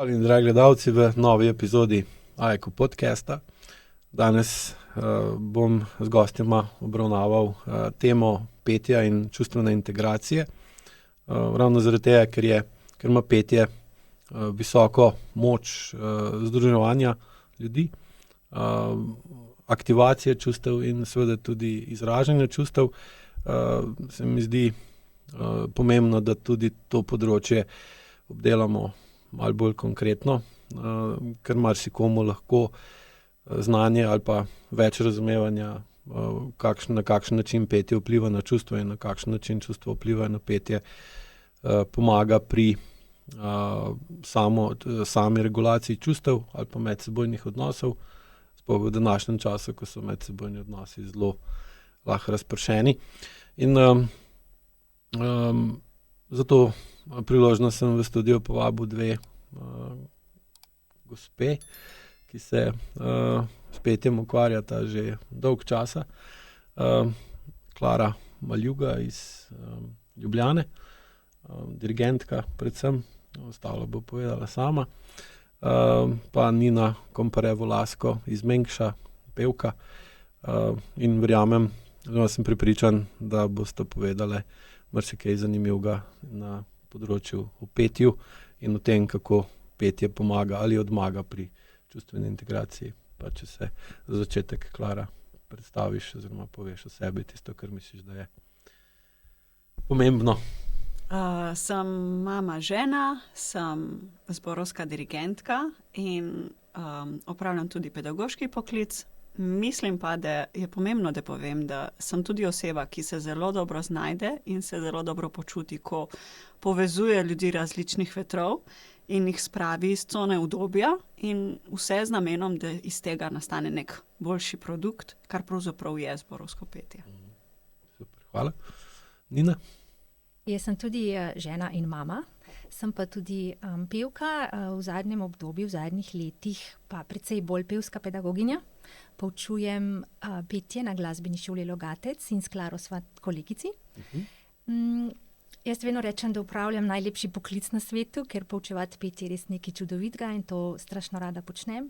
In dragi gledalci v novi epizodi AEKO podcasta. Danes bom z gostjema obravnaval temo petja in čustvene integracije. Ravno zaradi tega, ker ima petje visoko moč združevanja ljudi, aktivacije čustev in seveda tudi izražanja čustev, se mi zdi pomembno, da tudi to področje obdelamo malo bolj konkretno, ker marsikomu lahko znanje ali pa več razumevanja, na kakšen način petje vpliva na čustvo in na kakšen način čustvo vpliva na petje, pomaga pri sami regulaciji čustev ali pa medsebojnih odnosov, sploh v današnjem času, ko so medsebojni odnosi zelo lahko razpršeni. In zato priložnost sem v studio povabil dve gospe, ki se s petjem ukvarjata že dolgo časa. Klara Maljuga iz Ljubljane, dirigentka predvsem, ostalo bo povedala sama, pa Nina Komparevo-Lasko iz Mengša, pevka, in verjamem, oziroma sem prepričan, da boste povedali marsikaj zanimivega na področju o petju in o tem, kako petje pomaga ali odmaga pri čustveni integraciji. Pa če se za začetek, Klara, predstaviš oziroma poveš o sebi tisto, kar misliš, da je pomembno. Sem mama žena, sem zborovska dirigentka in opravljam tudi pedagoški poklic. Mislim pa, da je pomembno, da povem, da sem tudi oseba, ki se zelo dobro znajde in se zelo dobro počuti, ko povezuje ljudi različnih vetrov in jih spravi iz cone udobja in vse z namenom, da iz tega nastane nek boljši produkt, kar pravzaprav je zborovsko petje. Super, hvala. Nina? Jaz sem tudi žena in mama, sem pa tudi pevka, v zadnjem obdobju, v zadnjih letih pa precej bolj pevska pedagoginja. Poučujem petje na glasbeni šoli Logatec in s Klaro sva kolegici. Jaz vedno rečem, da upravljam najlepši poklic na svetu, ker poučevati petje je res nekaj čudovitega in to strašno rada počnem.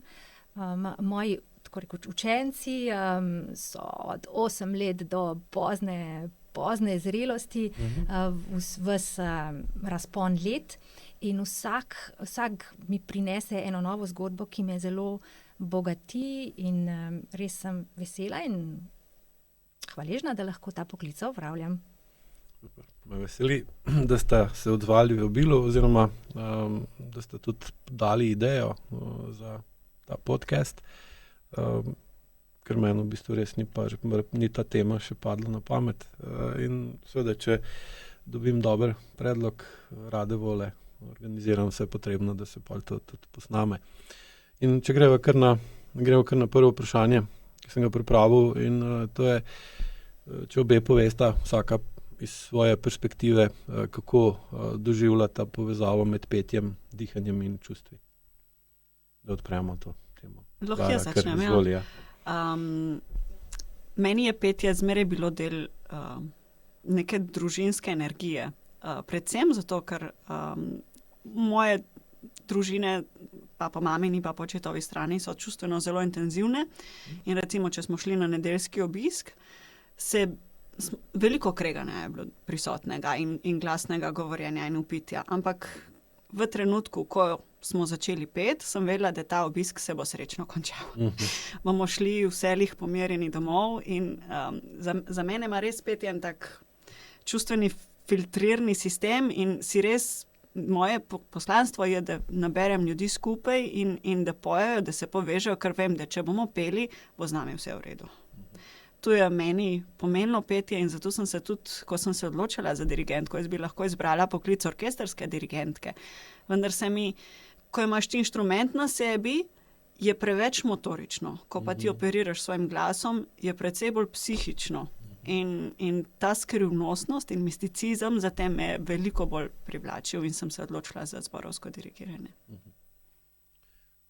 Moji tako rekoč učenci so od 8 let do pozne zrelosti, ves razpon let in vsak mi prinese eno novo zgodbo, ki me zelo bogati in res sem vesela in hvaležna, da lahko ta poklic opravljam. Super. Me veseli, da ste se odzvali v vabilu oziroma da ste tudi dali idejo za ta podcast, ker meni v bistvu res ni ta tema še padla na pamet. In seveda, če dobim dober predlog, rade vole, organiziram vse potrebno, da se pol to tudi posname. In če gremo kar na prvo vprašanje, ki sem ga pripravil, in to je, če obe povesta vsaka iz svoje perspektive, kako doživljata povezavo med petjem, dihanjem in čustvi. Da odpremo to temo. Lahko jaz začnem, ja. Izvoli, ja. Meni je petje zmeraj bilo del neke družinske energije. Predvsem zato, ker moje družine, pa po mamini, pa po očetovi strani, so čustveno zelo intenzivne. In recimo, če smo šli na nedeljski obisk, veliko kreganja je bilo prisotnega in glasnega govorjenja in vpitja. Ampak v trenutku, ko smo začeli peti, sem vedela, da ta obisk se bo srečno končal. Bomo šli vselih pomirjeni domov in za mene ima res petje en tak čustveni filtrirni sistem in si res, moje poslanstvo je, da naberem ljudi skupaj in da pojejo, da se povežejo, ker vem, da če bomo peli, bo z nami vse v redu. To je meni pomenilo petje in zato sem se tudi, ko sem se odločila za dirigentko, jaz bi lahko izbrala poklic orkestrske dirigentke, vendar se mi, ko imaš ti inštrument na sebi, je preveč motorično. Ko pa ti operiraš svojim glasom, je precej bolj psihično. In ta skrivnostnost in misticizem zatem me je veliko bolj privlačil in sem se odločila za zborovsko dirigiranje.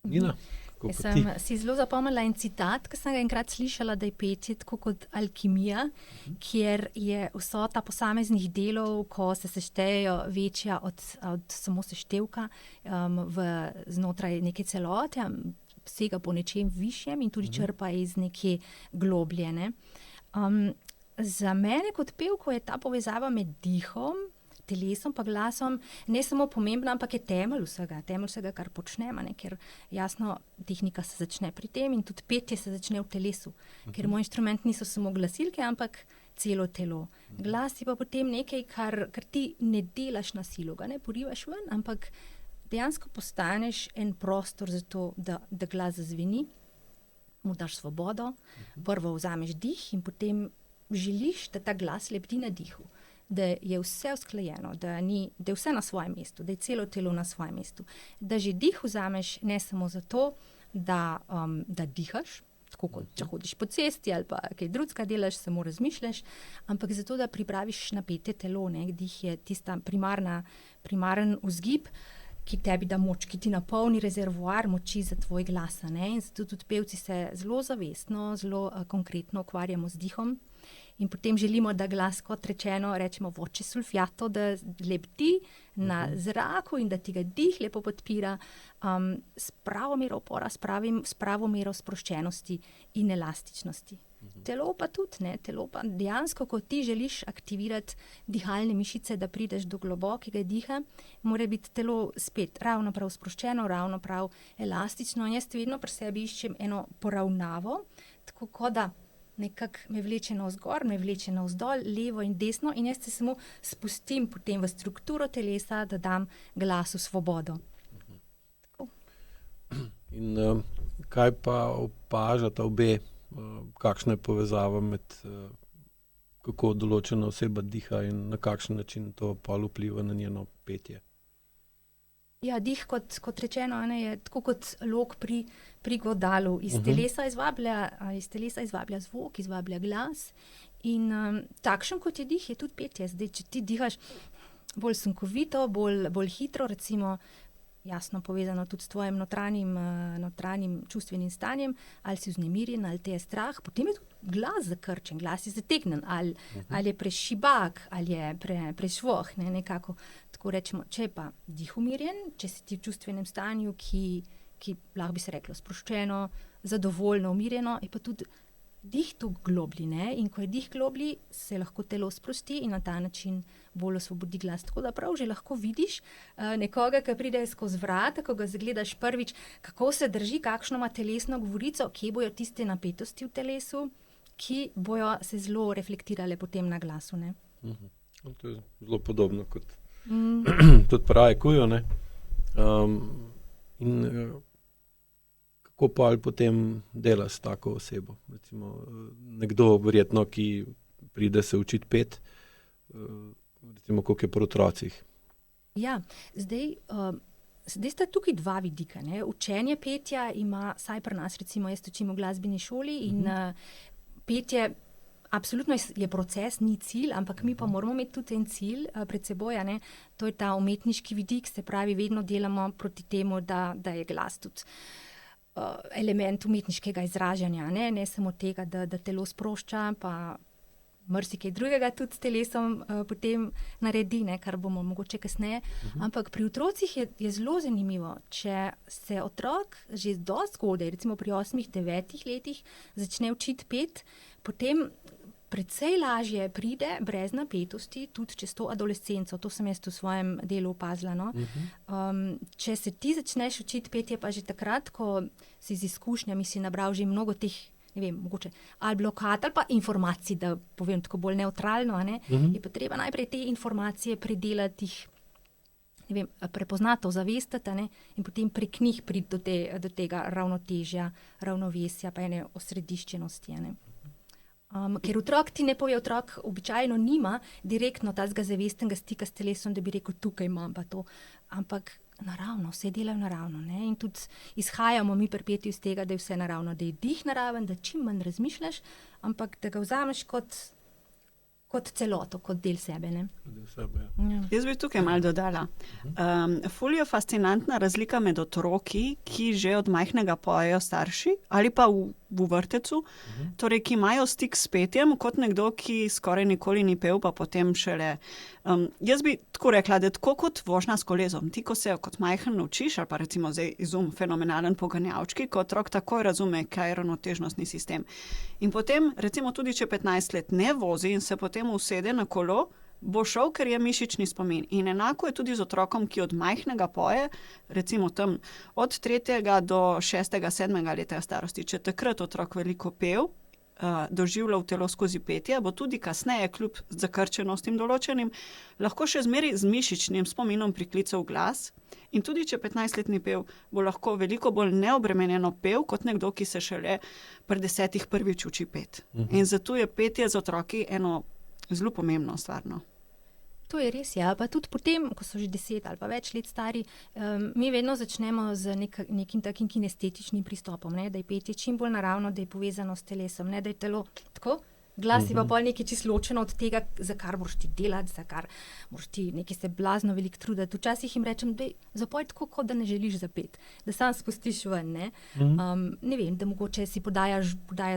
Nina, kako pa ti? Sem si zelo zapomnila en citat, ki sem ga enkrat slišala, da je petje tako kot alkimija, kjer je vsota posameznih delov, ko se seštejejo večja od samo seštevka znotraj neke celote, sega po nečem višjem in tudi črpa iz neke globlje. Ne? Za mene kot pevko je ta povezava med dihom, telesom pa glasom ne samo pomembna, ampak je temelj vsega, kar počnemo, ne? Ker jasno, tehnika se začne pri tem in tudi petje se začne v telesu, ker moj inštrument niso samo glasilke, ampak celo telo. Glas je pa potem nekaj, kar ti ne delaš na silu, ga ne porivaš ven, ampak dejansko postaneš en prostor za to, da glas zazveni, mu daš svobodo, prvo vzameš dih in potem želiš, da ta glas lebdi na dihu, da je vse usklajeno, da je vse na svojem mestu, da je celo telo na svojem mestu, da že dih vzameš ne samo zato, da dihaš, tako kot če hodiš po cesti ali pa kaj drugega delaš, samo razmišljaš, ampak zato, da pripraviš napete telo, ne? Dih je tista primaren vzgib, ki tebi da moč, ki ti napolni rezervoar moči za tvoj glas. In zato tudi pevci se zelo zavestno, zelo konkretno ukvarjamo z dihom in potem želimo, da glas, kot rečeno, rečemo voce sulfiato, da lebdi na zraku in da ti ga dih lepo podpira s pravo mero opora, s pravo mero sproščenosti in elastičnosti. Telo pa tudi, ne? Telo pa dejansko, ko ti želiš aktivirati dihalne mišice, da prideš do globokega diha, mora biti telo spet ravno prav sproščeno, ravno prav elastično. In jaz vedno pri sebi iščem eno poravnavo, tako kot da nekako me vleče navzgor, me vleče navzdol, levo in desno in jaz se samo spustim potem v strukturo telesa, da dam glasu svobodo. Tako. In kaj pa opažata obe? Kakšna je povezava med kako določena oseba diha in na kakšen način to pol vpliva na njeno petje? Ja, dih, kot rečeno, je tako kot lok pri godalu. Iz telesa izvablja zvok, izvablja glas in takšen kot je dih, je tudi petje. Zdaj, če ti dihaš bolj sunkovito, bolj hitro, recimo, jasno povezano tudi s tvojim notranjim čustvenim stanjem, ali si vznemirjen, ali te je strah, potem je tudi glas zakrčen, glas je zategnen, ali je prešibak, ali je prešvoh, nekako tako rečemo. Če je pa dih umirjen, če si ti v čustvenem stanju, ki lahko bi se reklo sproščeno, zadovoljno, umirjeno, je pa tudi dih tu globlji, in ko je dih globlji, se lahko telo sprosti in na ta način bolj osvobodi glas. Tako da prav že lahko vidiš nekoga, ki pride skozi vrata, ko ga zagledaš prvič, kako se drži, kakšno ima telesno govorico, kje bojo tiste napetosti v telesu, ki bojo se zelo reflektirale potem na glasu. To je zelo podobno kot tudi pravi kujo. Kako pa ali potem dela s tako osebo? Recimo, nekdo verjetno, ki pride se učiti pet, recimo, koliko je pri otrocih. Ja, zdaj sta tukaj dva vidika. Učenje petja ima, saj pri nas, recimo, jaz učim v glasbeni šoli in petje absolutno je proces, ni cilj, ampak mi pa moramo imeti tudi en cilj pred seboj. To je ta umetniški vidik, se pravi, vedno delamo proti temu, da je glas tudi element umetniškega izražanja, ne samo tega, da telo sprošča, pa marsikaj drugega tudi s telesom potem naredi, kar bomo mogoče kasneje. Ampak pri otrocih je zelo zanimivo, če se otrok že dosti zgodaj, recimo pri 8-9 letih, začne učiti pet, potem precej lažje pride brez napetosti tudi čez to adolescenco. To sem jaz v svojem delu opazila. Če se ti začneš učiti petje pa že takrat, ko si z izkušnjami si nabral že mnogo teh ne vem, mogoče ali blokad ali pa informacij, da povem tako bolj nevtralno, ne, je pa treba najprej te informacije predelati, jih, ne vem, prepoznati, ozavestiti, ne, in potem prek njih priti do tega ravnotežja, ravnovesja, pa ene osrediščenosti, ne. Ker otrok ti ne pove, otrok običajno nima direktno tazga zavestnega stika s telesom, da bi rekel, tukaj imam pa to, ampak naravno, vse delajo naravno, ne? In tudi izhajamo mi pri petju iz tega, da je vse naravno, da je dih naraven, da čim manj razmišljaš, ampak da ga vzameš kot celoto, kot del sebe, ne? Del sebe, ja. Jaz bi tukaj malo dodala. Ful je fascinantna razlika med otroki, ki že od majhnega pojejo starši ali pa v vrtecu, torej ki imajo stik s petjem, kot nekdo, ki skoraj nikoli ni pel, pa potem šele. Jaz bi tako rekla, da tako kot vožnja s kolezom, ti, ko se kot majhen naučiš, ali pa recimo zdaj izum fenomenalen poganjavčki, ko otrok takoj razume, kaj je ravnotežnostni sistem. In potem, recimo tudi, če 15 let ne vozi in se potem usede na kolo, bo šel, ker je mišični spomin. In enako je tudi z otrokom, ki od majhnega poje, recimo tam od 3. do 6., 7. leta starosti. Če takrat otrok veliko pel, doživljal telo skozi petje, bo tudi kasneje, kljub zakrčenostim določenim, lahko še zmeraj z mišičnim spominom priklical glas. In tudi, če 15 let ni pel, bo lahko veliko bolj neobremenjeno pel, kot nekdo, ki se šele pri 10 prvič uči pet. In zato je petje z otroki eno zelo pomembno stvar, no. To je res, ja. Pa tudi potem, ko so že 10 ali pa več let stari, mi vedno začnemo z nekim takim kinestetičnim pristopom, ne? Da je petje čim bolj naravno, da je povezano s telesom, ne? Da je telo tako, glas je pa pol nekaj čisto ločeno od tega, za kar moraš ti delati, za kar moraš ti nekaj se blazno veliko truditi. Včasih jim rečem, da zapoj tako, kot da ne želiš zapeti, da sam spustiš ven, ne? Ne vem, da mogoče si podaja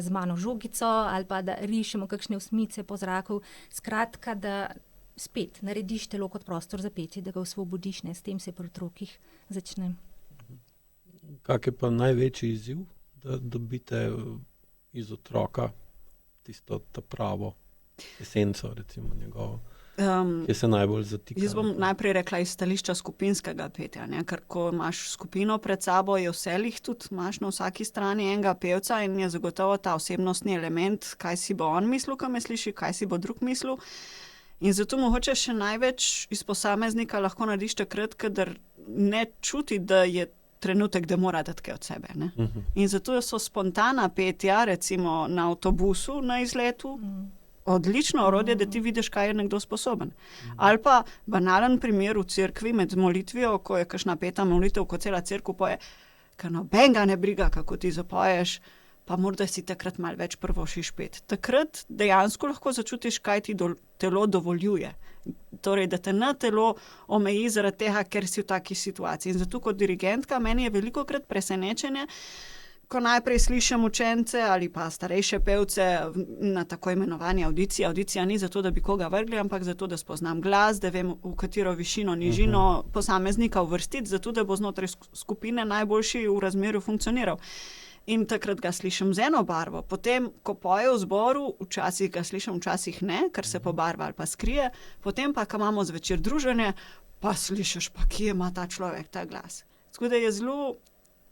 z mano žogico ali pa da rišemo kakšne osmice po zraku, skratka, da spet narediš telo kot prostor za petje, da ga osvobodiš, ne, s tem se pri otrokih začne. Kak je pa največji izziv, da dobite iz otroka tisto ta pravo esenco, recimo njegovo, ki se najbolj zatika? Jaz bom najprej rekla iz stališča skupinskega petja, ne? Ker ko imaš skupino pred sabo, je vselih tudi, imaš na vsaki strani enega pevca in je zagotovo ta osebnostni element, kaj si bo on mislil, ko me sliši, kaj si bo drug mislil. In zato mogoče še največ iz posameznika lahko narediš takrat, kadar ne čuti, da je trenutek, da mora dati kaj od sebe, ne? In zato so spontana petja, recimo na avtobusu na izletu, odlično orodje, da ti vidiš, kaj je nekdo sposoben. Ali pa banalen primer v cerkvi med molitvijo, ko je kakšna peta molitev, ko cela cerkev poje, ker nobenega ne briga, kako ti zapoješ, pa morda si takrat malo več prvošiš pet. Takrat dejansko lahko začutiš, kaj ti telo dovoljuje. Torej, da te na telo omeji zaradi tega, ker si v taki situaciji. In zato kot dirigentka meni je velikokrat presenečenje, ko najprej slišim učence ali pa starejše pevce na tako imenovani audiciji. Audicija ni zato, da bi koga vrgli, ampak zato, da spoznam glas, da vem, v katero višino, nižino posameznika uvrstiti, zato, da bo znotraj skupine najboljši v razmerju funkcioniral. In takrat ga slišim z eno barvo. Potem, ko poje v zboru, včasih ga slišim, včasih ne, ker se pobarva ali pa skrije. Potem pa, ko imamo zvečer druženje, pa slišiš, pa kje ima ta človek ta glas. Tako da je zelo,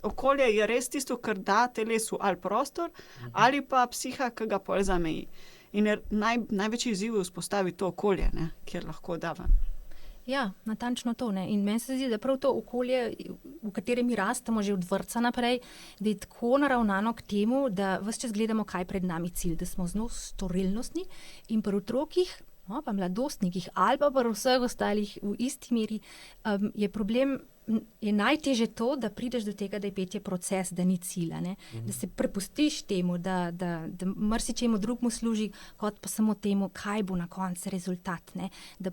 okolje je res tisto, kar da telesu ali prostor, ali pa psiha, ki ga pol zameji. In največji izziv je vzpostaviti to okolje, ne, kjer lahko da ven. Ja, natančno to, ne. In meni se zdi, da prav to okolje, v katerem mi rastemo že od vrtca naprej, da je tako naravnano k temu, da ves čas gledamo, kaj je pred nami cilj, da smo zelo storilnostni in pri otrokih, no, pa mladostnikih ali pa pri vseh ostalih v isti meri, je problem, je najtežje to, da prideš do tega, da je petje proces, da ni cilja, ne? Da se prepustiš temu, da marsičemu drugmu služi, kot pa samo temu, kaj bo na koncu rezultat, ne? Da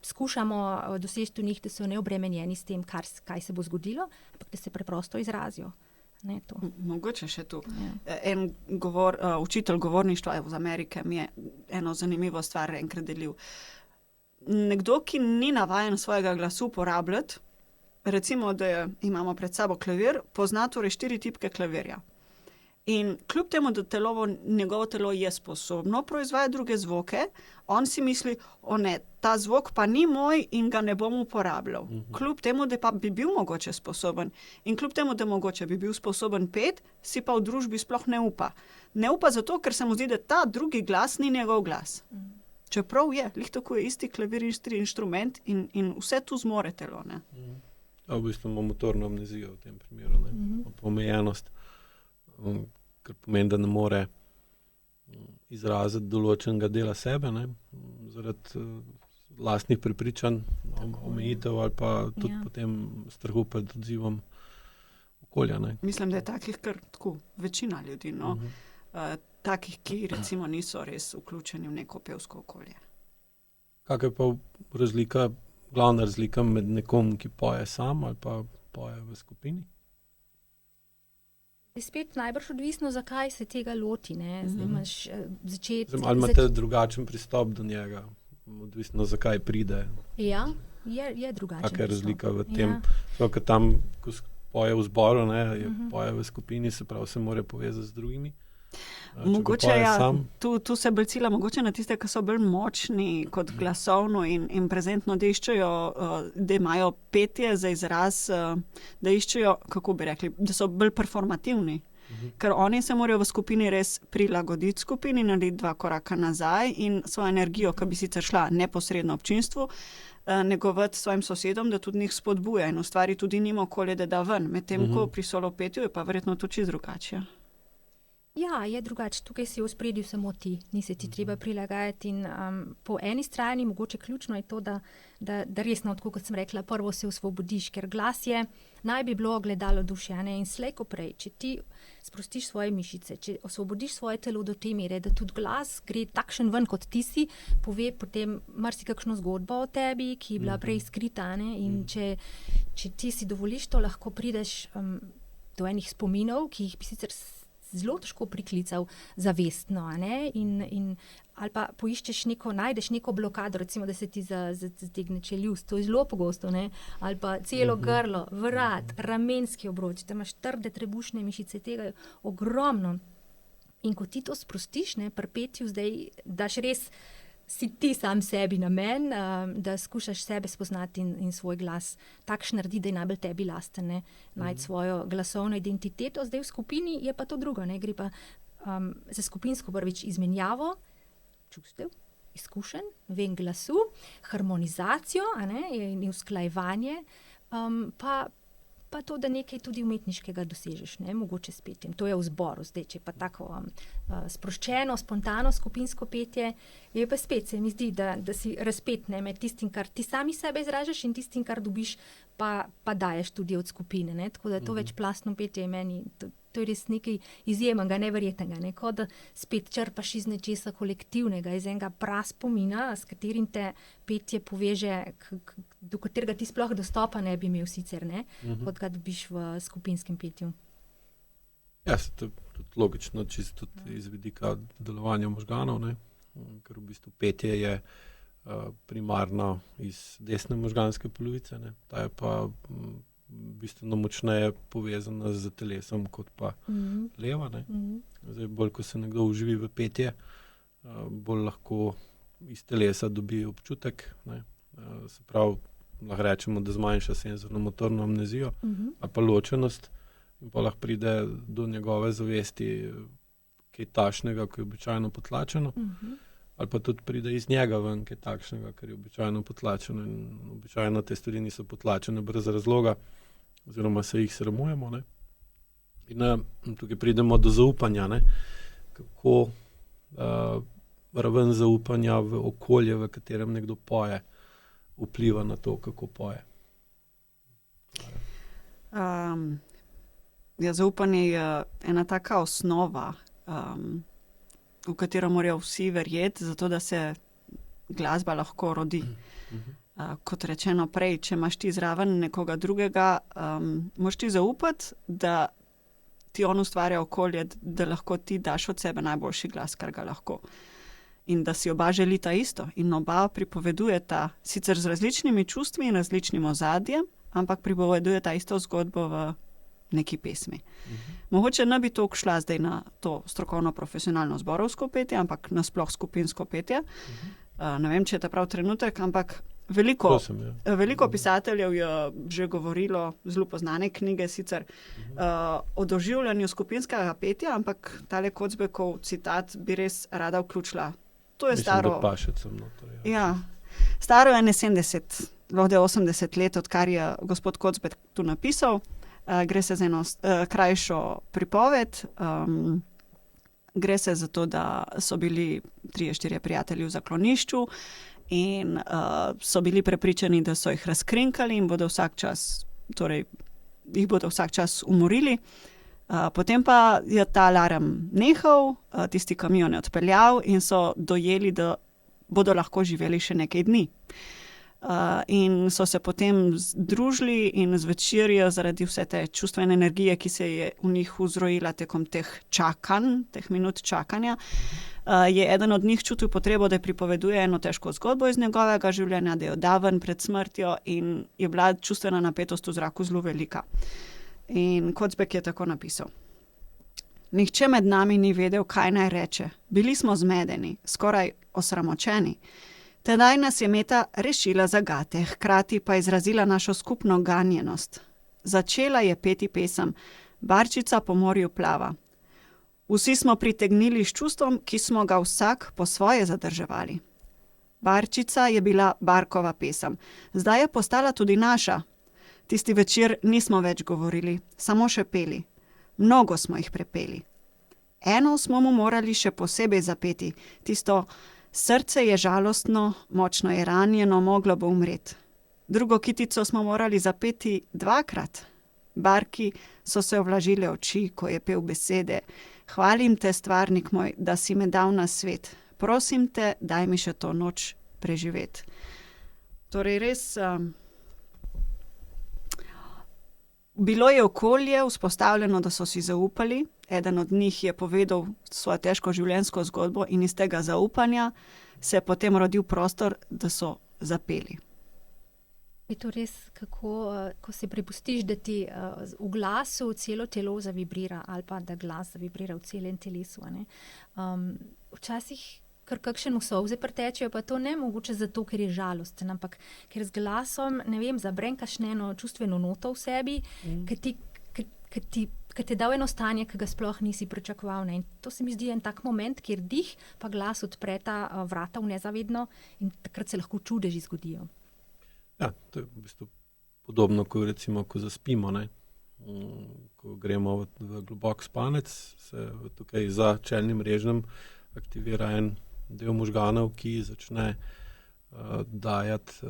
skušamo doseči v njih, da so neobremenjeni s tem, kaj se bo zgodilo, ampak da se preprosto izrazijo. Ne, to. Mogoče še tu. Ja. En učitelj govorništva iz Amerike mi je eno zanimivo stvar enkrat delil. Nekdo, ki ni navajen svojega glasu uporabljati, recimo, da imamo pred sabo klavir, pozna torej 4 tipke klavirja. In kljub temu, da njegovo telo je sposobno proizvajati druge zvoke, on si misli, ne, ta zvok pa ni moj in ga ne bom uporabljal. Kljub temu, da pa bi bil mogoče sposoben in kljub temu, da mogoče bi bil sposoben pet, si pa v družbi sploh ne upa. Ne upa zato, ker se mu zdi, da ta drugi glas ni njegov glas. Čeprav je, lih tako je isti klavir, isti inštrument in vse tu zmore telo. Ne? V bistvu ima motorno amnezijo v tem primeru, omejenost, kar pomeni, da ne more izraziti določenega dela sebe, zaradi lastnih prepričanj, omejitev ali pa tudi potem strahu pred odzivom okolja. Mislim, da je takih kar tako večina ljudi, takih, ki recimo niso res vključeni v neko pevsko okolje. Kakšna je pa glavna razlika med nekom, ki poje sam ali pa poje v skupini? Je spet najbrž odvisno, zakaj se tega loti. Zdaj imaš Ali imate drugačen pristop do njega? Odvisno, zakaj pride? Ja, je drugačen. Kakšna je razlika v tem? Ker tam, ko poje v zboru, poje v skupini, se pravi, se mora povezati z drugimi. Mogoče tu se bolj cilja mogoče na tiste, ki so bolj močni kot glasovno in prezentno, da iščejo, da imajo petje za izraz, da iščejo, kako bi rekli, da so bolj performativni. Ker oni se morajo v skupini res prilagoditi skupini, narediti 2 koraka nazaj in svojo energijo, ki bi sicer šla neposredno občinstvu, negovati svojim sosedom, da tudi njih spodbuja in ustvari tudi njim okolje, da da ven. Medtem ko pri solo petju je pa verjetno to čisto drugače. Ja, je drugače. Tukaj si v ospredju samo ti, nisi ti treba prilagajati in po eni strani mogoče ključno je to, da resno, tako kot sem rekla, prvo se osvobodiš, ker glas je, naj bi bilo gledalo duše, in slej ko prej, če ti sprostiš svoje mišice, če osvobodiš svoje telo do te mere, da tudi glas gre takšen ven, kot ti si, pove potem marsikakšno zgodbo o tebi, ki je bila prej skrita, in če ti si dovoliš, to lahko prideš do enih spominov, ki jih bi sicer zelo težko priklical zavestno, ali pa poiščeš najdeš neko blokado, recimo, da se ti zategne čeljust, to je zelo pogosto, ali pa celo grlo, vrat, ramenski obroč, da imaš trde trebušne mišice, tega je ogromno. In ko ti to sprostiš, pri petju zdaj daš res, si ti sam sebi namen, da skušaš sebe spoznati in svoj glas takšen naredi, da je najbolj tebi lasten, najti svojo glasovno identiteto. Zdaj v skupini je pa to drugo, gre pa za skupinsko prvič izmenjavo čustev, izkušenj, ven glasu, harmonizacijo in usklajevanje, pa to, da nekaj tudi umetniškega dosežeš, mogoče s petjem. To je v zboru zdaj, če pa tako sproščeno, spontano skupinsko petje, je pa spet, se mi zdi, da si razpet med tistim, kar ti sami sebe izražaš in tistim, kar dobiš, pa daješ tudi od skupine. Tako da to večplastno petje je meni, to je res nekaj izjemnega, neverjetnega, kot da spet črpaš iz nečesa kolektivnega, iz enega praspomina, s katerim te petje poveže, do katerega ti sploh dostopa ne bi imel sicer, kot ga dobiš v skupinskem petju. Ja, to je tudi logično, čisto tudi iz vidika delovanja možganov, ker v bistvu petje je primarno iz desne možganske polovice, ta je pa bistveno močneje povezana z telesom kot pa leva. Zdaj, bolj, ko se nekdo uživi v petje, bolj lahko iz telesa dobi občutek. Se pravi, lahko rečemo, da zmanjša senzorno-motorno amnezijo ali pa ločenost in pa lahko pride do njegove zavesti kaj takšnega, ki je običajno potlačeno. Ali pa tudi pride iz njega ven, kaj takšnega, kar je običajno potlačeno. In običajno te stvari niso potlačene brez razloga, oziroma se jih sramujemo. In tukaj pridemo do zaupanja. Kako raven zaupanja v okolje, v katerem nekdo poje, vpliva na to, kako poje. Zaupanje je ena taka osnova, v katero morajo vsi verjeti, zato da se glasba lahko rodi. Kot rečeno prej, če imaš ti zraven nekoga drugega, moraš ti zaupati, da ti on ustvarja okolje, da lahko ti daš od sebe najboljši glas, kar ga lahko. In da si oba želita isto. In oba pripovedujeta, sicer z različnimi čustvi in različnim ozadjem, ampak pripovedujeta isto zgodbo v neki pesmi. Mogoče ne bi toliko šla zdaj na to strokovno profesionalno zborovsko petje, ampak nasploh skupinsko petje. Ne vem, če je ta prav trenutek, ampak veliko pisateljev je že govorilo, zelo poznane knjige sicer, o doživljanju skupinskega petja, ampak tale Kocbekov citat bi res rada vključila. To je staro... Staro je 70, lahko 80 let, odkar je gospod Kocbek tu napisal. Gre se za eno krajšo pripoved. Gre se za to, da so bili 3-4 prijatelji v zaklonišču in so bili prepričani, da so jih razkrinkali in bodo vsak čas umorili. Potem pa je ta alarm nehal, tisti kamion je odpeljal in so dojeli, da bodo lahko živeli še nekaj dni. In so se potem združili in zvečer je zaradi vse te čustvene energije, ki se je v njih vzrojila tekom teh minut čakanja, je eden od njih čutil potrebo, da pripoveduje eno težko zgodbo iz njegovega življenja, da jo da ven pred smrtjo in je bila čustvena napetost v zraku zelo velika. In Kocbek je tako napisal. Nihče med nami ni vedel, kaj naj reče. Bili smo zmedeni, skoraj osramočeni. Tedaj nas je Meta rešila zagate, hkrati pa izrazila našo skupno ganjenost. Začela je peti pesem, Barčica po morju plava. Vsi smo pritegnili s čustvom, ki smo ga vsak po svoje zadrževali. Barčica je bila Barkova pesem, zdaj je postala tudi naša. Tisti večer nismo več govorili, samo še peli. Mnogo smo jih prepeli. Eno smo mu morali še posebej zapeti, tisto srce je žalostno, močno je ranjeno, moglo bo umret. Drugo kitico smo morali zapeti 2-krat. Barki so se ovlažile oči, ko je pel besede. Hvalim te, stvarnik moj, da si me dal na svet. Prosim te, daj mi še to noč preživeti. Torej res... Bilo je okolje vzpostavljeno, da so si zaupali. Eden od njih je povedal svojo težko življenjsko zgodbo in iz tega zaupanja se je potem rodil prostor, da so zapeli. Je to res, ko se prepustiš, da ti v glasu celo telo zavibrira ali pa da glas zavibrira v celem telesu. Včasih kar kakšen v solze pretečejo, pa to ne mogoče zato, ker je žalosten, ampak ker z glasom, ne vem, zabrenkaš eno čustveno noto v sebi, ki ti dal eno stanje, ki ga sploh nisi pričakoval. In to se mi zdi en tak moment, kjer dih pa glas odpreta vrata v nezavedno in takrat se lahko čudeži zgodijo. Ja, to je v bistvu podobno, ko zaspimo, ne? Ko gremo v globok spanec, se tukaj za čelnim režnem aktivira en del možganov, ki začne dajati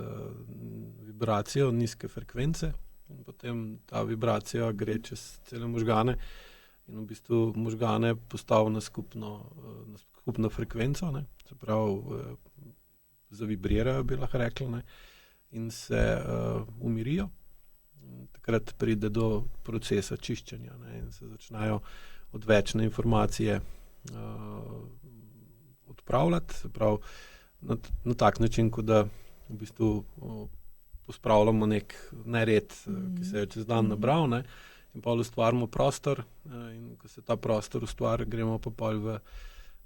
vibracijo nizke frekvence in potem ta vibracija gre čez cele možgane in v bistvu možgane postavi na skupno frekvenco, ne? Se pravi, zavibrirajo, bi lahko rekli, ne? In se umirijo. Takrat pride do procesa čiščenja, ne? In se začnejo odvečne informacije odpravljati, se pravi, na tak način, kot da v bistvu pospravljamo nek nered, ki se je čez dan nabral, ne, in pol ustvarimo prostor, in ko se ta prostor ustvari, gremo pa pol v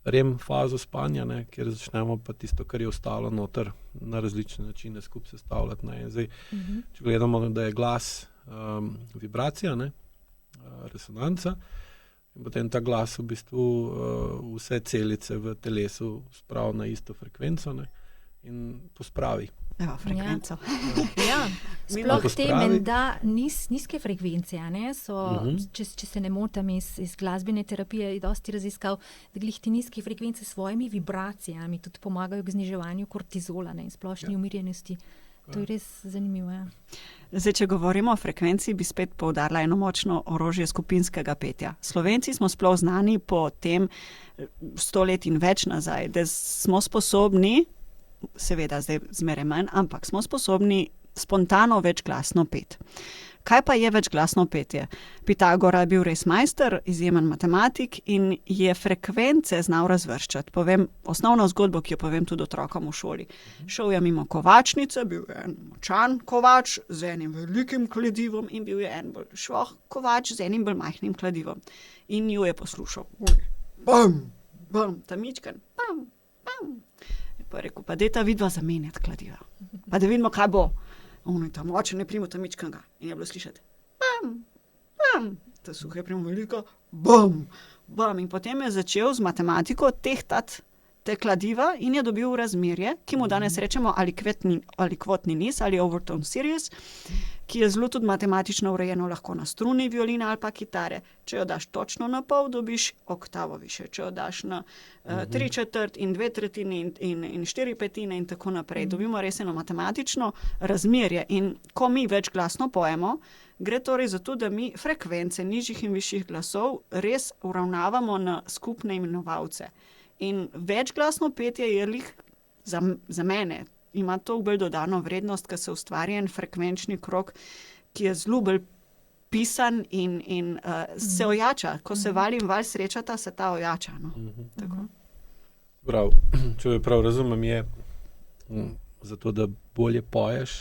REM fazo spanja, ne, kjer začnemo pa tisto, kar je ostalo noter, na različne načine skupaj sestavljati, ne. In zdaj, če gledamo, da je glas vibracija, ne, resonanca, in potem ta glas v bistvu vse celice v telesu spravi na isto frekvenco, ne, in pospravi. Evo, frekvenco. Ja, sploh te menda nizke frekvence, ne, so, če se ne motim iz glasbene terapije, je dosti raziskav, da glih ti nizke frekvence s svojimi vibracijami tudi pomagajo k zniževanju kortizola, ne, in splošni umirjenosti. To je res zanimivo, ja. Zdaj, če govorimo o frekvenci, bi spet poudarila eno močno orožje skupinskega petja. Slovenci smo sploh znani po tem 100 let in več nazaj, da smo sposobni, seveda zdaj zmeraj manj, ampak smo sposobni spontano večglasno peti. kaj pa je večglasno petje? Pitagora je bil res majster, izjemen matematik in je frekvence znal razvrščati. Povem osnovno zgodbo, ki jo povem tudi otrokom v šoli. Šel je mimo kovačnice, bil je en močan kovač z enim velikim kladivom in bil je en bolj švoh kovač z enim bolj majhnim kladivom. In jo je poslušal. Bam, bam, tamičkan, bam, bam. Pa je rekel, pa dajta vidva zamenjati kladiva. Pa da vidimo, kaj bo. On je tam močen, ne primo tamičkanga. In je bilo slišati, bam, bam, ta suhe primo veliko, bam, bam. In potem je začel z matematiko tehtati te kladiva in je dobil razmerje, ki mu danes rečemo ali kvotni niz ali overtone series, ki je zelo tudi matematično urejeno lahko na struni violina ali pa kitare. Če jo daš točno na pol, dobiš oktavo više. Če jo daš na 3/4 in 2/3 in 4/5 in tako naprej. Dobimo res eno matematično razmerje. In ko mi večglasno pojemo, gre torej za to, da mi frekvence nižjih in višjih glasov res uravnavamo na skupne imenovalce. In večglasno petje je lih za mene, ima to bolj dodano vrednost, ker se ustvari en frekvenčni krog, ki je zelo bolj pisan in se ojača. Ko se val in val srečata, se ta ojača. No? Prav, če jo prav razumem, je zato, da bolje poješ,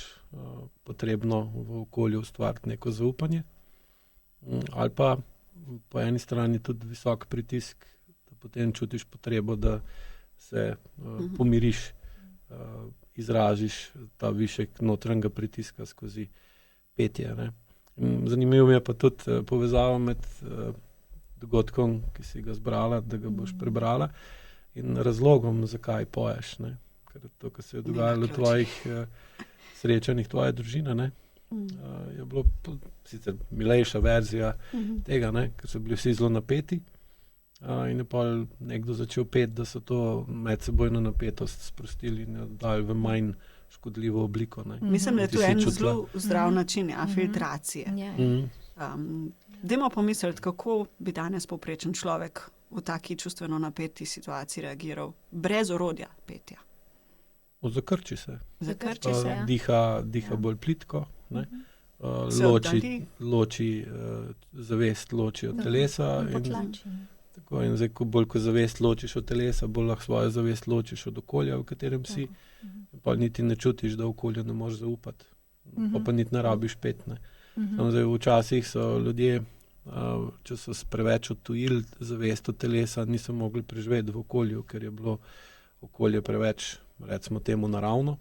potrebno v okolju ustvariti neko zaupanje. Ali pa po eni strani tudi visok pritisk, da potem čutiš potrebo, da se pomiriš, izražiš ta višek notranjega pritiska skozi petje. Ne? Zanimivo mi je pa tudi povezava med dogodkom, ki si ga zbrala, da ga boš prebrala, in razlogom, zakaj poješ. Ne? Ker to, kar se je dogajalo v tvojih srečanjih, tvoje družine, ne? Je bilo sicer milejša verzija tega, ne? Ker so bili vsi zelo napeti. In je pa nekdo začel peti, da so to medsebojno napetost sprostili in jo dali v manj škodljivo obliko. Ne. Mislim, da je to en zelo zdrav način filtracije. Dajmo pomisliti, kako bi danes povprečen človek v taki čustveno napeti situaciji reagiral brez orodja petja. Zakrči se. Zakrči se, ja. Diha bolj plitko, ne. Loči zavest, loči od telesa. Tako, in zdaj, ko zavest ločiš od telesa, bolj lahko svojo zavest ločiš od okolja, v katerem si, pa niti ne čutiš, da okolju ne moreš zaupati. Pa niti ne rabiš pet. Ne. Zdaj, včasih so ljudje, če so preveč odtujili zavest od telesa, niso mogli preživeti v okolju, ker je bilo okolje preveč, recimo temu, naravno.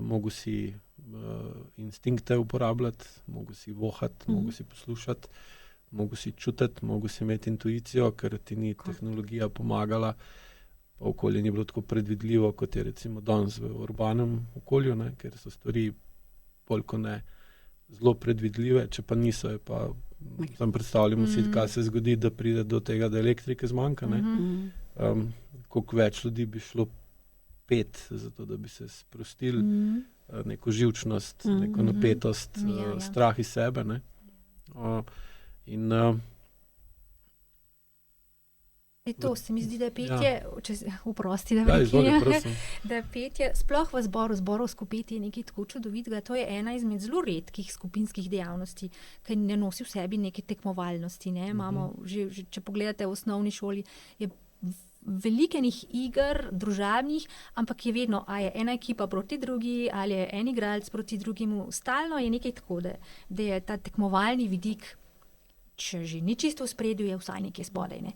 Mogo si instinkte uporabljati, mogo si vohati, mogo si poslušati, mogo si čutiti, mogo si imeti intuicijo, ker ti ni tehnologija pomagala, pa okolje ni bilo tako predvidljivo, kot je recimo danes v urbanem okolju, ne, ker so stvari bolj kot ne zelo predvidljive, če pa niso, je pa sam predstavljamo si, kaj se zgodi, da pride do tega, da elektrike zmanjka. Koliko več ljudi bi šlo pet, zato da bi se sprostili neko živčnost, neko napetost, strah iz sebe. Ne. To se mi zdi, da je petje, oprosti, da da je petje, sploh v zborovsko petje je nekaj tako čudovitega, to je ena izmed zelo redkih skupinskih dejavnosti, ki ne nosi v sebi neke tekmovalnosti. Ne? Imamo, že, če pogledate v osnovni šoli, je veliko enih iger, družabnih, ampak je vedno, a je ena ekipa proti drugi, ali je en igralec proti drugemu, stalno je nekaj tako, da je ta tekmovalni vidik, če že ni čisto v spredju, je vsaj nekaj spodaj. Ne.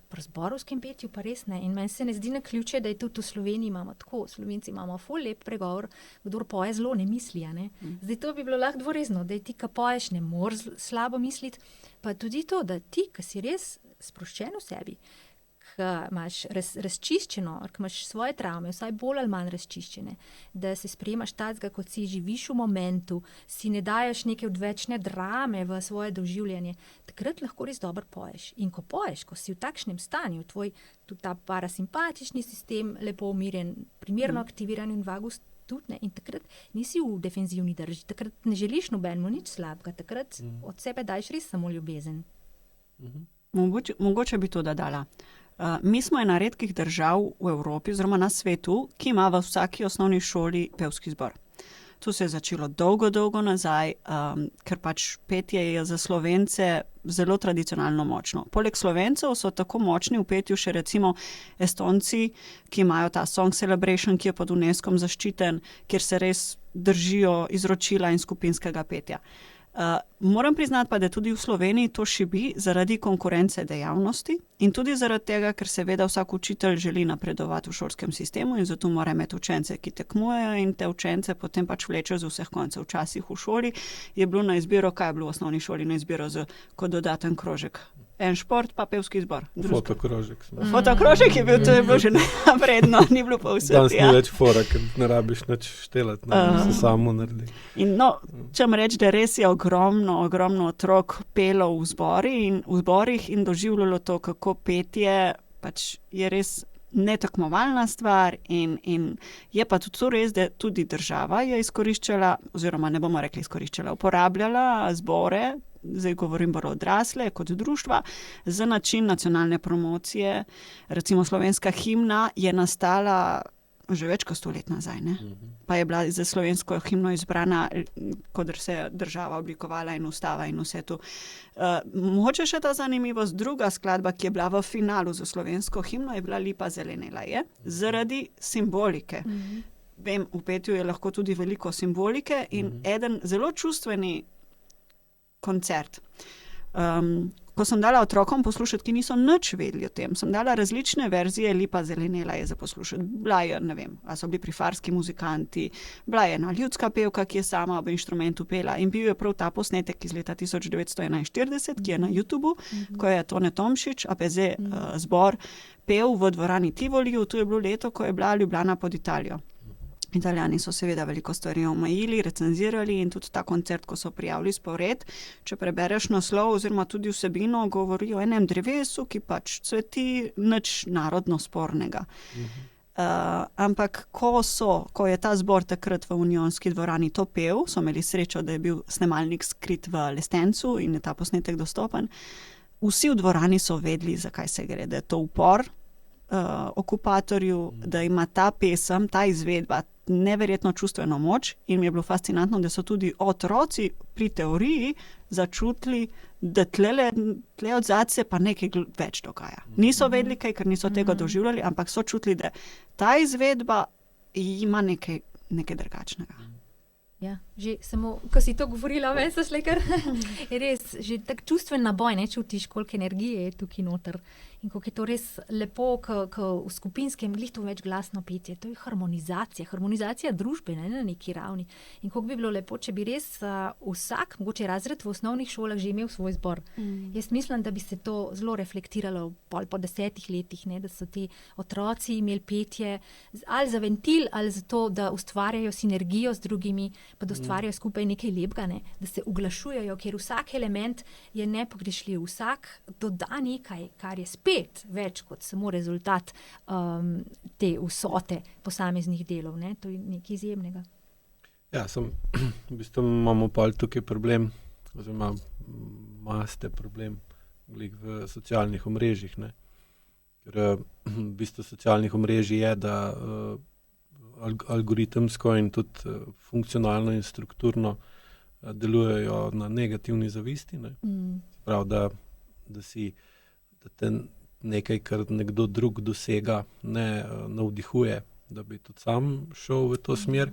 Pri zborovskem petju pa res ne. In meni se ne zdi naključje, da je tudi v Sloveniji imamo tako. Slovenci imamo ful lep pregovor, kdor poje zelo, ne misli. Ne. Zdaj to bi bilo lahko dvorezno, da ti, ki poješ, ne moreš slabo misliti. Pa tudi to, da ti, ki si res sproščen v sebi, ki imaš razčiščeno, ki imaš svoje travme, vsaj bolj ali manj razčiščene, da se sprejemaš tacga, kot si živiš v momentu, si ne daješ neke odvečne drame v svoje doživljanje, takrat lahko res dobro poješ. In ko poješ, ko si v takšnem stanju, tvoj tudi ta parasimpatični sistem lepo umirjen, primerno aktiviran in vagus tudi ne, in takrat nisi v defenzivni drži, takrat ne želiš nobenemu nič slabega, takrat od sebe daješ res samo ljubezen. Mogoče bi to dodala. Mi smo ena redkih držav v Evropi oziroma na svetu, ki ima v vsaki osnovni šoli pevski zbor. To se je začelo dolgo nazaj, ker pač petje je za Slovence zelo tradicionalno močno. Poleg Slovencev so tako močni v petju še recimo Estonci, ki imajo ta Song Celebration, ki je pod UNESCO zaščiten, kjer se res držijo izročila in skupinskega petja. Moram priznati pa, da tudi v Sloveniji to šibi zaradi konkurence dejavnosti in tudi zaradi tega, ker seveda vsak učitelj želi napredovati v šolskem sistemu in zato mora imeti učence, ki tekmujejo in te učence potem pač vlečejo z vseh koncev. Včasih v šoli je bilo na izbiro, kaj je bilo v osnovni šoli na izbiro kot dodaten krožek. En šport, pa pevski zbor. Fotokrožek. Fotokrožek je bil, to je bilo že napredno, ni bilo pa vse. Danes ni več fora, ker ne rabiš nič štelati, se samo naredi. In čem reči, da res je ogromno otrok pelo v zborih in doživljalo to, kako petje pač je res netekmovalna stvar in je pa tudi to res, da tudi država je izkoriščala, oziroma ne bomo rekli izkoriščala, uporabljala zbore, zdaj govorim bolj odrasle, kot društva, za način nacionalne promocije. Recimo slovenska himna je nastala že več kot 100 let nazaj, ne? Pa je bila za slovensko himno izbrana, kodr se je država oblikovala in ustava in vse to. Mogoče še ta zanimivost, druga skladba, ki je bila v finalu za slovensko himno, je bila Lipa zelenela je, zaradi simbolike. Vem, v petju je lahko tudi veliko simbolike in eden zelo čustveni koncert. Ko sem dala otrokom poslušati, ki niso nič vedeli o tem, sem dala različne verzije Lipa zelenela je za poslušati. Bila je, ne vem, a so bili prifarski muzikanti, bila je ena ljudska pevka, ki je sama ob inštrumentu pela in bil je prav ta posnetek iz leta 1941, ki je na YouTubu, ko je Tone Tomšič, APZ zbor, pel v dvorani Tivoliju. To je bilo leto, ko je bila Ljubljana pod Italijo. Italijani so seveda veliko stvari omejili, recenzirali in tudi ta koncert, ko so prijavili spored, če prebereš naslov oziroma tudi vsebino, govori o enem drevesu, ki pač cveti, nič narodno spornega. Ampak ko je ta zbor takrat v Unionski dvorani to pel, so imeli srečo, da je bil snemalnik skrit v lestencu in je ta posnetek dostopen, vsi v dvorani so vedeli, zakaj se gre, da je to upor okupatorju, da ima ta pesem, ta izvedba neverjetno čustveno moč in mi je bilo fascinantno, da so tudi otroci pri teoriji začutili, da tle od zadaj se pa nekaj več dogaja. Niso vedeli kaj, ker niso tega doživljali, ampak so čutili, da ta izvedba ima nekaj drugačnega. Ja, že samo, ko si to govorila, meni se šle kar je res, že tak čustven naboj, ne čutiš, koliko energije je tukaj noter in koliko je to res lepo, ko v skupinskem glih to več glasno petje, to je harmonizacija družbe, ne, na neki ravni. In koliko bi bilo lepo, če bi res vsak, mogoče razred v osnovnih šolah že imel svoj zbor. Jaz mislim, da bi se to zelo reflektiralo po 10 letih, ne, da so ti otroci imeli petje ali za ventil, ali za to, da ustvarjajo sinergijo z drugimi, pa da ustvarjajo skupaj nekaj lepega, ne, da se uglašujejo, ker vsak element je nepogrešljiv, vsak doda nekaj, kar je spet več kot samo rezultat te vsote posameznih delov, ne, to je nekaj izjemnega. Ja, v bistvu imamo pa tukaj problem, oziroma imate problem v socialnih omrežjih, ne, ker v bistvu socialnih omrežij je, da algoritemsko in tudi funkcionalno in strukturno delujejo na negativni zavisti. Ne? Prav, da te nekaj, kar nekdo drug dosega, ne navdihuje, da bi tudi sam šel v to smer,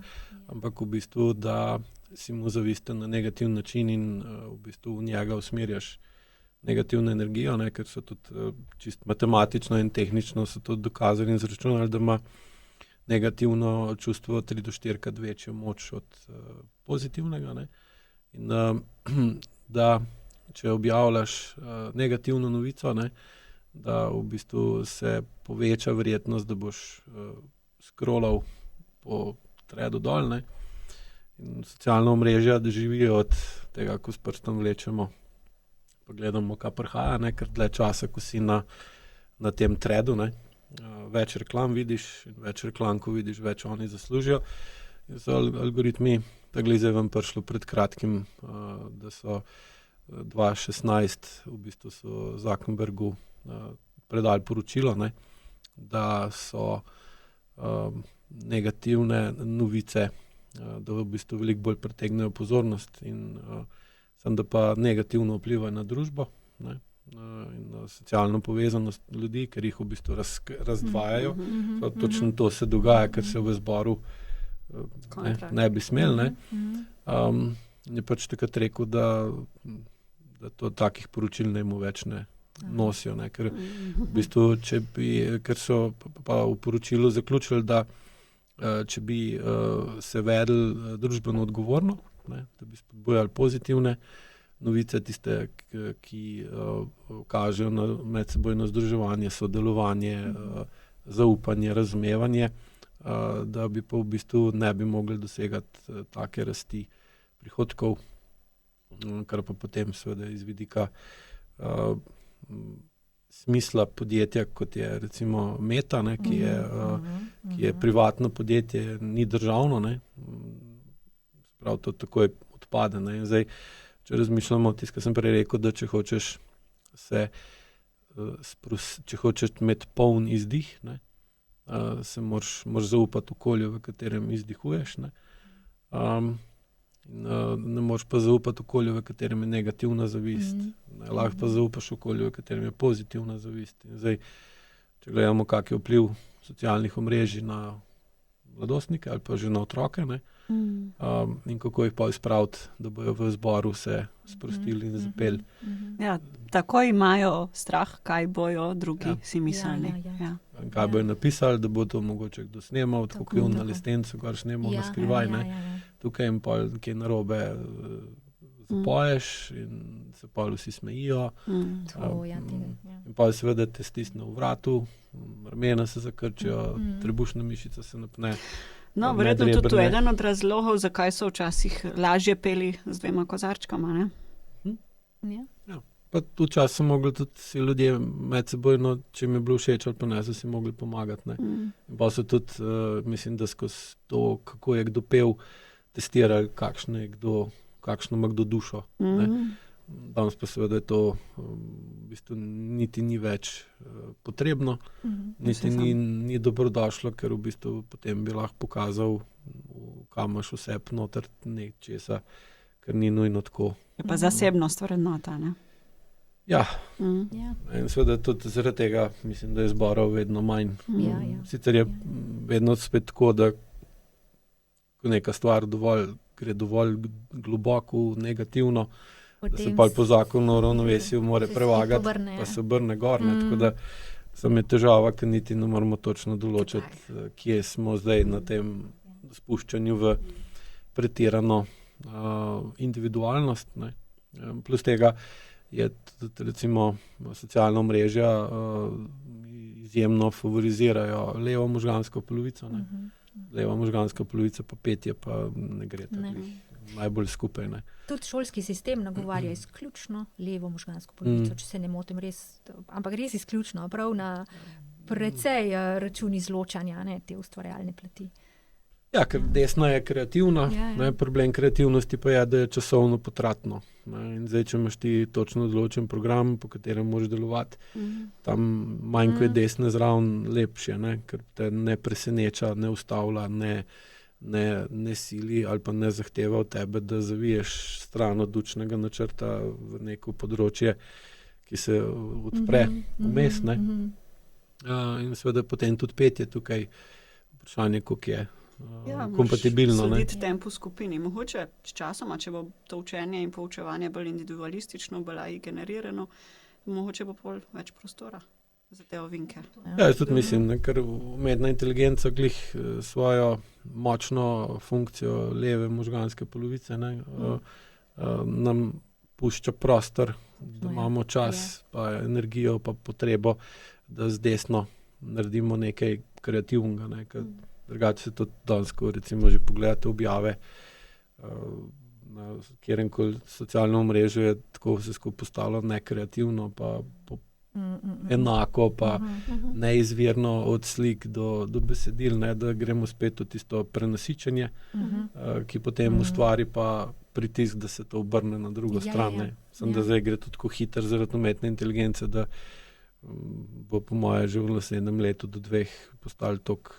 ampak v bistvu, da si mu zavisten na negativen način in v bistvu v njega usmerjaš negativno energijo, ne? Ker so tudi čist matematično in tehnično so to dokazali in zračunali, da ima negativno čustvo 3 do 4-krat večjo moč od pozitivnega. Ne? In da če objavljaš negativno novico, ne, da v bistvu se poveča verjetnost, da boš scrollal po threadu dol. Ne? In socialna omrežja živijo od tega, ko s prstom vlečemo, pa gledamo, kaj prihaja, ne? Ker dlje časa, ko si na tem threadu, ne? Več reklam vidiš in več reklam, ko vidiš, več oni zaslužijo. In so algoritmi, tako zdaj vam prišlo pred kratkim, da so 2016 v bistvu so Zuckerbergu predali poročilo, ne, da so negativne novice da v bistvu veliko bolj pritegnejo pozornost in sem da pa negativno vpliva na družbo, ne, in na socialno povezanost ljudi, ker jih v bistvu razdvajajo. Točno to se dogaja, ker se v zboru ne bi smel. Ne. Je pač takrat rekel, da to takih poročil ne mu več ne nosijo, ne, ker v bistvu, ker so pa v poročilu zaključili, da če bi se vedeli družbeno odgovorno, ne, da bi spodbujali pozitivne novice, tiste, ki kažejo na medsebojno združevanje, sodelovanje, zaupanje, razumevanje, da bi pa v bistvu ne bi mogli dosegati take rasti prihodkov, kar pa potem seveda iz vidika smisla podjetja, kot je recimo Meta, ne, ki je privatno podjetje, ni državno, ne. Prav to takoj odpade. Ne. In zdaj, če razmišljamo, tisto, kar sem prej rekel, da če hočeš če hočeš imeti poln izdih, ne, se moraš zaupati okolju, v katerem izdihuješ, ne. Ne moreš pa zaupati okolju, v katerem je negativna zavist. Lahko pa zaupaš okolju, v katerem je pozitivna zavist. In zdaj, če gledamo, kak je vpliv socialnih omrežij na mladostnike ali pa že na otroke, ne, in kako jih pa izpraviti, da bojo v zboru se sprostili in zapeli. Ja, tako imajo strah, kaj bojo drugi si mislili. Ja. Kaj bojo napisali, da bo to mogoče kdo snemal, tako kot je na lestencu, kar snemal na skrivaj. Tukaj jim pa kaj narobe zapoješ in se pa vsi smejijo. In pa seveda te stisne v vratu, ramena se zakrčijo, trebušna mišica se napne. No, verjetno tudi to je eden od razlogov, zakaj so včasih lažje peli z 2 kozarčkama, ne? Ja. Pa včasih so mogli tudi si ljudje medsebojno, če jim je bilo všeč ali pa ne, so si mogli pomagati, ne. In pa so tudi, mislim, da skozi to, kako je kdo pel, testirali, kakšno ima kdo dušo, ne. Danes pa seveda je to v bistvu niti ni več potrebno, niti ni dobrodošlo, ker v bistvu potem bi lahko pokazal, kam imaš vse noter nečesa, ker ni nujno tako. Je pa zasebnost vrednota, ne? Ja. In seveda tudi zaradi tega mislim, da je zborov vedno manj. Sicer je vedno spet tako, da ko neka stvar gre dovolj globoko, negativno, da se pa po zakonu o ravnovesju mora prevagati, pa se obrne gor. Tako da sam je težava, ker niti ne moramo točno določiti, kje smo zdaj na tem spuščanju v pretirano individualnost. Ne. Plus tega je tudi recimo socialna omrežja izjemno favorizirajo levo možgansko polovico. Ne. Leva možganska polovica pa petje pa ne gre tako najbolj skupaj. Ne. Tudi šolski sistem nagovarja izključno levo možgansko polovico, če se ne motim, ampak res izključno, prav na precej račun izločanja, ne, te ustvarjalne plati. Ja, ker desna je kreativna, ne, problem kreativnosti pa je, da je časovno potratno. Ne, in zdaj, če imaš ti točno določen program, po katerem moraš delovati, tam manj, ko je desne zraven, lepše, ne, ker te ne preseneča, ne ustavlja, ne sili ali pa ne zahteva od tebe, da zaviješ stran od učnega načrta v neko področje, ki se odpre vmes. In seveda potem tudi petje tukaj vprašanje, koliko je kompatibilno. Slediti tempu skupini. Mogoče s časoma, če bo to učenje in poučevanje bolj individualistično, bolj generirano, mogoče bo bolj več prostora za te ovinke. Ja, jaz tudi mislim, ker umetna inteligenca glih svojo močno funkcijo leve možganske polovice, ne, nam pušča prostor, da imamo čas, pa energijo, pa potrebo, da z desno naredimo nekaj kreativnega, ne, drugače se to danes, ko recimo že pogledate objave na kjerkoli socialnem omrežju, je tako vse skupaj postalo nekreativno, pa enako, pa neizvirno od slik do besedil, ne, da gremo spet v tisto prenasičenje, ki potem ustvari pa pritisk, da se to obrne na drugo stran. Da zdaj gre tudi tako hitro zaradi umetne inteligence, da bo po moje že v naslednjem letu do 2 postali toliko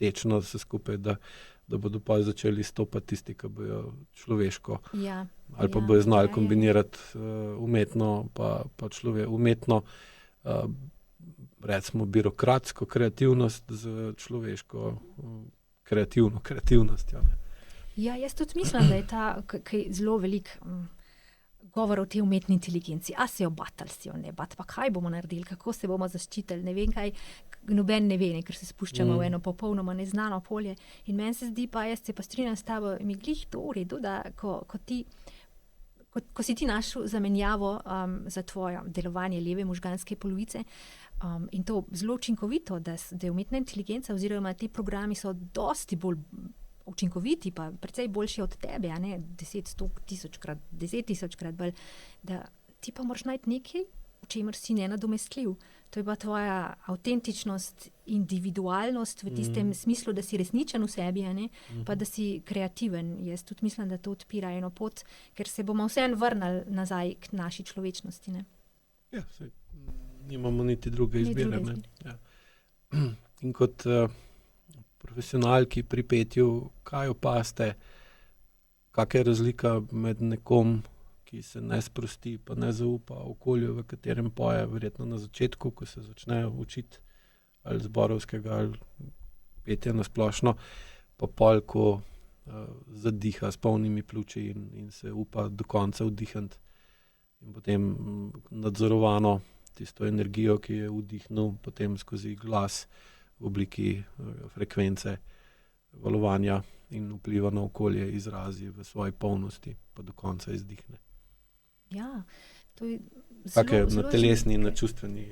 tečno vse skupaj, da da bodo pa začeli stopati tisti, ki bojo človeško, Ja, ali pa ja, bojo znali ja. kombinirati umetno, pa umetno, recimo birokratsko kreativnost z človeško kreativno kreativnostjo. Ne. Ja, jaz tudi mislim, da je ta, ki je zelo velik govor o tej umetni inteligenci. A se jo bat ali se jo ne bat, pa kaj bomo naredili, kako se bomo zaščitili, ne vem kaj, noben ne ve, ker se spuščamo v eno popolnoma neznano polje. In meni se zdi pa, jaz se pa strinjam s tabo, mi glih to v redu, da ko si ti našel zamenjavo za tvoje delovanje leve možganske polovice, in to zelo učinkovito, da je umetna inteligenca oziroma ti programi so dosti bolj učinkoviti, pa precej boljši od tebe, a ne 10,000 bolj, da ti pa moraš najti nekaj, v čemer si nenadomestljiv. To je pa tvoja avtentičnost, individualnost v tistem smislu, da si resničen v sebi, a ne? Pa da si kreativen. Jaz tudi mislim, da to odpira eno pot, ker se bomo vseeno vrnili nazaj k naši človečnosti. Ne? Ja, saj nimamo niti druge izbire. druge Ne? Ja. In kot profesionalki pri petju, kaj opaste, kakšna je razlika med nekom, ki se ne sprosti, pa ne zaupa okolju, v katerem poje, verjetno na začetku, ko se začne učiti ali zborovskega ali petja na splošno, pa pol, ko zadiha s polnimi pljuči in se upa do konca vdihniti. In potem nadzorovano tisto energijo, ki je vdihnil, potem skozi glas v obliki frekvence valovanja in vpliva na okolje, izrazi v svoji polnosti, pa do konca izdihne. Ja, to je Tako na telesni in na čustveni.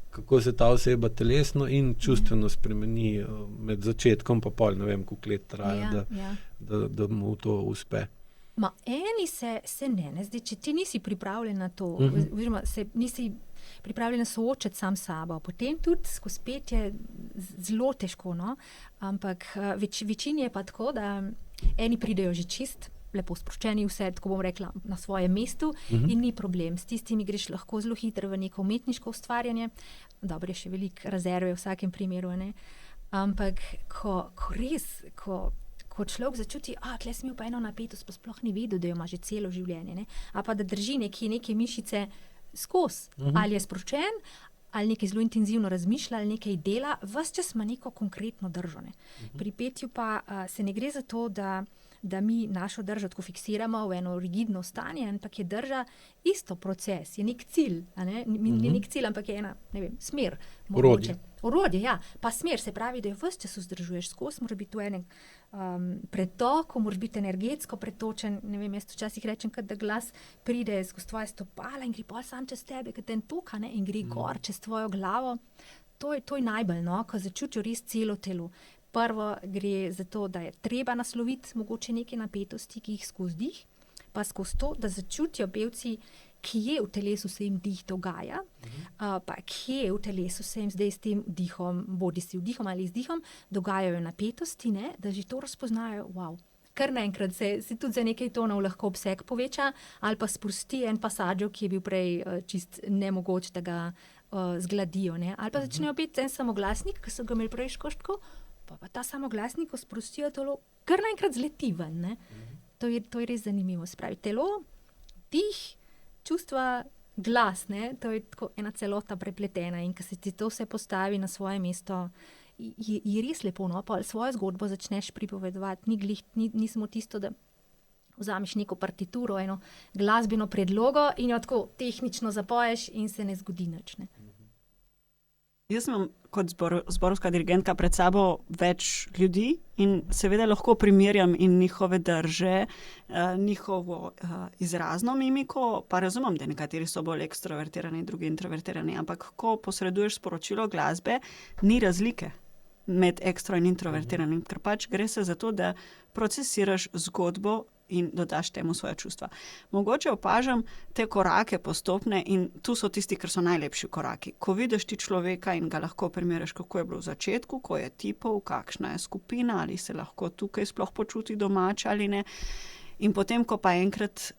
Kako se ta oseba telesno in čustveno spremeni med začetkom, pa pol, ne vem, koliko let traja, da mu to uspe. Eni se ne zdi, če ti nisi pripravljen na to, oziroma se nisi pripravljen soočati sam s sabo, potem tudi skozi petje zelo težko, no? Ampak večini je pa tako, da eni pridejo že čist, lepo sproščeni, vse, tako bom rekla, na svojem mestu in ni problem. S tistimi greš lahko zelo hitro v neko umetniško ustvarjanje. Dobro, je še veliko rezerve v vsakem primeru, ne? Ampak ko človek začuti, tle sem imel pa eno napetost, pa sploh ni vedel, da jo ima že celo življenje, ne? A pa da drži neke mišice skozi, ali je sproščen, ali nekaj zelo intenzivno razmišlja, ali nekaj dela, ves čas ima neko konkretno držo, ne? Pri petju pa se ne gre za to, da mi našo držo tako fiksiramo v eno rigidno stanje, ampak je drža isto proces, je nek cilj, a ne? Ni nek cilj, ampak je ena, ne vem, smer. Orodje, ja. Pa smer, se pravi, da jo ves čas vzdržuješ skozi, mora biti v enem pretoku, moraš biti energetsko pretočen, ne vem, jaz včasih rečem, da glas pride skozi tvoje stopala in gre pol sam čez tebe, kad ten toka, ne, in gre gor čez tvojo glavo. To je najbolj, no, ko začutijo res celo telo. Prvo gre za to, da je treba nasloviti mogoče neke napetosti, ki jih skozi dih, pa skozi to, da začutijo pevci, kje v telesu se jim dih dogaja, pa kje v telesu se jim zdaj s tem dihom, bodi si vdihom ali izdihom, dogajajo napetosti, ne, da že to razpoznajo, wow. Kar naenkrat se tudi za nekaj tonov lahko obseg poveča, ali pa sprosti en pasažo, ki je bil prej čist nemogoč, da ga zgladijo, ne. Ali pa začnejo peti en samoglasnik, ki so ga imeli prej škoštko, pa ta samoglasnik, ko sprostijo telo, kar naenkrat zleti ven, ne. To je res zanimivo. Spravi telo, dih, čustva, glas, ne, to je tako ena celota prepletena in ko se ti to vse postavi na svoje mesto, je res lepo, no, pa svojo zgodbo začneš pripovedovati, ni samo tisto, da vzameš neko partituro, eno glasbeno predlogo in jo tako tehnično zapoješ in se ne zgodi nič, ne. Jaz imam kot zborovska dirigentka pred sabo več ljudi in seveda lahko primerjam in njihove drže, njihovo izrazno mimiko, pa razumem, da nekateri so bolj ekstrovertirani, drugi introvertirani, ampak ko posreduješ sporočilo glasbe, ni razlike med ekstro in introvertiranim, ker pač gre se za to, da procesiraš zgodbo in dodaš temu svoje čustva. Mogoče opažam te korake postopne in tu so tisti, ker so najlepši koraki. Ko vidiš ti človeka in ga lahko primerjaš, kako je bilo v začetku, ko je tipov, kakšna je skupina, ali se lahko tukaj sploh počuti domač ali ne. In potem, ko pa enkrat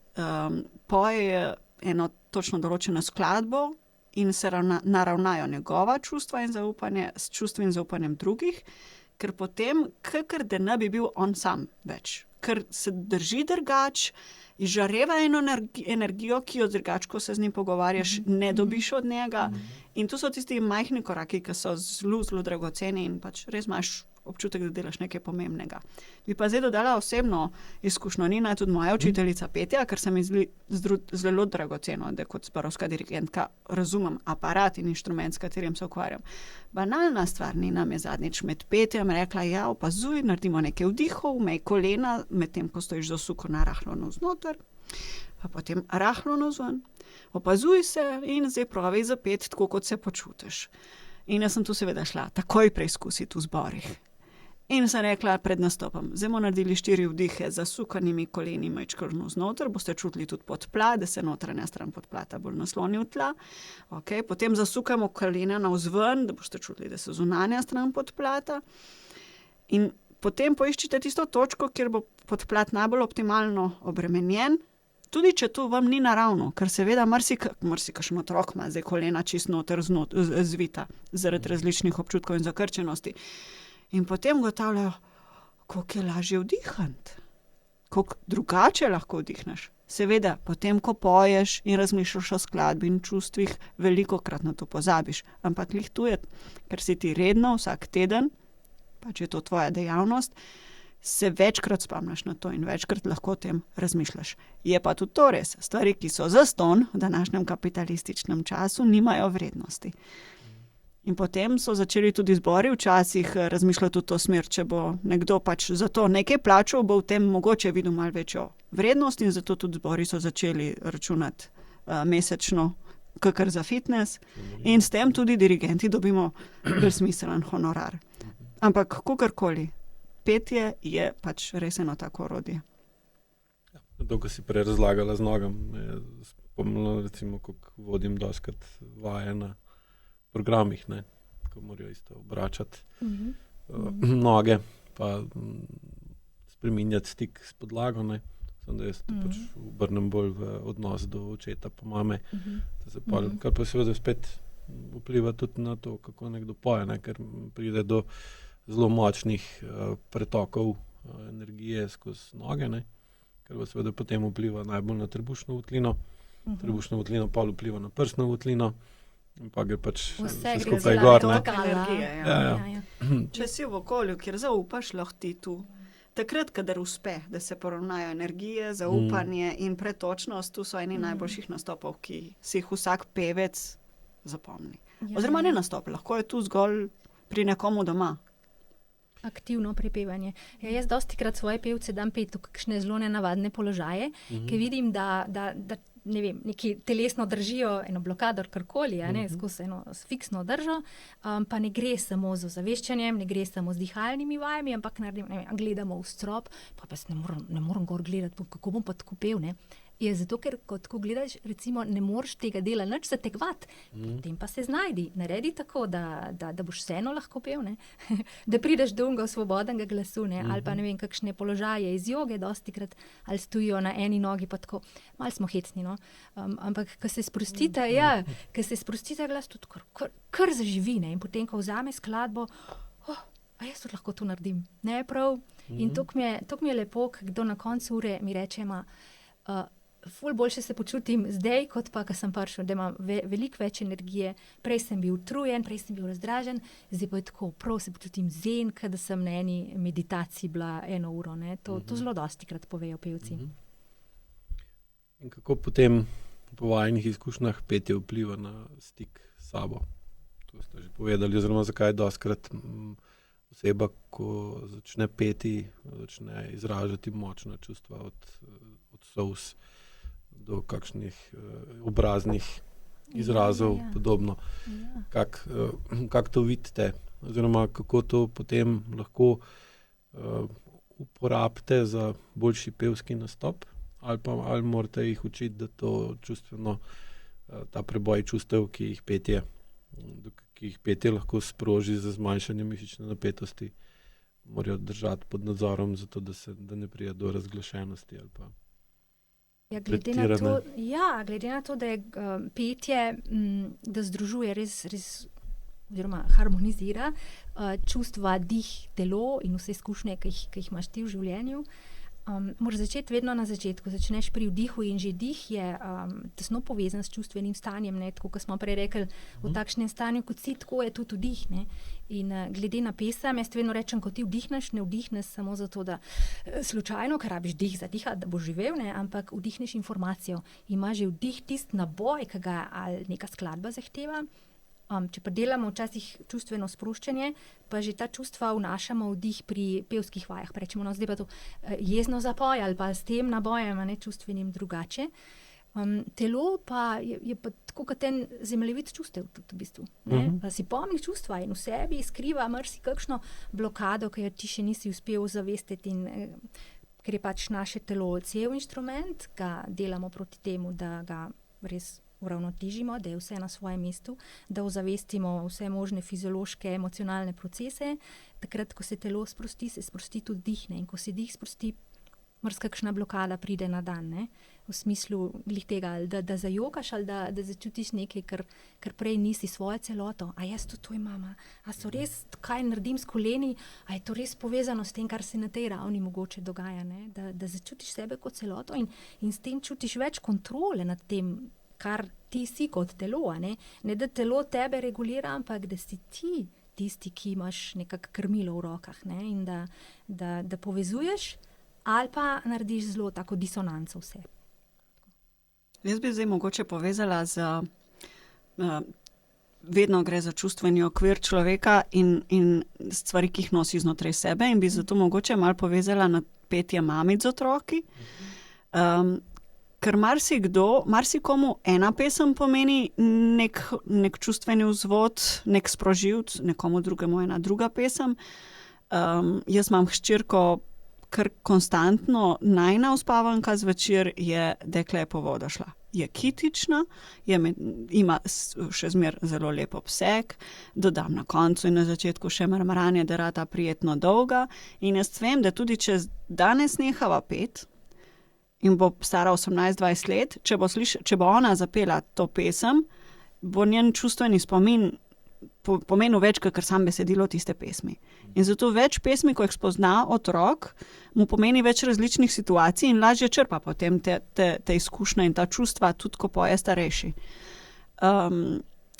poje eno točno določeno skladbo in se naravnajo njegova čustva in zaupanje s čustvi in zaupanjem drugih, ker potem, ker da ne bi bil on sam več, ker se drži drugač, izžareva eno energijo, ki jo drugače, ko se z njim pogovarjaš, ne dobiš od njega. In to so tisti majhni koraki, ki so zelo, zelo dragoceni in pač res imaš občutek, da delaš nekaj pomembnega. Bi pa zdaj dodala osebno izkušnjo. Nina je tudi moja učiteljica petja, ker se mi zdi zelo dragoceno, da kot zborovska dirigentka razumem aparat in inštrument, s katerim se ukvarjam. Banalna stvar, Nina mi je zadnjič med petjem rekla, ja, opazuj, naredimo nekaj vdihov, mej kolena, medtem ko stojiš z osukona rahlo navznoter, pa potem rahlo navzven. Opazuj se in zdaj pravi zapet, tako kot se počutiš. In jaz sem tu seveda šla takoj preizkusiti v zborih. In sem rekla pred nastopom, zdaj bomo naredili 4 vdihe z zasukanimi koleni majčkeno navznoter, boste čutili tudi podpla, da se notranja stran podplata bolj nasloni v tla. Okay, potem zasukamo kolena navzven, da boste čutili, da se zunanja stran podplata. In potem poiščite tisto točko, kjer bo podplat najbolj optimalno obremenjen, tudi če to vam ni naravno, ker seveda marsikakšen otrok ima zdaj kolena čisto noter zvita zaradi različnih občutkov in zakrčenosti. In potem ugotavljajo, koliko je lažje vdihati, koliko drugače lahko vdihneš. Seveda, potem, ko poješ in razmišljaš o skladbi in čustvih, velikokrat na to pozabiš. Ampak glih tu je, ker si ti redno vsak teden, pač je to tvoja dejavnost, se večkrat spomniš na to in večkrat lahko o tem razmišljaš. Je pa tudi to res. Stvari, ki so zastonj v današnjem kapitalističnem času, nimajo vrednosti. In potem so začeli tudi zbori včasih razmišljati v to smer, če bo nekdo pač za to nekaj plačal, bo v tem mogoče videl malo večjo vrednost in zato tudi zbori so začeli računati mesečno, kakor za fitness in s tem tudi dirigenti dobimo bolj smiselen honorar. Ampak kakorkoli, petje je pač res eno tako orodje. Dolgo si prej razlagala z nogam, spomnila recimo, kako vodim doskrat vaje na programih, ne, ko morajo isto obračati noge, pa spreminjati stik s podlago, ne. Samo da jaz to pač obrnem bolj v odnos do očeta pa mame, da se kar pa seveda spet vpliva tudi na to, kako nekdo poje, ne, ker pride do zelo močnih pretokov energije skozi noge, ne, ker pa seveda potem vpliva najbolj na trebušno votlino, trebušna votlina pa vpliva na prsno votlino, in pa gre pač vse skupaj gor, ne. Energije, Ja. Če si v okolju, kjer zaupaš, lahko ti tu. Takrat, kadar uspe, da se poravnajo energije, zaupanje in pretočnost, tu so eni najboljših nastopov, ki si jih vsak pevec zapomni. Oziroma ne nastop, lahko je tu zgolj pri nekomu doma. Aktivno prepevanje. Ja, jaz dostikrat svoje pevce dam peti v kakšne zelo nenavadne položaje, ki vidim, da ne vem, neki telesno držijo eno blokado, karkoli, skozi eno fiksno držo, pa ne gre samo z ozaveščanjem, ne gre samo z dihalnimi vajami, ampak gledamo v strop, pa ne morem gor gledati, kako bom pa tako pel, ne. Je zato, ker kot ko gledaš, recimo, ne moreš tega dela nič zategovati, potem pa se znajdi, naredi tako, da boš vseeno lahko pel, ne. Da prideš do onega svobodnega glasu, ne, ali pa ne vem, kakšne položaje iz joge dostikrat, ali stojijo na eni nogi, pa tako, malo smo hecni, no. Ampak, ko se sprostita glas, tudi kar zaživi, ne, in potem, ko vzame skladbo, a jaz tudi lahko to naredim, ne, prav. In to mi je lepo, kdo na koncu ure mi reče, ful boljše se počutim zdaj, kot pa, ko sem prišel, da imam veliko več energije. Prej sem bil utrujen, prej sem bil razdražen, zdaj pa je tako, prav se počutim zen, da sem na eni meditaciji bila 1 uro, ne. To zelo dostikrat povejo pevci. In kako potem po vajinih izkušnjah petje vpliva na stik s sabo? To ste že povedali, oziroma zakaj dostikrat oseba, ko začne peti, začne izražati močna čustva od solz do kakšnih obraznih izrazov, podobno. Kako to vidite? Oziroma, kako to potem lahko uporabite za boljši pevski nastop? Ali morate jih učiti, da to čustveno, ta preboj čustev, ki jih petje lahko sproži za zmanjšanje mišične napetosti, morajo držati pod nadzorom, zato da ne pride do razglašenosti ali pa glede na to, da je petje, da združuje res oziroma harmonizira čustva, dih, telo in vse izkušnje, ki jih imaš ti v življenju. Moraš začeti vedno na začetku. Začneš pri vdihu in že dih je tesno povezan s čustvenim stanjem. Ne? Tako, kot smo prej rekli, v takšnem stanju, kot si, tako je tudi vdih. Ne? In glede na pesem, jaz vedno rečem, ko ti vdihneš, ne vdihneš samo zato, da slučajno, ker rabiš dih za dihati, da boš živel, ne? Ampak vdihneš informacijo. Ima že vdih tist naboj, ki ga ali neka skladba zahteva. Če pa delamo včasih čustveno sproščanje, pa že ta čustva vnašamo vdih pri pevskih vajah. Rečemo, no, zdaj pa to jezno zapoj ali pa s tem nabojem, ne čustvenim drugače. Telo pa je pa tako kot en zemljevid čustev tudi v bistvu. Pa si pomniš čustva in v sebi skriva marsikakšno blokado, ki jo ti še nisi uspel zavestiti in ker je pač naše telo cel inštrument, ga delamo proti temu, da ga res uravnotežimo, da je vse na svojem mestu, da ozavestimo vse možne fiziološke, emocionalne procese. Takrat, ko se telo sprosti, se sprosti tudi dih. Ne? In ko se dih sprosti, marsikakšna blokada pride na dan. Ne? V smislu glih tega, da zajokaš ali da začutiš nekaj, kar prej nisi svojo celoto. A jaz to imam? A so res, kaj naredim s koleni? A je to res povezano s tem, kar se na tej ravni mogoče dogaja? Ne? Da začutiš sebe kot celoto in s tem čutiš več kontrole nad tem, kar ti si kot telo, ne da telo tebe regulira, ampak da si ti tisti, ki imaš nekako krmilo v rokah, ne? In da povezuješ ali pa narediš zelo tako disonanco vse. Jaz bi zdaj mogoče povezala vedno gre za čustveni okvir človeka in stvari, ki jih nosi znotraj sebe in bi zato mogoče malo povezala na petje mamic z otroki. Ker marsikomu ena pesem pomeni nek čustveni vzvod, nek sproživc, nekomu drugemu ena druga pesem. Jaz imam hčerko, kar konstantno najna uspavanka zvečer je Dekle je po vodo šla. Je kitična, ima še zmer zelo lep obseg, dodam na koncu in na začetku še mrmranje, da rata prijetno dolga. In jaz vem, da tudi če danes nehava pet, in bo stara 18-20 let, če bo ona zapela to pesem, bo njen čustveni spomin pomenil več, kakor sam besedilo tiste pesmi. In zato več pesmi, ko jih spozna otrok, mu pomeni več različnih situacij in lažje črpa potem te izkušnje in ta čustva, tudi ko poje starejši.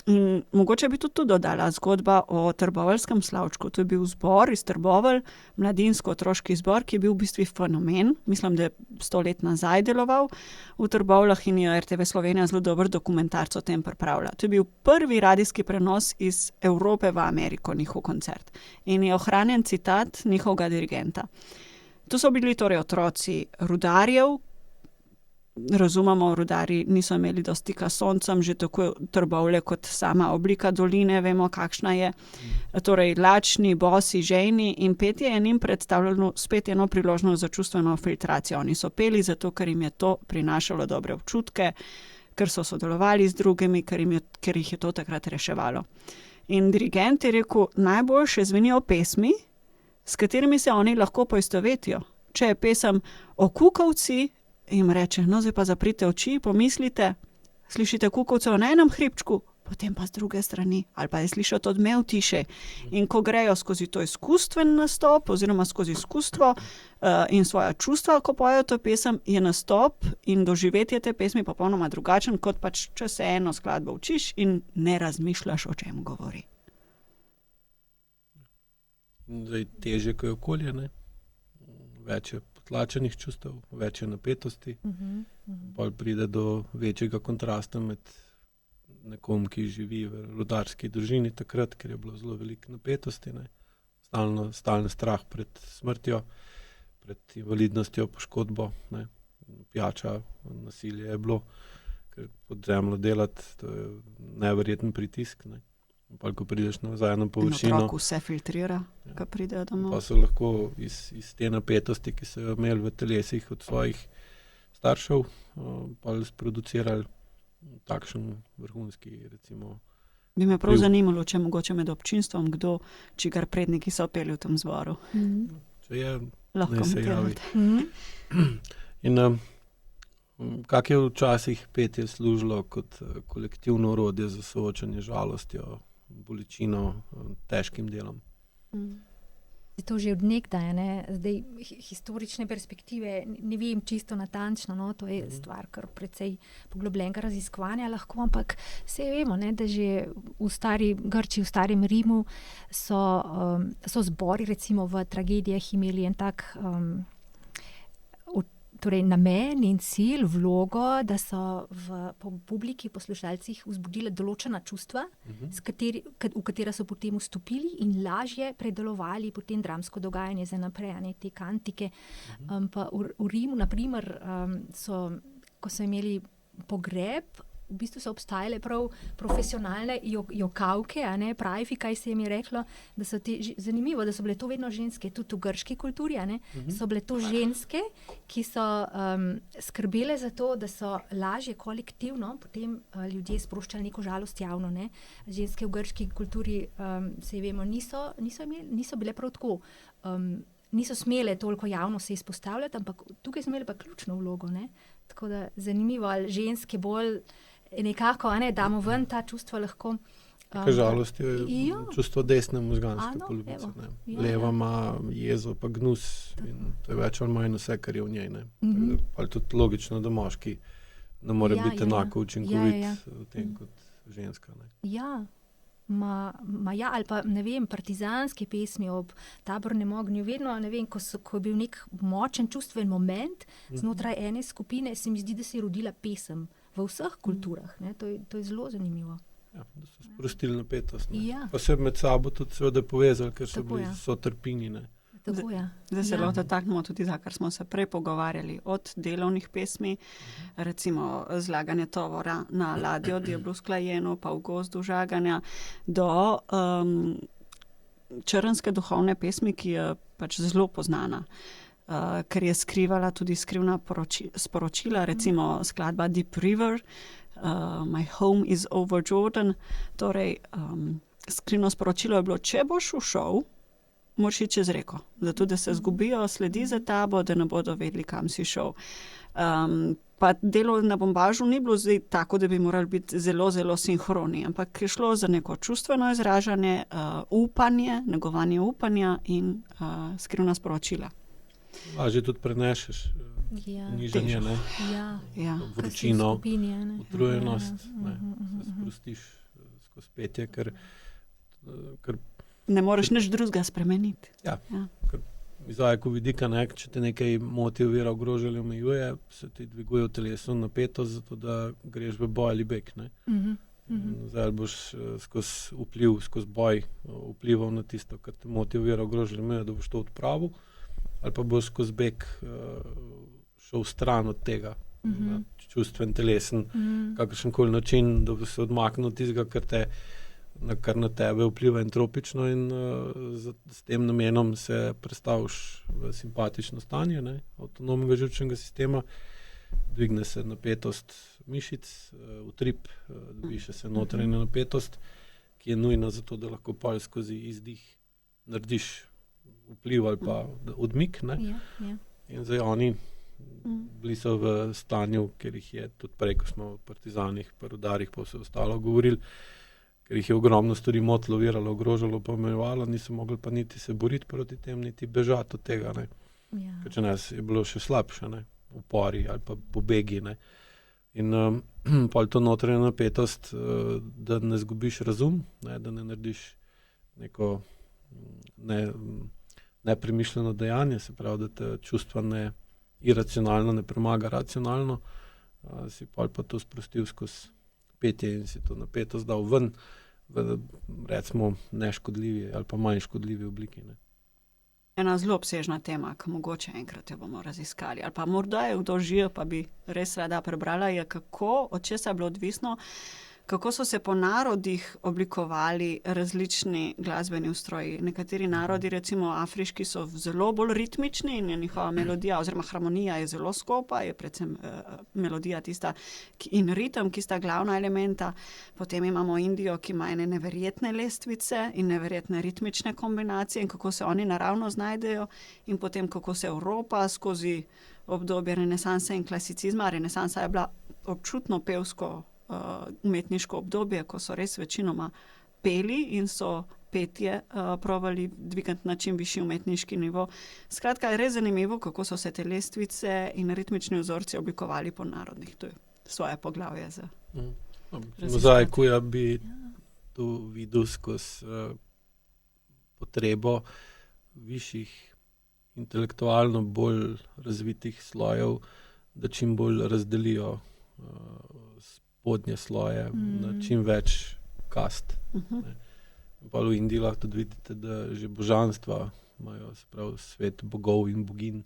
In mogoče bi tudi tu dodala zgodba o trboveljskem slavčku. To je bil zbor iz Trbovelj, mladinsko-otroški zbor, ki je bil v bistvu fenomen. Mislim, da je 100 let nazaj deloval v Trbovljah in je RTV Slovenija zelo dober dokumentarc o tem pripravila. To je bil prvi radijski prenos iz Evrope v Ameriko, njihov koncert. In je ohranjen citat njihovega dirigenta. To so bili torej otroci rudarjev. Razumemo, rudarji niso imeli dosti stika s soncem, že tako Trbovlje kot sama oblika doline, vemo, kakšna je. Torej, lačni, bosi, žejni in petje je njim predstavljalo spet eno priložnost za čustveno filtracijo. Oni so peli zato, ker jim je to prinašalo dobre občutke, ker so sodelovali z drugimi, ker jih je to takrat reševalo. In dirigent je rekel, najboljše zvenijo pesmi, s katerimi se oni lahko poistovetijo. Če je pesem o kukovci, jim reče, no zdaj pa zaprite oči, pomislite, slišite kukovcev na enem hribčku, potem pa z druge strani, ali pa je slišati odmev tiše. In ko grejo skozi to izkustven nastop, oziroma skozi izkustvo in svoja čustva, ko pojejo to pesem, je nastop in doživetje te pesmi popolnoma drugačen, kot pač, če se eno skladbo učiš in ne razmišljaš, o čem govori. Zdaj težje, ko je okolje, ne? Več je potlačenih čustev, več je napetosti, bolj pride do večjega kontrasta med nekom, ki živi v rudarski družini takrat, ker je bilo zelo veliko napetosti, ne? Stalno strah pred smrtjo, pred invalidnostjo, poškodbo, ne? Pijača, nasilje je bilo, ker pod zemljo delati, to je neverjeten pritisk, ne? Pa ko prideš nazaj na površino. In otrok vse filtrira, ko pridejo domov. Pa so lahko iz te napetosti, ki so jo imeli v telesih od svojih staršev, pa sproducirali takšen vrhunski, recimo. Bi me prav zanimalo, če mogoče med občinstvom, kdo, čigar predniki so peli v tem zboru. Če je, lahko ne se javi. In kak je včasih petje služilo kot kolektivno orodje za soočanje z žalostjo, bolečino, težkim delom. Je to že od nekdaj, ne? Zdaj historične perspektive ne vem čisto natančno, no? To je stvar kar precej poglobljenega raziskovanja lahko, ampak vse vemo, ne? Da že v stari Grčiji, v starem Rimu so zbori recimo v tragedijah imeli en tak torej namen in cilj, vlogo, da so v publiki, poslušalcih vzbudile določena čustva, v katera so potem vstopili in lažje predelovali potem dramsko dogajanje za naprej, ne, te kantike. Pa v Rimu, na primer, ko so imeli pogreb, v bistvu so obstajale prav profesionalne jokavke, a ne, pravi, kaj se jim je reklo, da so zanimivo, da so bile to vedno ženske, tudi v grški kulturi, a ne, so bile to ženske, ki so skrbele za to, da so lažje kolektivno potem ljudje sproščali neko žalost javno, ne. Ženske v grški kulturi, saj vemo, niso bile prav tako, niso smele toliko javno se izpostavljati, ampak tukaj so imele pa ključno vlogo, ne. Tako da zanimivo, ali ženske bolj nekako, a ne, damo ven ta čustva lahko. Žalost je čustvo desne možganske polovice. Leva ima jezo pa gnus in to je več ali manj vse, kar je v njej. Ne. Ali tudi logično, da moški ne more biti enako učinkovit v tem kot ženska. Ne. Ja. Ali pa, ne vem, partizanske pesmi ob tabornem ognju, vedno, ne vem, ko je bil nek močen čustven moment znotraj ene skupine, se mi zdi, da se je rodila pesem v vseh kulturah, ne, to je zelo zanimivo. Ja, da so sprostili napetost, ne. Ja. Pa se med sabo tudi seveda povezali, ker so bili sotrpini, ne. Zdaj se lahko dotaknemo tudi za, kar smo se prej pogovarjali, od delovnih pesmi, recimo zlaganje tovora na ladjo, Diablus Klajenu, pa v gozdu žaganja, do črnske duhovne pesmi, ki je pač zelo poznana, ker je skrivala tudi skrivna sporočila, recimo skladba Deep River, My home is over Jordan, torej skrivno sporočilo je bilo, če boš ušel, moraš iti čez reko, zato da se zgubijo sledi za tabo, da ne bodo vedeli, kam si šel. Pa delo na bombažu ni bilo zdaj tako, da bi morali biti zelo, zelo sinhroni, ampak je šlo za neko čustveno izražanje, upanje, negovanje upanja in skrivna sporočila. Lažje tudi prenešeš nižanje, ne? Vročino, utrujenost, se sprostiš skozi petje, ker ne moreš nič drugega spremeniti. Ja. Ker iz vajako vidika, ne, če te nekaj moti, ovira, ogroža ali omejuje, se ti dviguje v telesu napetost, zato da greš v boj ali beg, ne. Zdaj boš skozi vpliv, skozi boj vplival na tisto, kar te moti, ovira, ogroža ali omejuje, da boš to odpravil, ali pa boš skozi beg šel stran od tega, čustven, telesen, kakršenkoli način, da boš se odmaknil tistega, kar na tebe vpliva entropično in s tem namenom se prestaviš v simpatično stanje, ne, avtonomnega živčnega sistema, dvigne se napetost mišic, utrip, dviše se notranja napetost, ki je nujna zato, da lahko pol skozi izdih narediš vpliv ali pa odmik, ne. In zdaj oni bili so v stanju, ker jih je tudi prej, ko smo o partizanih, pa rudarjih, pa vse ostalo govorili, ker jih je ogromno stvari motilo, oviralo, ogrožalo, pa omejevalo, niso mogli pa niti se boriti proti tem, niti bežati od tega, ne. Ker če nas je bilo še slabše, ne, upori ali pa pobegi, ne. In pol to notranja napetost, da ne zgubiš razum, ne, da ne narediš neko nepremišljeno dejanje, se pravi, da te čustva iracionalno ne premaga racionalno, si pol pa to sprostil skozi petje in si to napetost dal ven v, recimo, neškodljivi ali pa manj škodljivi obliki, ne. Ena zelo obsežna tema, ki mogoče enkrat jo bomo raziskali, ali pa morda je kdo živ, pa bi res rada prebrala, je kako, od česa je bilo odvisno, kako so se po narodih oblikovali različni glasbeni ustroji. Nekateri narodi, recimo afriški, so zelo bolj ritmični in je njihova melodija oziroma harmonija je zelo skopa, je predvsem melodija tista in ritem, ki sta glavna elementa. Potem imamo Indijo, ki ima ene neverjetne lestvice in neverjetne ritmične kombinacije in kako se oni naravno znajdejo in potem kako se Evropa skozi obdobje renesanse in klasicizma. Renesansa je bila občutno pevsko umetniško obdobje, ko so res večinoma peli in so petje probali dvigati na čim višji umetniški nivo. Skratka, je res zanimivo, kako so se te lestvice in ritmični vzorci oblikovali po narodnih. To je svoje poglavje za Mozaiku bi tu videl skozi potrebo višjih, intelektualno bolj razvitih slojev, da čim bolj razdelijo spodnje sloje na čim več kast. Pa v Indiji lahko tudi vidite, da že božanstva imajo, se pravi, svet bogov in bogin.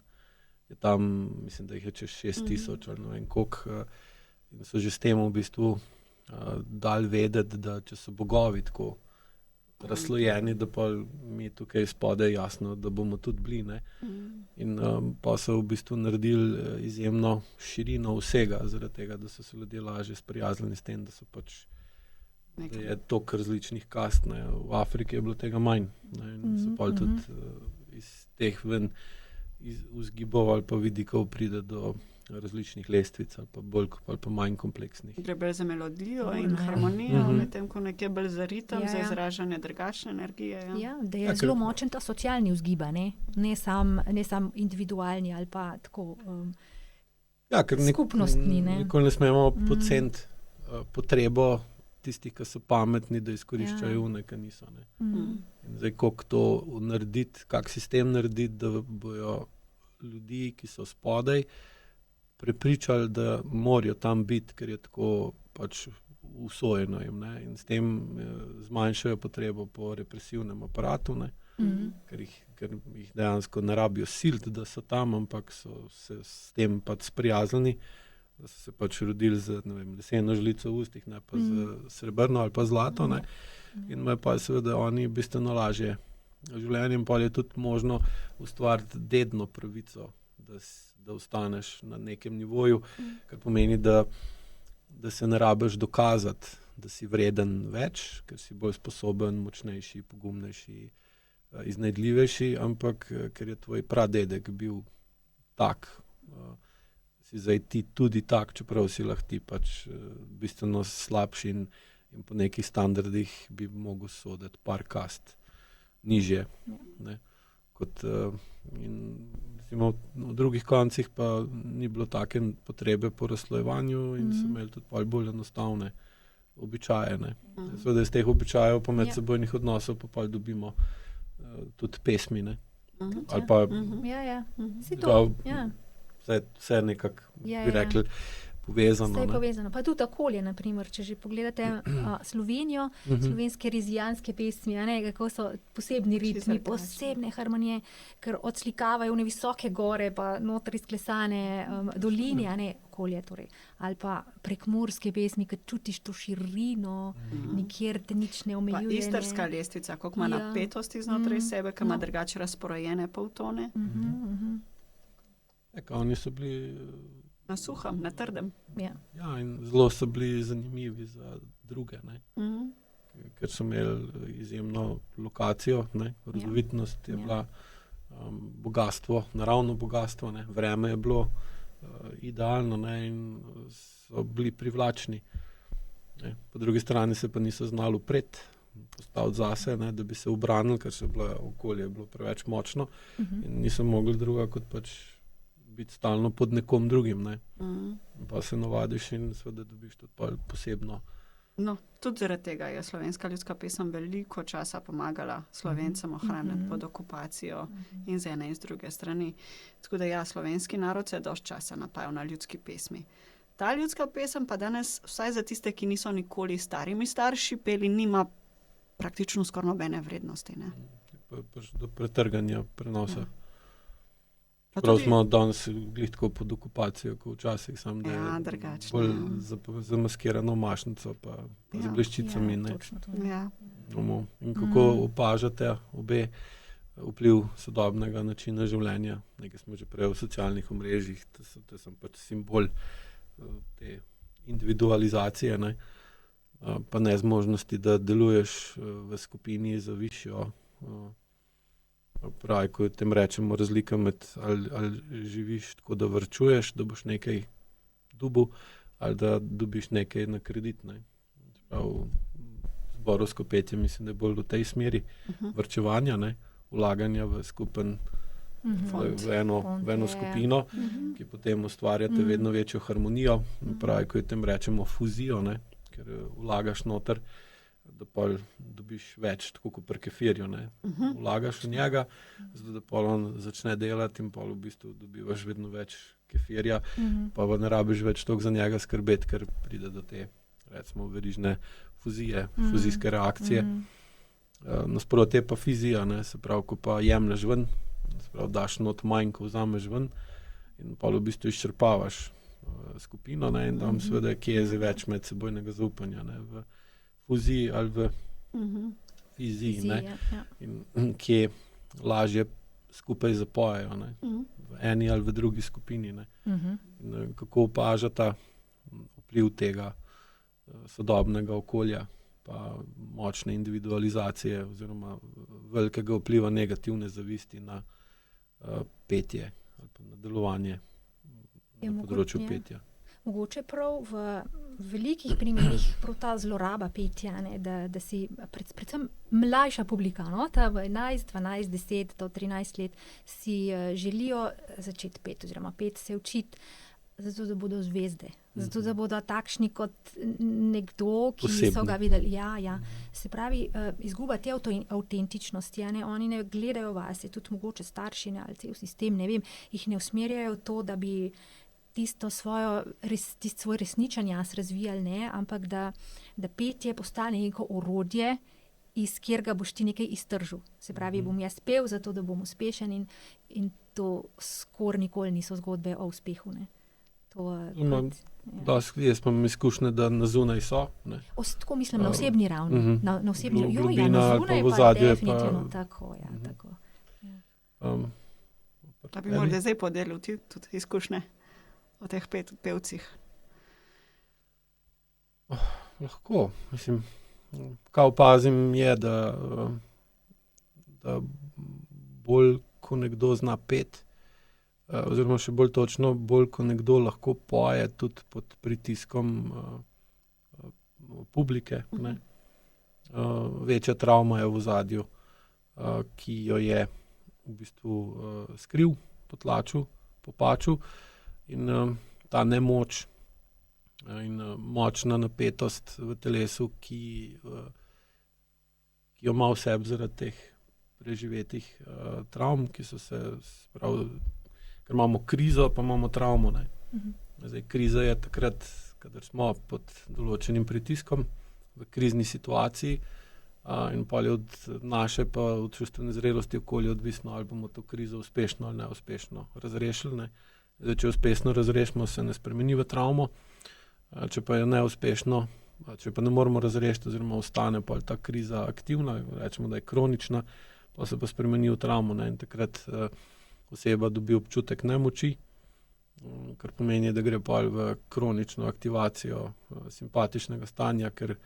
Je tam, mislim, da jih je čez 6000 ali ne vem koliko, in so že s tem v bistvu dali vedeti, da če so bogovi tako razslojeni, da pa mi tukaj spodaj jasno, da bomo tudi bili, ne. In pa so v bistvu naredili izjemno širino vsega, zaradi tega, da so se ljudje lažje sprijaznili s tem, da so pač da je toliko različnih kast, ne. V Afriki je bilo tega manj, ne. In so pol tudi iz teh ven vzgibov ali pa vidikov pride do različnih lestvic ali pa bolj ali pa manj kompleksnih. Gre bolj za melodijo in harmonijo, medtem ko nekje bolj za ritem, za izražanje drugačne energije. Ja, da je zelo močen ta socialni vzgiba, ne sam individualni ali pa tako skupnostni. Nikoli ne smemo podceniti potrebo tistih, ki so pametni, da izkoriščajo one, ki niso. Ne. In zdaj, kako to narediti, kak sistem narediti, da bojo ljudi, ki so spodaj, prepričali, da morajo tam biti, ker je tako pač usojeno jim, ne. In s tem zmanjšajo potrebo po represivnem aparatu, ne. Ker jih dejansko ne rabijo siliti, da so tam, ampak so se s tem pač sprijaznili, da so se pač rodili z, ne vem, leseno žlico v ustih, ne pa z srebrno ali pa zlato, ne. In imajo pa seveda oni bistveno lažje življenje in pa je tudi možno ustvariti dedno pravico, da ostaneš na nekem nivoju, kar pomeni, da se ne rabiš dokazati, da si vreden več, ker si bolj sposoben, močnejši, pogumnejši, iznajdljivejši, ampak ker je tvoj pradedek bil tak, si zdaj ti tudi tak, čeprav si lahko ti pač bistveno slabši in po nekih standardih bi mogel soditi par kast nižje. Ne, kot, in recimo v drugih koncih pa ni bilo take potrebe po razslojevanju in so imeli tudi bolj enostavne običaje. Ne. Seveda iz teh običajev pa medsebojnih odnosov pa dobimo tudi pesmi, ne. Ali pa vse nekako bi rekli povezano. Vse je povezano. Pa tudi okolje, na primer, če že pogledate Slovenijo, slovenske rizijanske pesmi, kako so posebni ritmi, posebne harmonije, ker odslikavajo one visoke gore, pa notri sklesane doline, okolje torej. Ali pa prekmurske pesmi, ker čutiš to širino, nikjer te nič ne omejuje. Pa istrska lestvica, koliko ima napetosti znotraj sebe, ker ima drugače razporejene poltone. Oni so bili na suhem, na trdem. Ja, in zelo so bili zanimivi za druge, ne. Ker so imeli izjemno lokacijo, ne. Rodovitnost je bila bogastvo, naravno bogastvo, ne. Vreme je bilo idealno, ne, in so bili privlačni. Ne. Po drugi strani se pa niso znali upreti, postaviti zase, ne, da bi se ubranili, ker so bilo okolje bilo preveč močno in niso mogli druga kot pač biti stalno pod nekom drugim, ne. Pa se navadiš in seveda dobiš tudi posebno. No, tudi zaradi tega je slovenska ljudska pesem veliko časa pomagala Slovencem ohraniti pod okupacijo in z ene in z druge strani. Tako da ja, slovenski narod se je dosti časa napajal na ljudski pesmi. Ta ljudska pesem pa danes, vsaj za tiste, ki niso nikoli starimi starši peli, nima praktično skoraj nobene vrednosti, ne. Do pretrganja prenosa. Prav smo danes glih tako pod okupacijo, kot včasih, samo da je bolj zamaskirano mašnico pa z bleščicami. In kako opažate obe vpliv sodobnega načina življenja, nekaj smo že prej v socialnih omrežjih, to sem pač simbol te individualizacije, ne, pa nezmožnosti, da deluješ v skupini za višjo pravi, ko tem rečemo razlika med ali živiš tako, da varčuješ, da boš nekaj dobil, ali da dobiš nekaj na kredit, ne. Prav, zborovsko petje, mislim, da je bolj v tej smeri varčevanja, ne, vlaganja v skupen v eno skupino, ki potem ustvarjate vedno večjo harmonijo. Pravi, ko tem rečemo fuzijo, ne, ker vlagaš noter, da pa dobiš več, tako kot pri kefirju. Vlagaš v njega, zato da pol on začne delati in pol v bistvu dobivaš vedno več kefirja, pa ne rabiš več toliko za njega skrbeti, ker pride do te, recimo, verižne fuzije, fuzijske reakcije. Nasprotje pa fizija, ne, se pravi, ko pa jemlješ ven, se pravi, daš not manj, ko vzameš ven in pol v bistvu izčrpavaš skupino, ne, in tam seveda kje je več medsebojnega zaupanja, ne, v fuziji ali v fiziji, ne, in kje lažje skupaj zapojejo, ne, v eni ali v drugi skupini, ne. In kako opažata vpliv tega sodobnega okolja, pa močne individualizacije oziroma velikega vpliva negativne zavisti na petje ali pa na delovanje na področju petja. Mogoče prav v velikih primerih prav ta zloraba petja, ne, da si predvsem mlajša publika, no, ta v 11, 12, 10 do 13 let si želijo začeti peti oziroma peti se učiti, zato da bodo zvezde, zato da bodo takšni kot nekdo, ki so ga videli. Ja. Se pravi, izguba te avtentičnosti, ne, oni ne gledajo vase, tudi mogoče starši ali cel sistem, ne vem, jih ne usmerjajo to, da bi tisto svoj resničen jaz razvijali, ne, ampak da petje postane neko orodje, iz kjerega boš ti nekaj iztržil. Se pravi, bom jaz pel zato, da bom uspešen in to skoraj nikoli niso zgodbe o uspehu, ne. Jaz imam izkušnje, da na zunaj so. Ne. Tako mislim, na osebni ravni. Na osebni ravni. Globina ali pa v ozadju je pa... Tako, ja, tako. Pa bi morda zdaj podelil tudi izkušnje o teh pevcih. Lahko, mislim, kaj opazim je, da bolj, ko nekdo zna peti, oziroma še bolj točno, bolj, ko nekdo lahko poje tudi pod pritiskom publike, ne. Večja travma je v ozadju, ki jo je v bistvu skril, potlačil, popačil. In ta nemoč in močna napetost v telesu, ki jo ima v sebi zaradi teh preživetih travm, ki so se, ker imamo krizo, pa imamo travmo, ne. Zdaj, kriza je takrat, kadar smo pod določenim pritiskom v krizni situaciji, in pa je od naše pa od čustvene zrelosti okolja odvisno, ali bomo to krizo uspešno ali neuspešno razrešili, ne. Zdaj, če uspešno razrešimo, se ne spremeni v travmo, če pa je neuspešno, če pa ne moremo razrešiti oziroma ostane pa ta kriza aktivna, rečemo, da je kronična, pa se pa spremeni v travmo, ne, in takrat oseba dobi občutek nemoči, kar pomeni, da gre pa v kronično aktivacijo simpatičnega stanja, ker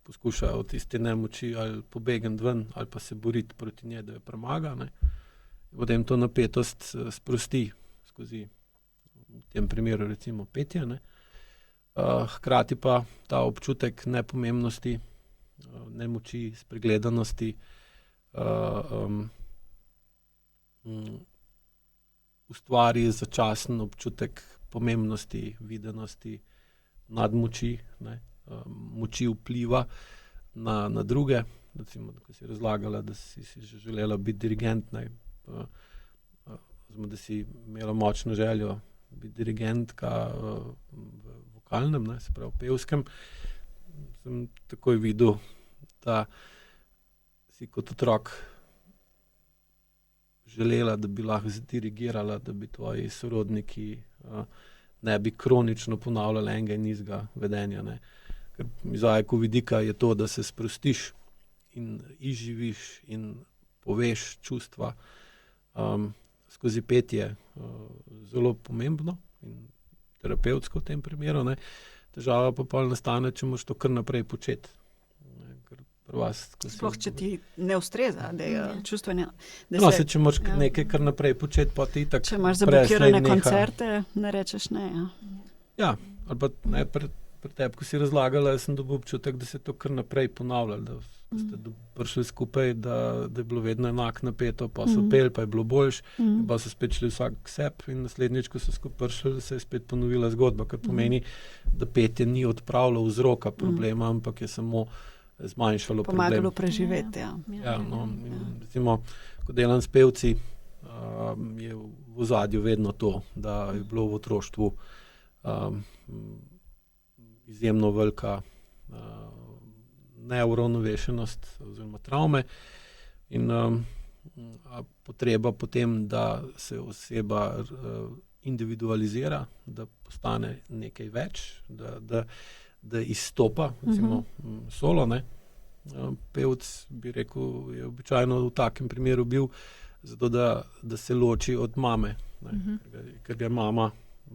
poskuša od tiste nemoči ali pobegniti ven ali pa se boriti proti njej, da jo premaga, ne. Potem to napetost sprosti skozi v tem primeru recimo petje, ne. Hkrati pa ta občutek nepomembnosti, nemoči, spregledanosti ustvari začasen občutek pomembnosti, videnosti, nadmoči, ne, moči vpliva na druge. Recimo, ko si razlagala, da si želela biti dirigent, ne, da si imela močno željo biti dirigentka v vokalnem, ne, se pravi pevskem, sem takoj videl, da si kot otrok želela, da bi lahko dirigirala, da bi tvoji sorodniki ne bi kronično ponavljali enega in istega vedenja, ne. Ker iz ajko vidika je to, da se sprostiš in izživiš in poveš čustva skozi petje zelo pomembno in terapevtsko v tem primeru, ne. Težava pa pol nastane, če moraš to kar naprej početi. Ker pri vas, sploh, če ti ne ustreza, da je čustveno... No, če moraš nekaj kar naprej početi, pa ti itak če imaš zablokirane koncerte, ne rečeš ne, ja. Ja, ali pa ne, pri tebi, ko si razlagala, sem dobil občutek, da se je to kar naprej ponavljalo, da ste prišli skupaj, da je bilo vedno enako napeto, pa so peli, pa je bilo boljš, pa so spet šli vsak k sebi in naslednjič, ko so skupaj prišli, se je spet ponovila zgodba, kar pomeni, da petje ni odpravilo vzroka problema, ampak je samo zmanjšalo problem. Pomagalo preživeti, ja. Ja, no, in recimo, ko delam s pevci, je v ozadju vedno to, da je bilo v otroštvu izjemno velika neuravnovešenost oziroma travme in potreba potem, da se oseba individualizira, da postane nekaj več, da izstopa, recimo solo, ne. Pevc, bi rekel, je običajno v takem primeru bil, zato da se loči od mame, ne, ker ga je mama,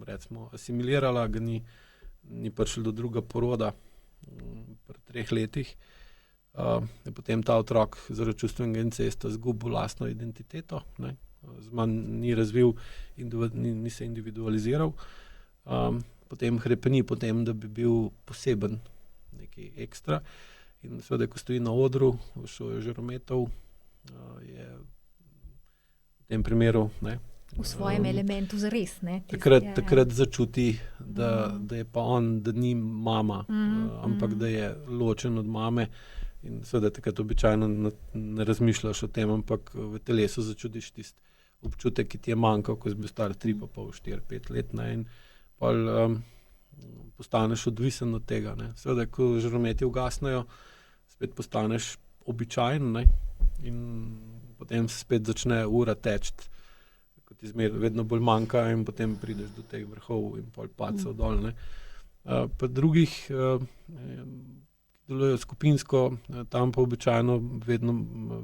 recimo, asimilirala, ga ni prišlo do druga poroda pri 3 letih. Je potem ta otrok zaradi čustvenega incesta izgubil lastno identiteto, ne, ni razvil, ni se individualiziral, potem hrepeni potem, da bi bil poseben, nekaj ekstra. In seveda, ko stoji na odru, v šoju žarometov, je v tem primeru, ne, v svojem elementu zares, ne? Takrat začuti, da je pa on, da ni mama, ampak da je ločen od mame in seveda takrat običajno ne razmišljaš o tem, ampak v telesu začutiš tisti občutek, ki ti je manjkal, ko si bil star 3,5, 4, 5 let, ne, in pol postaneš odvisen od tega, ne. Seveda, ko žarometi ugasnejo, spet postaneš običajen, ne, in potem se spet začne ura teči, ko ti vedno bolj manjka in potem prideš do teh vrhov in pol padcev dol, ne. Pa drugih, ki delujejo skupinsko, tam pa običajno vedno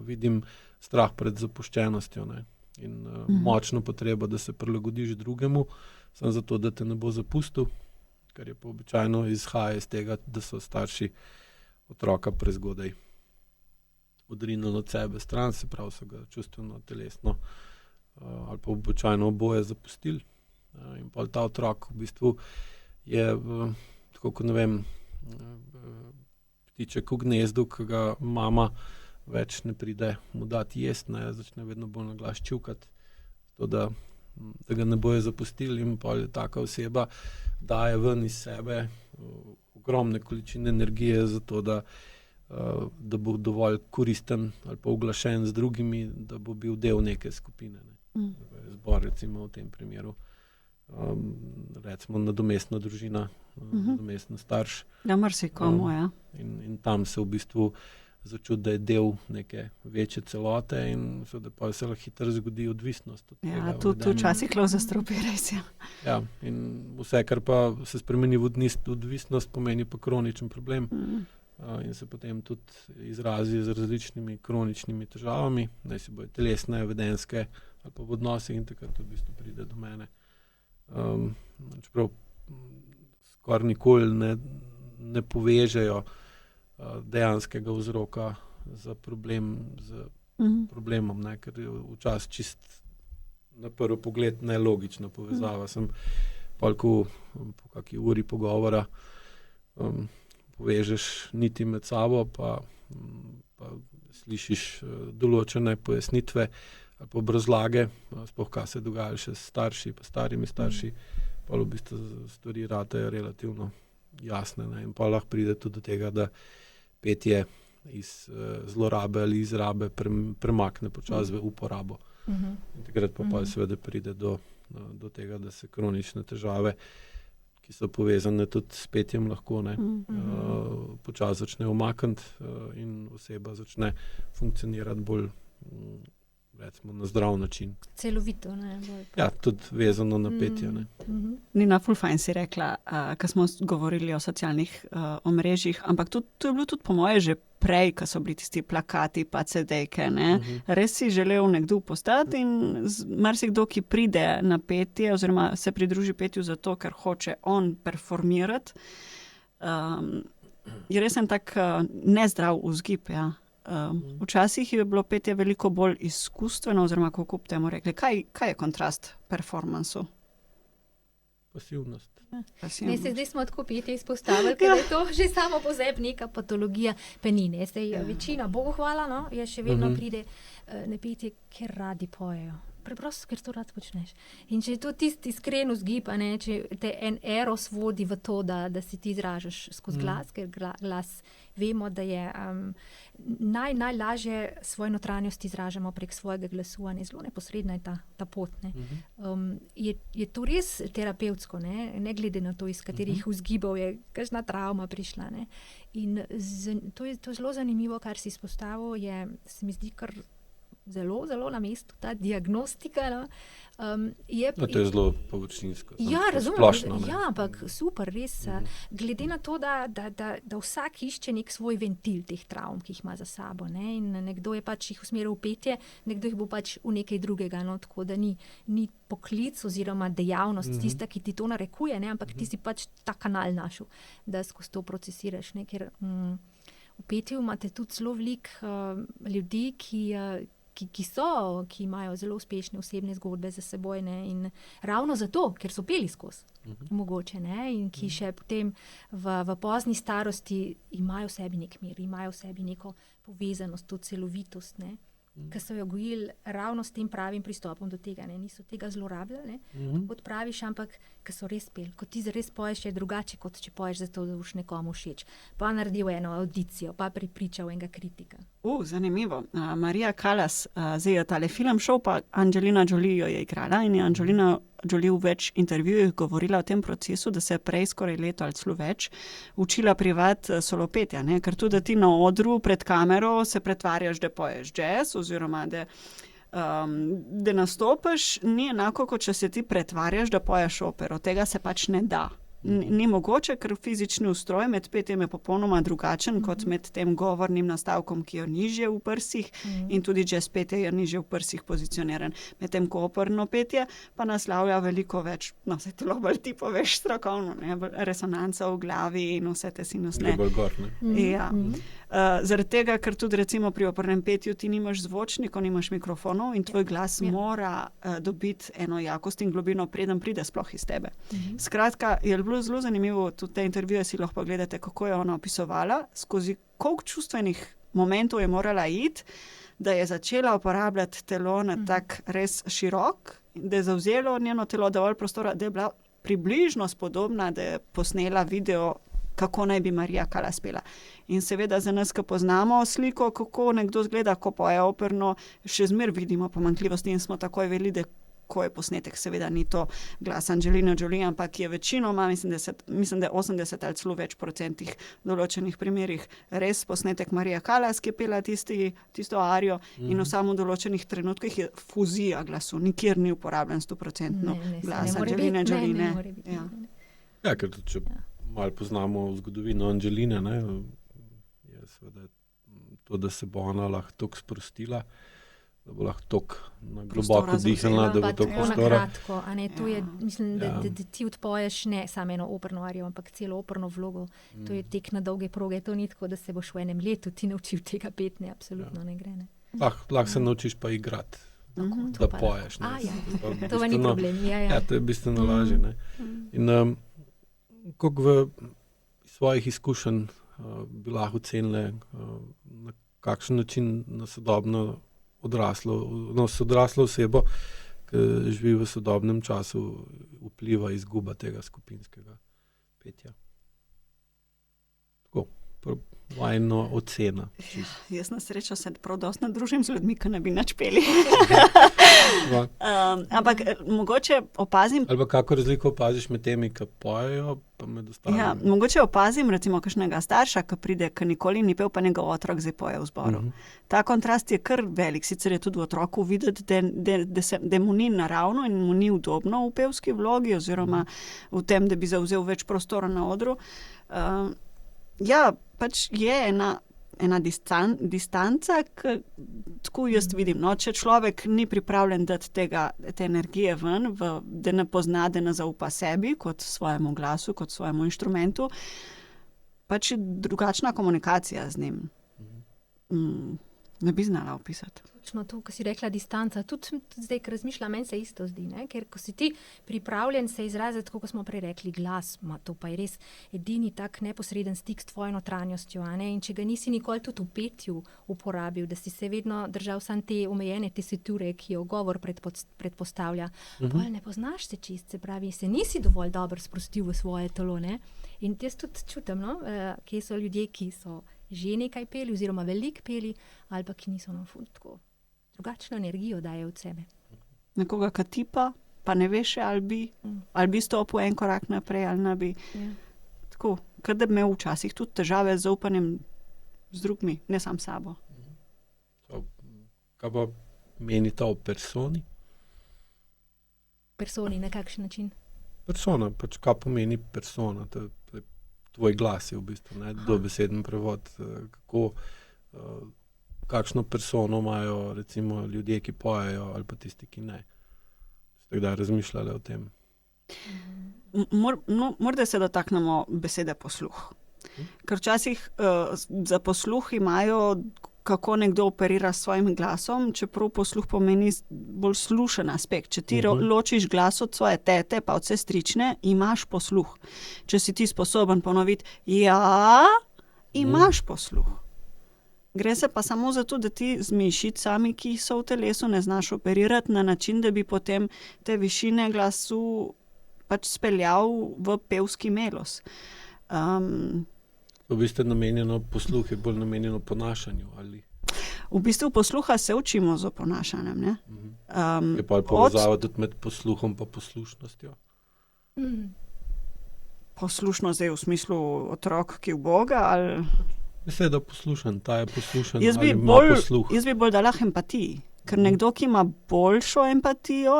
vidim strah pred zapuščenostjo, ne, in močno potrebo, da se prilagodiš drugemu, samo zato, da te ne bo zapustil, kar je pa običajno izhaja iz tega, da so starši otroka prezgodaj odrinili od sebe stran, se pravi, so ga čustveno, telesno ali pa običajno oboje zapustili. In pa ta otrok v bistvu je, tako kot ne vem, ptiček v gnezdu, ki ga mama več ne pride mu dati jesti, ne, začne vedno bolj na glas čivkati, zato da ga ne bojo zapustili in pol taka oseba daje ven iz sebe ogromne količine energije za to, da bo dovolj koristen ali pa uglašen z drugimi, da bo bil del neke skupine, ne. Zbor recimo v tem primeru, recimo nadomestna družina, nadomestni starš. Ja, marsikomu, ja. In tam se v bistvu začuti, da je del neke večje celote in seveda pa se lahko hitro zgodi odvisnost od tega. Ja, tudi včasih lahko zastropi, res je. Ja, in vse, kar pa se spremeni v odvisnost, pomeni pa kroničen problem. In se potem tudi izrazi z različnimi kroničnimi težavami, naj si bojo telesne, vedenjske ali pa v odnosih in takrat v bistvu pride do mene. Čeprav skoraj nikoli ne povežejo dejanskega vzroka za problem z problemom, ne, ker je včasih čist na prvi pogled nelogična povezava. Sem po kaki uri pogovora povežeš niti med sabo, pa slišiš določene pojasnitve ali pa obrazlage, sploh kaj se dogaja še s starši, pa starimi starši, pa v bistvu stvari ratejo relativno jasne, ne, in pa lahko pride tudi do tega, da petje iz zlorabe ali izrabe premakne počasi v uporabo. In takrat pa seveda pride do tega, da se kronične težave, ki so povezane tudi s petjem lahko, ne, počasi začne umakniti in oseba začne funkcionirati bolj, recimo, na zdrav način. Celovito, ne? Ja, tudi vezano na petje, ne. Nina, ful fajn si rekla, ko smo govorili o socialnih omrežjih, ampak to je bilo tudi po moje že prej, ko so bili tisti plakati pa CD-ke, ne. Res si želel nekdo postati in marsikdo, ki pride na petje oziroma se pridruži petju zato, ker hoče on performirati, je res en tak nezdrav vzgib, ja. Včasih je bilo petje veliko bolj izkustveno, oziroma kako bi temu rekli, kaj je kontrast performansu? pasivnost. Ne, zdaj smo tako petje izpostavili, ker je to že samo po sebi neka patologija, pa ni, ne. Zdaj večina, Bogu hvala, no, je še vedno pride na petje, ker radi pojejo. Preprosto, ker to rad počneš. In če je to tisti iskren vzgib, če te en eros vodi v to, da si ti izražaš skozi glas, ker glas vemo, da je najlažje svojo notranjost izražamo prek svojega glasu, zelo neposredna je ta pot. Ne. Je to res terapevtsko, ne glede na to, iz katerih vzgibov je kakšna travma prišla. Ne. In to je zelo zanimivo, kar si izpostavil, se mi zdi kar zelo, zelo na mestu ta diagnostika. No. To je zelo površinsko. Ja, razumem. Splošno, ja, ampak super, res. Glede na to, da vsak išče nek svoj ventil teh travm, ki jih ima za sabo. Ne. In nekdo je pač jih usmeril v petje, nekdo jih bo pač v nekaj drugega. No. Tako da ni poklic oziroma dejavnost tista, ki ti to narekuje, ne. Ampak ti si pač ta kanal našel, da skozi to procesiraš. Ne. Ker v petju imate tudi zelo veliko ljudi, ki imajo zelo uspešne osebne zgodbe za seboj, ne, in ravno zato, ker so peli skozi, mogoče, ne, in ki še potem v pozni starosti imajo v sebi nek mir, imajo v sebi neko povezanost, to celovitost, ne, ki so jo gojili ravno s tem pravim pristopom do tega, ne, niso tega zlorabljali, kot praviš, ampak ki so res peli. Ko ti zares poješ, je drugače, kot če poješ zato, da boš nekomu všeč. Pa naredil eno audicijo, pa prepričal enega kritika. Zanimivo. Marija Callas, zdaj je tale film šel, pa Angelina Jolie jo je igrala in je Angelina Jolie v več intervjujih govorila o tem procesu, da se je prej skoraj leto ali celo več učila privat solopetja, ne? Ker tudi, da ti na odru pred kamero se pretvarjaš, da poješ jazz oziroma da nastopiš, ni enako, kot če se ti pretvarjaš, da poješ opero. Tega se pač ne da. Ni mogoče, ker fizični ustroj med petjem je popolnoma drugačen kot med tem govornim nastavkom, ki je nižje v prsih in tudi jazz petje je nižje v prsih pozicioniran. Medtem ko operno petje pa naslavlja veliko več, se ti lahko bolj ti poveš strokovno, ne, resonanca v glavi in vse te sinusne. Bolj gor, ne. Ja. Zaradi tega, ker tudi recimo pri opernem petju ti nimaš zvočnikov, nimaš mikrofonov in tvoj glas mora dobiti eno jakost in globino, preden pride sploh iz tebe. Skratka, je bilo zelo zanimivo, tudi te intervjuje si lahko pogledate, kako je ona opisovala, skozi koliko čustvenih momentov je morala iti, da je začela uporabljati telo na tak res širok, da je zavzelo njeno telo dovolj prostora, da je bila približno spodobna, da je posnela video, kako naj bi Marija Callas pela. In seveda za nas, ki poznamo sliko, kako nekdo zgleda, ko poje operno, še zmer vidimo pomanjkljivosti in smo takoj vedeli, da ko je posnetek, seveda ni to glas Angelina Jolie, ampak je večinoma, mislim, da 80 ali celo več procentih v določenih primerih res posnetek Marija Callas, ki je pela tisto arijo in v samo določenih trenutkih je fuzija glasu, nikjer ni uporabljen 100% glas Angelina Jolie. Ja, ker tudi, če malo poznamo zgodovino Angeline, ne, je seveda to, da se bo ona lahko toliko sprostila, da bo lahko toliko globoko dihala, da bo toliko prostora. Kratko, a ne, to je, mislim, da ti odpoješ ne samo eno operno arijo, ampak celo operno vlogo. To je tek na dolge proge, to ni tako, da se boš v enem letu ti naučil tega petne, absolutno ne gre. Ne. Lahko se naučiš pa igrati, da poješ. To pa ni problem. Ja, to je bistveno lažje. Ne. In koliko v svojih izkušenj bi lahko ocenili, na kakšen način na sodobno odraslo osebo, ki živi v sodobnem času, vpliva izguba tega skupinskega petja. Tako, vajno ocena. Jaz na srečo se prav dosti družim z ljudmi, ki ne bi nič peli. Ampak mogoče opazim... Ali pa kako razliko opaziš med temi, ki pojejo, pa med ostalimi? Ja, mogoče opazim recimo kakšnega starša, ki pride, ki nikoli ni pel, pa njegov otrok zdaj poje v zboru. Ta kontrast je kar velik, sicer je tudi v otroku videti, da mu ni naravno in mu ni udobno v pevski vlogi oziroma v tem, da bi zavzel več prostora na odru. Ja, pač je ena distanca, ki tako jaz vidim. No, če človek ni pripravljen dati te energije ven, da ne pozna, da ne zaupa sebi kot svojemu glasu, kot svojemu inštrumentu, pač je drugačna komunikacija z njim. Ne bi znala opisati. Točno to, ko si rekla distanca, tudi zdaj, ko razmišljam, meni se isto zdi, ne? Ker ko si ti pripravljen se izraziti, kot smo prej rekli, glas, to pa je res edini tak neposreden stik s tvojo notranjostjo, a ne? In če ga nisi nikoli tudi v petju uporabil, da si se vedno držal samo te omejene tesiture, ki jo govor predpostavlja, pol ne poznaš se čist, se pravi, se nisi dovolj dobro sprostil v svoje telo, ne? In jaz tudi čutim, no? Kje so ljudje, ki so že nekaj peli oziroma veliko peli, ali pa ki niso tako drugačno energijo daje od sebe. Nekoga katipa, pa ne veš, ali bi stopil en korak naprej, ali ne bi. Ja. Tako, kot da bi imel včasih tudi težave z zaupanjem z drugimi, ne sam sabo. Kaj pa menita o personi? Personi, na kakšen način? Persona, pač kaj pomeni persona? Tvoj glas je v bistvu, ne, dobeseden prevod, kako, kakšno persono imajo recimo ljudje, ki pojejo, ali pa tisti, ki ne. Ste kdaj razmišljali o tem? Morda se dotaknemo besede posluh. Ker včasih za posluh imajo, kako nekdo operira s svojim glasom, čeprav posluh pomeni bolj slušen aspekt. Če ti ločiš glas od svoje tete, pa od sestrične, imaš posluh. Če si ti sposoben ponoviti, ja, imaš posluh. Gre se pa samo za to, da ti z mišicami, ki so v telesu, ne znaš operirati na način, da bi potem te višine glasu pač speljal v pevski melos. V bistvu namenjeno posluh je bolj namenjeno ponašanju, ali? V bistvu posluha se učimo z oponašanjem, ne? Je pa povezava tudi med posluhom pa poslušnostjo? Poslušnost je v smislu otrok, ki uboga, ali... Mislim, da poslušan, ta je poslušan, ali ima posluh. Jaz bi bolj dala empatiji, ker nekdo, ki ima boljšo empatijo,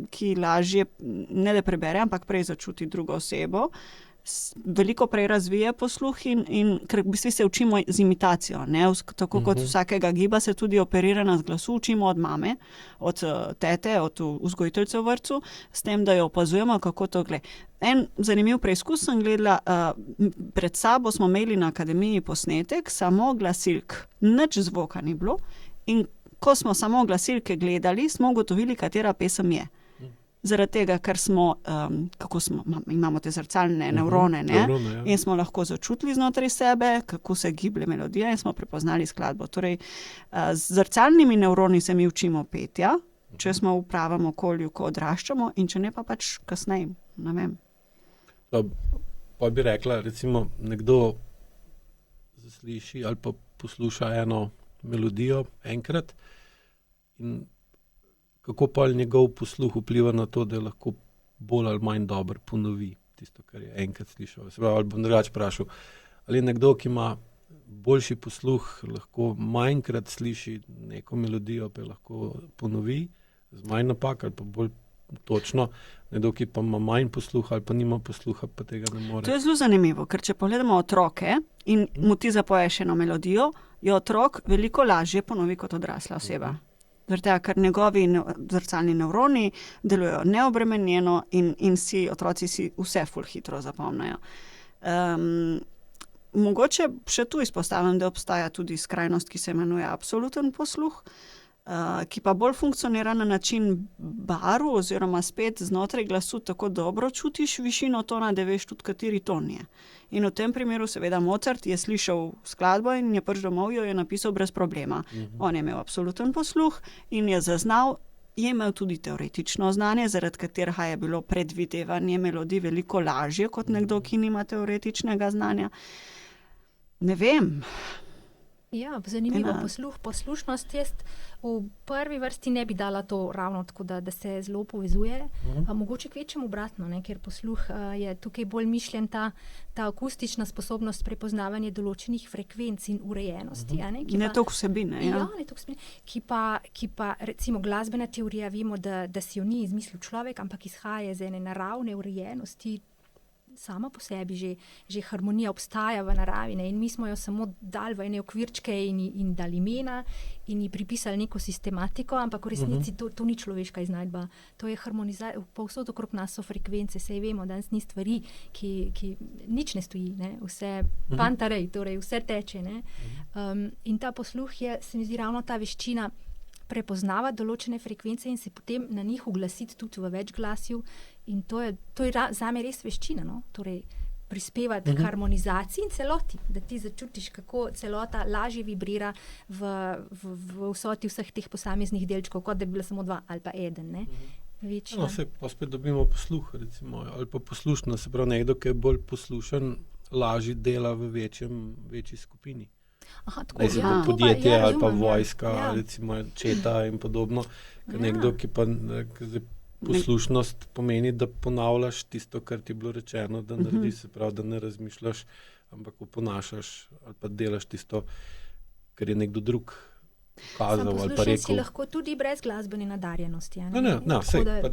ki lažje, ne da prebere, ampak prej začuti drugo osebo, veliko prej razvije posluh in ker v bistvu se učimo z imitacijo, ne? Tako kot vsakega giba se tudi operirana z glasu učimo od mame, od tete, od vzgojiteljice v vrtcu, s tem, da jo opazujemo, kako to gleda. En zanimiv preizkus sem gledala, pred sabo smo imeli na akademiji posnetek, samo glasilk, nič zvoka ni bilo, in ko smo samo glasilke gledali, smo ugotovili, katera pesem je. Zaradi tega, ker smo, imamo te zrcalne nevrone, ne? Nevrone, ja. In smo lahko začutili znotraj sebe, kako se giblje melodija in smo prepoznali skladbo. Torej, z zrcalnimi nevroni se mi učimo petja, če smo v pravem okolju, ko odraščamo, in če ne pa pač kasneje, ne vem. Pa bi rekla, recimo, nekdo zasliši ali pa posluša eno melodijo enkrat in kako pa njegov posluh vpliva na to, da je lahko bolj ali manj dobro ponovi tisto, kar je enkrat slišal. Se pravi, ali bom drugače vprašal, ali je nekdo, ki ima boljši posluh, lahko manjkrat sliši neko melodijo, pa lahko ponovi z manj napak ali pa bolj točno, nekdo, ki pa ima manj posluha ali pa nima posluha, pa tega ne more. To je zelo zanimivo, ker če pogledamo otroke in mu ti zapoješ eno melodijo, je otrok veliko lažje ponovi kot odrasla oseba. Zaradi tega, ker njegovi zrcalni nevroni delujejo neobremenjeno in otroci si vse ful hitro zapomnijo. Mogoče še tu izpostavim, da obstaja tudi skrajnost, ki se imenuje absoluten posluh, ki pa bolj funkcionira na način barv oziroma spet znotraj glasu tako dobro čutiš višino tona, da veš tudi, kateri ton je. In v tem primeru seveda Mozart je slišal skladbo in je prvič domov jo je napisal brez problema. On je imel absoluten posluh in je zaznal, je imel tudi teoretično znanje, zaradi katerega je bilo predvidevanje melodij veliko lažje kot nekdo, ki nima teoretičnega znanja. Ne vem. Ja, zanimivo, poslušnost, jaz v prvi vrsti ne bi dala to ravno tako, da se zelo povezuje, mogoče kvečem obratno, ne, ker posluh je tukaj bolj mišljen ta akustična sposobnost prepoznavanja določenih frekvenc in urejenosti. Ne toliko vsebine, ja. Ja, ne toliko vsebine, ki pa recimo glasbena teorija, vemo, da si jo ni izmislil človek, ampak izhaja iz ene naravne urejenosti sama po sebi že harmonija obstaja v naravi, ne? In mi smo jo samo dali v ene okvirčke in dali imena in ji pripisali neko sistematiko, ampak v resnici to ni človeška iznajdba. To je harmonizacija, povsod okrog nas so frekvence, saj vemo, danes ni stvari, ki nič ne stoji, ne? Vse pantarej, torej vse teče, ne? In ta posluh je, se mi zdi, ravno ta veščina prepoznavati določene frekvence in se potem na njih oglasiti tudi v večglasju. In to je zame res veščina, no? Torej, prispevati k harmonizaciji in celoti, da ti začutiš, kako celota lažje vibrira v vsoti vseh teh posameznih delčkov, kot da bi bila samo 2 ali pa 1, ne? Večja. No, pa spet dobimo posluh, recimo, ali pa poslušnost, se pravi, nekdo, ki je bolj poslušen, lažje dela v večji skupini. Aha, tako, podjetje razumem, ali pa vojska, recimo četa in podobno. Nekdo, ki pa poslušnost pomeni, da ponavljaš tisto, kar ti je bilo rečeno, da narediš, se pravi, da ne razmišljaš, ampak oponašaš ali pa delaš tisto, kar je nekdo drug kazal ali pa rekel. Poslušen si lahko tudi brez glasbene nadarjenosti.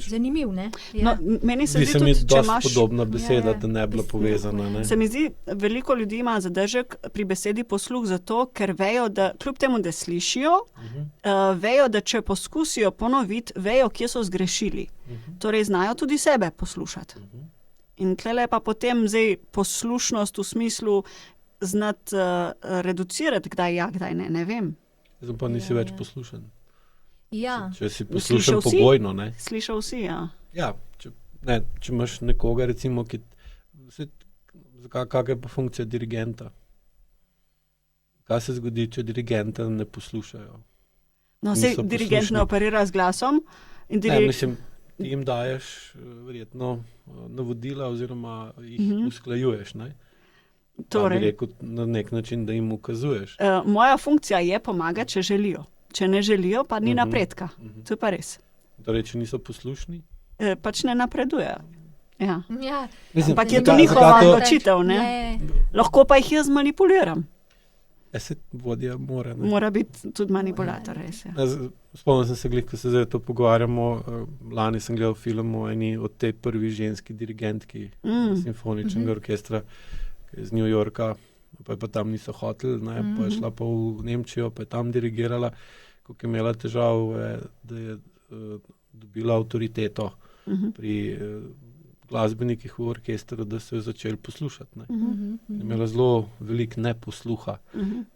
Zanimiv, ne? No, meni se zdi tudi, če imaš... podobna beseda, da ne bi bila povezana. Ne? Se mi zdi, veliko ljudi ima zadržek pri besedi posluh zato, ker vejo, da kljub temu, da slišijo, vejo, da če poskusijo ponoviti, vejo, kje so zgrešili. Torej, znajo tudi sebe poslušati. In tlele pa potem zdaj poslušnost v smislu znati reducirati, kdaj ja, kdaj ne vem. Zdaj pa nisi več poslušen. Ja. Če si poslušen pogojno, ne? Slišal si, ja. Ja, če imaš nekoga, recimo, kakva je pa funkcija dirigenta? Kaj se zgodi, če dirigenta ne poslušajo? No, dirigent ne operira z glasom. Mislim, ti jim daješ verjetno navodila oziroma jih usklajuješ, ne? Torej, bi rekel na nek način, da jim ukazuješ. Moja funkcija je pomagati, če želijo. Če ne želijo, pa ni napredka. To je pa res. Torej, če niso poslušni? Pač ne napredujejo. Ja. Ampak je to njihova odločitev, ne? Lahko pa jih jaz manipuliram. Se vodja mora. Ne? Mora biti tudi manipulator, res je. Spomnim se, ko se zdaj to pogovarjamo, lani sem gledal film o eni od tej prvi ženski dirigentki simfoničnega orkestra iz New Yorka, pa tam niso hoteli, pa je šla pa v Nemčijo, pa je tam dirigirala, koliko je imela težav, da je dobila avtoriteto pri glasbenikih v orkestru, da so jo začeli poslušati. Je imela zelo veliko neposluha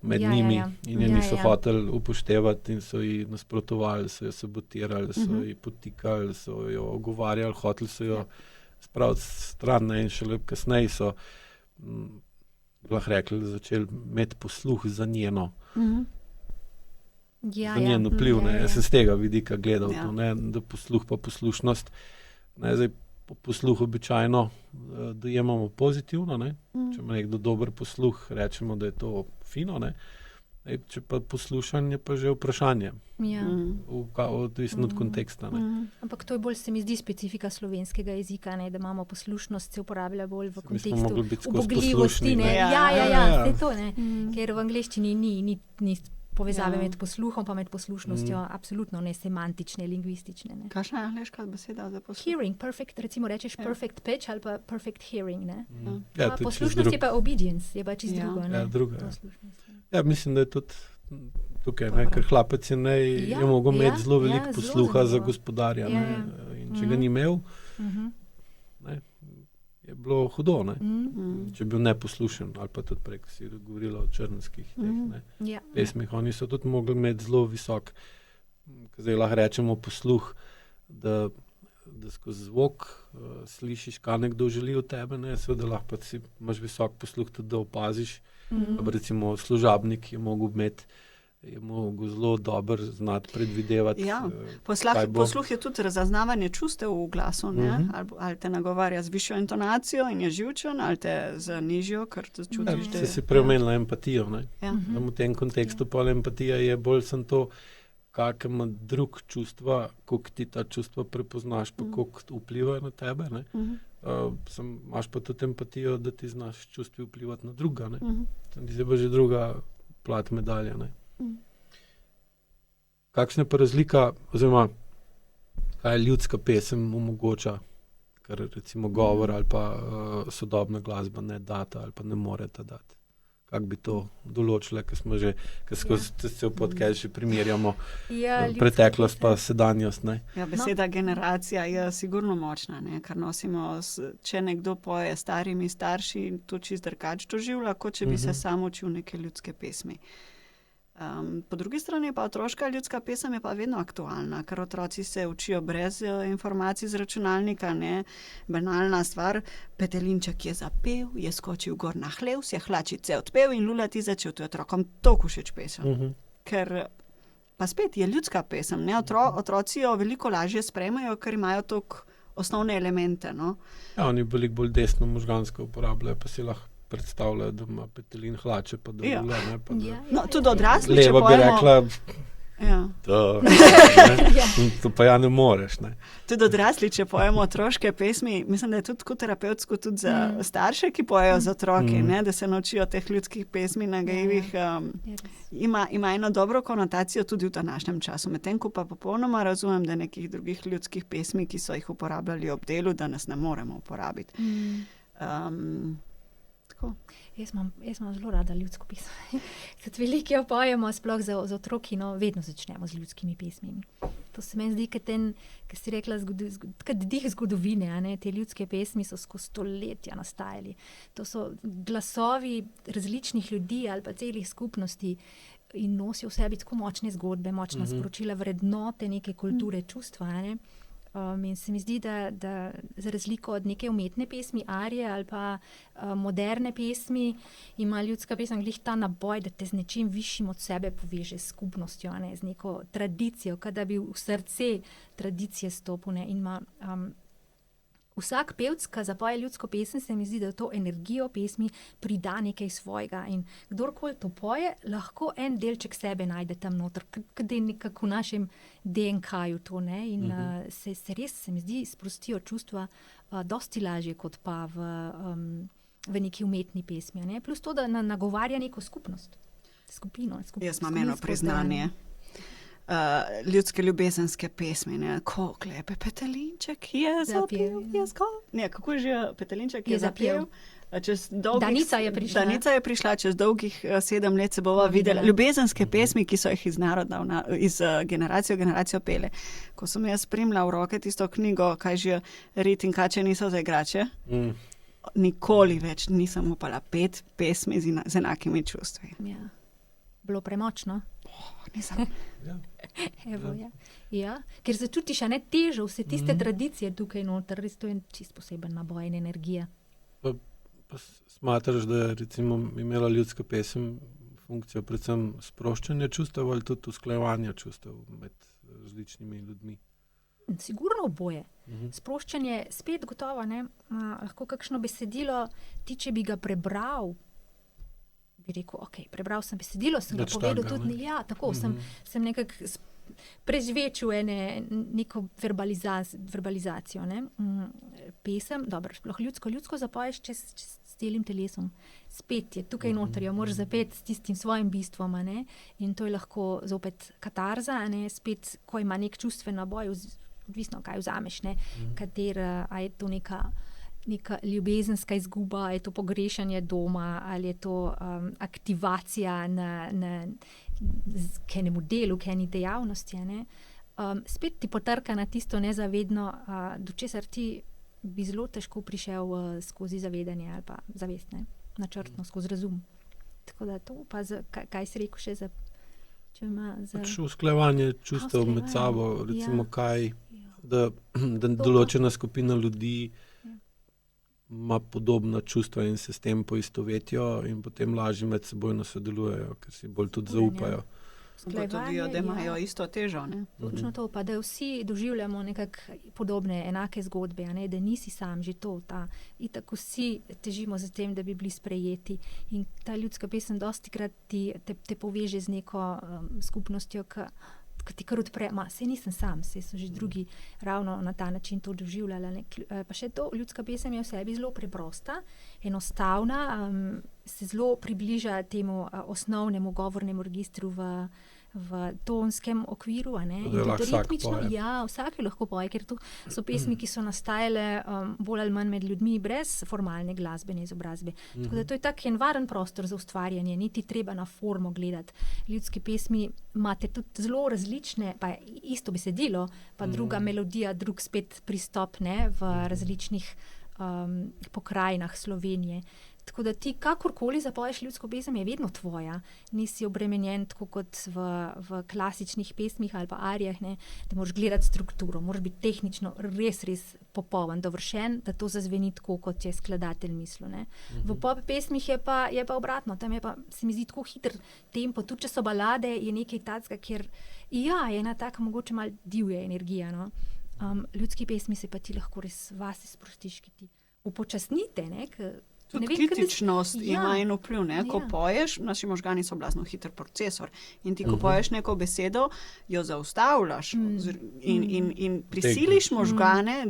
med njimi in je niso hoteli upoštevati in so ji nasprotovali, so jo sabotirali, so ji potikali, so jo ogovarjali, hoteli so jo spraviti stran in šele kasneje so lahko rekli, da začeli imeti posluh za njeno za njen vpliv. Jaz sem z tega vidika gledal to, da posluh pa poslušnost. Zdaj po posluhu običajno dojemamo pozitivno, če ima nekdo dober posluh, rečemo, da je to fino, če pa poslušanje pa že vprašanje. Odvisno od konteksta. Ampak to je bolj, se mi zdi, specifika slovenskega jezika, da imamo poslušnost, se uporablja bolj v kontekstu ubogljivosti. Ja, to, ker v angleščini ni povezave med posluhom pa med poslušnostjo, absolutno ne semantične, lingvistične. Kakšna je angleška beseda za posluh? Hearing, perfect, recimo rečeš perfect pitch ali pa perfect hearing. Poslušnost je pa obedience, je pa čisto drugo. Ja, druga. Ja, mislim, da je tudi tukaj, ker hlapec je mogel imeti zelo veliko posluha za gospodarja. In če ga ni imel, je bilo hudo, če je bil neposlušen, ali pa tudi prek si govorila o črnskih pesmih. Oni so tudi mogli imeti zelo visok, zdaj lahko rečemo posluh, da skozi zvok slišiš, kaj nekdo želi od tebe, seveda lahko pa imaš visok posluh tudi, da opaziš. Recimo služabnik je mogel zelo dobro znati predvidevati. Posluh je tudi razaznavanje čustev v glasu, ali te nagovarja z višjo intonacijo in je živčen, ali te z nižjo, ker to čutiš. Se si preomenila empatijo. V tem kontekstu pa empatija je bolj sem to, kak ima drug čustva, koliko ti ta čustva prepoznaš, pa koliko vplivajo na tebe. Imaš pa tudi empatijo, da ti znaš čustvi vplivati na druga. To je pa že druga plat medalje. Kakšna pa razlika, oziroma kaj ljudska pesem omogoča, kar recimo govor ali pa sodobna glasba ne data ali pa ne moreta dati. Kako bi to določile, ker smo že, ker skozi cel podcast že primerjamo preteklost pa sedanjost, ne? Ja, beseda generacija je sigurno močna, ne? Kar nosimo, če nekdo poje starimi starši, to čist drugače doživlja, kot če bi se sam učil neke ljudske pesmi. Po drugi strani pa otroška ljudska pesem je pa vedno aktualna, ker otroci se učijo brez informacij z računalnika, ne, banalna stvar, petelinček je zapel, je skočil gor na hlev, si je hlačice odpel in lulati začel, to je otrokom toliko všeč pesem. Ker pa spet je ljudska pesem, ne, otroci jo veliko lažje sprejmejo, ker imajo toliko osnovne elemente, no. Ja, oni veliko bolj desno možgansko uporabljajo, pa si lahko predstavljajo, da ima petelin hlače, pa da lula, ne, pa da... No, tudi odrasli, če Levo bi rekla, to pa ja ne moreš, ne. Tudi odrasli, če pojemo otroške pesmi, mislim, da je tudi tako terapevtsko tudi za starše, ki pojejo za otroke, ne, da se naučijo teh ljudskih pesmi nagajivih, ima eno dobro konotacijo tudi v današnjem času, medtem ko pa popolnoma razumem, da nekih drugih ljudskih pesmi, ki so jih uporabljali ob delu, danes ne moremo uporabiti. Jaz imam zelo rada ljudsko pesem. Kot veliki jo pojemo, sploh za otroki, no, vedno začnemo z ljudskimi pesmimi. To se meni zdi, kot si rekla, kot dih zgodovine, a ne? Te ljudske pesmi so skozi stoletja nastajali. To so glasovi različnih ljudi ali pa celih skupnosti in nosijo v sebi tako močne zgodbe, močna sporočila, vrednote, neke kulture, čustva, a ne? In se mi zdi, da za razliko od neke umetne pesmi, arije ali pa moderne pesmi, ima ljudska pesem glih ta naboj, da te z nečim višjim od sebe poveže, s skupnostjo, ne, z neko tradicijo, kot da bi v srce tradicije stopil, ne, in ima vsak pevc, ki zapoje ljudsko pesem, se mi zdi, da to energijo pesmi prida nekaj svojega in kdorkoli to poje, lahko en delček sebe najde tam noter, kad je nekako v našem DNK-ju to, ne, in se res, se mi zdi, sprostijo čustva dosti lažje, kot pa v neki umetni pesmi, ne, plus to, da nagovarja neko skupnost, skupino. Jaz imam eno priznanje. Ljudske ljubezenske pesmi, ne, koliko lepe, petelinček je zapel, ne, kako je že, petelinček je zapel, Danica je prišla, čez dolgih 7 let se bova videla. Ljubezenske pesmi, ki so jih iz naroda, iz generacijo v generacijo pele. Ko sem jaz spremljala v roke tisto knjigo, kaj že rit in kače niso za igrače, nikoli več nisem upala 5 pesmi z enakimi čustvi. Ja. Bilo premočno. Nisem. Evo, ja. Ker začutiš, a ne, težo vse tiste tradicije tukaj noter, res to je čist poseben naboj in energija. Pa smatraš, da je recimo imela ljudska pesem funkcijo predvsem sproščanja čustev ali tudi usklajevanja čustev med različnimi ljudmi? Sigurno oboje. Sproščanje spet gotovo, ne, lahko kakšno besedilo, ti če bi ga prebral, bi rekel, ok, prebral sem besedilo, sem ga povedal tudi, ja, tako, sem nekako prežvečil neko verbalizacijo, ne. Pesem, dobro, sploh ljudsko zapoješ s celim telesom. Spet je tukaj noter, jo moraš zapeti s tistim svojim bistvom, ne, in to je lahko zopet katarza, ne, spet, ko ima nek čustven naboj, odvisno, kaj vzameš, ne, katera, a je to neka ljubezenska izguba, je to pogrešanje doma, ali je to aktivacija k enemu delu, k eni dejavnosti, ne. Spet ti potrka na tisto nezavedno, do česar ti bi zelo težko prišel skozi zavedanje ali pa zavest, ne, načrtno, skozi razum. Tako da to, pa kaj si rekel še za... Pač usklajevanje čustev med sabo, recimo kaj, da določena skupina ljudi ima podobna čustva in se s tem poistovetijo in potem lažje med sebojno sodelujejo, ker si bolj tudi zaupajo. Ugotovijo, da imajo isto težo, ne? Točno to, pa da vsi doživljamo nekako podobne, enake zgodbe, ne, da nisi sam, že to, itak vsi težimo za tem, da bi bili sprejeti. In ta ljudska pesem dostikrat te poveže z neko skupnostjo, ki ti kar odpre, saj nisem sam, saj so že drugi ravno na ta način to doživljali. Pa še to, ljudska pesem je v sebi zelo preprosta, enostavna, se zelo približa temu osnovnemu govornemu registru v v tonskem okviru, a ne, Da in lahko tudi vsak ritmično. poje. Ja, vsak jo lahko poje, ker to so pesmi, ki so nastajale bolj ali manj med ljudmi brez formalne glasbene izobrazbe. Tako da to je tak en varen prostor za ustvarjanje, niti treba na formo gledati. Ljudske pesmi imate tudi zelo različne, pa isto besedilo, pa druga melodija, drug spet pristop, ne, v različnih pokrajinah Slovenije. Tako da ti kakorkoli zapoješ ljudsko pesem, je vedno tvoja. Nisi obremenjen tako kot v klasičnih pesmih ali pa arijah, ne, da moraš gledati strukturo, moraš biti tehnično res popoln, dovršen, da to zazveni tako, kot je skladatelj mislil. Ne. V pop pesmih je pa obratno, tam je pa, se mi zdi, tako hiter tempo, tudi če so balade, je nekaj takega, kjer je ena taka mogoče malo divja energija. No. Ljudski pesmi se pa ti lahko res vase sprostiš, ki ti upočasnite, ne, Tudi kritičnost ima en vpliv, ne? Ko Ja. poješ, naši možgani so blazno hiter procesor in ti, ko poješ neko besedo, jo zaustavljaš in prisiliš možgane,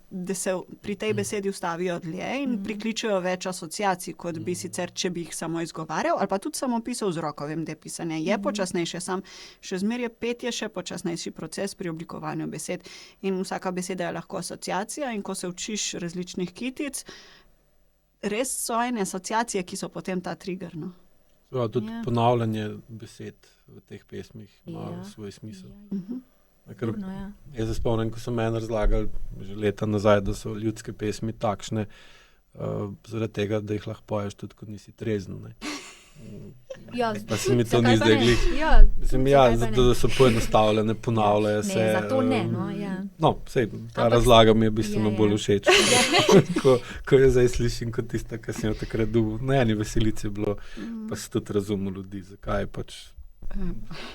da se pri tej besedi ustavijo dlje in prikličejo več asociacij, kot bi sicer, če bi jih samo izgovarjal ali pa tudi samo pisal z roko. Vem, da je pisanje je počasnejše, še zmeraj je petje še počasnejši proces pri oblikovanju besed in vsaka beseda je lahko asociacija in ko se učiš različnih kitic, res so ene asociacije, ki so potem ta trigger. No? Tudi Ja. ponavljanje besed v teh pesmih ima Ja. svoj smisel. Ker, ja. Jaz se spomnim, ko so meni razlagali že leta nazaj, da so ljudske pesmi takšne, zaradi tega, da jih lahko poješ tudi, ko nisi trezen. Ne. Ja, Pa se mi to zakaj ni pa zdaj ne? glih. Ja, Mislim, zakaj ja, pa ne? zato, da so poenostavljene, ponavljajo se. Ne, zato ne, no, ja. No, sej, ta Ampak razlaga mi je bistveno ja. bolj všeč, ko jo zdaj slišim kot tista, ki sem jo takrat dobil. Na eni veselici je bilo, pa si tudi razumel ljudi, zakaj pač.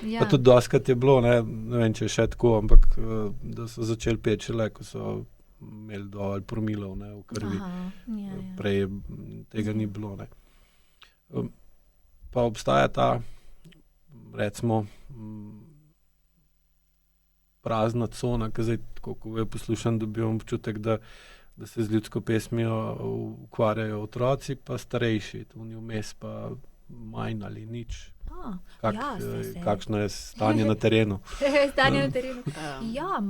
Ja. Pa tudi doskrat je bilo, ne vem, če je še tako, ampak da so začeli peči šele, ko so imeli dovolj promilov, ne, v krvi. Aha, ja. Prej tega ni bilo. Ne. Pa obstaja ta, recimo, prazna cona, ki zdaj, tako, ko jo poslušam, dobivam občutek, da se z ljudsko pesmijo ukvarjajo otroci, pa starejši, tu ni vmes pa manj ali nič. Saj. Kakšno je stanje na terenu? Stanje na terenu. Ja,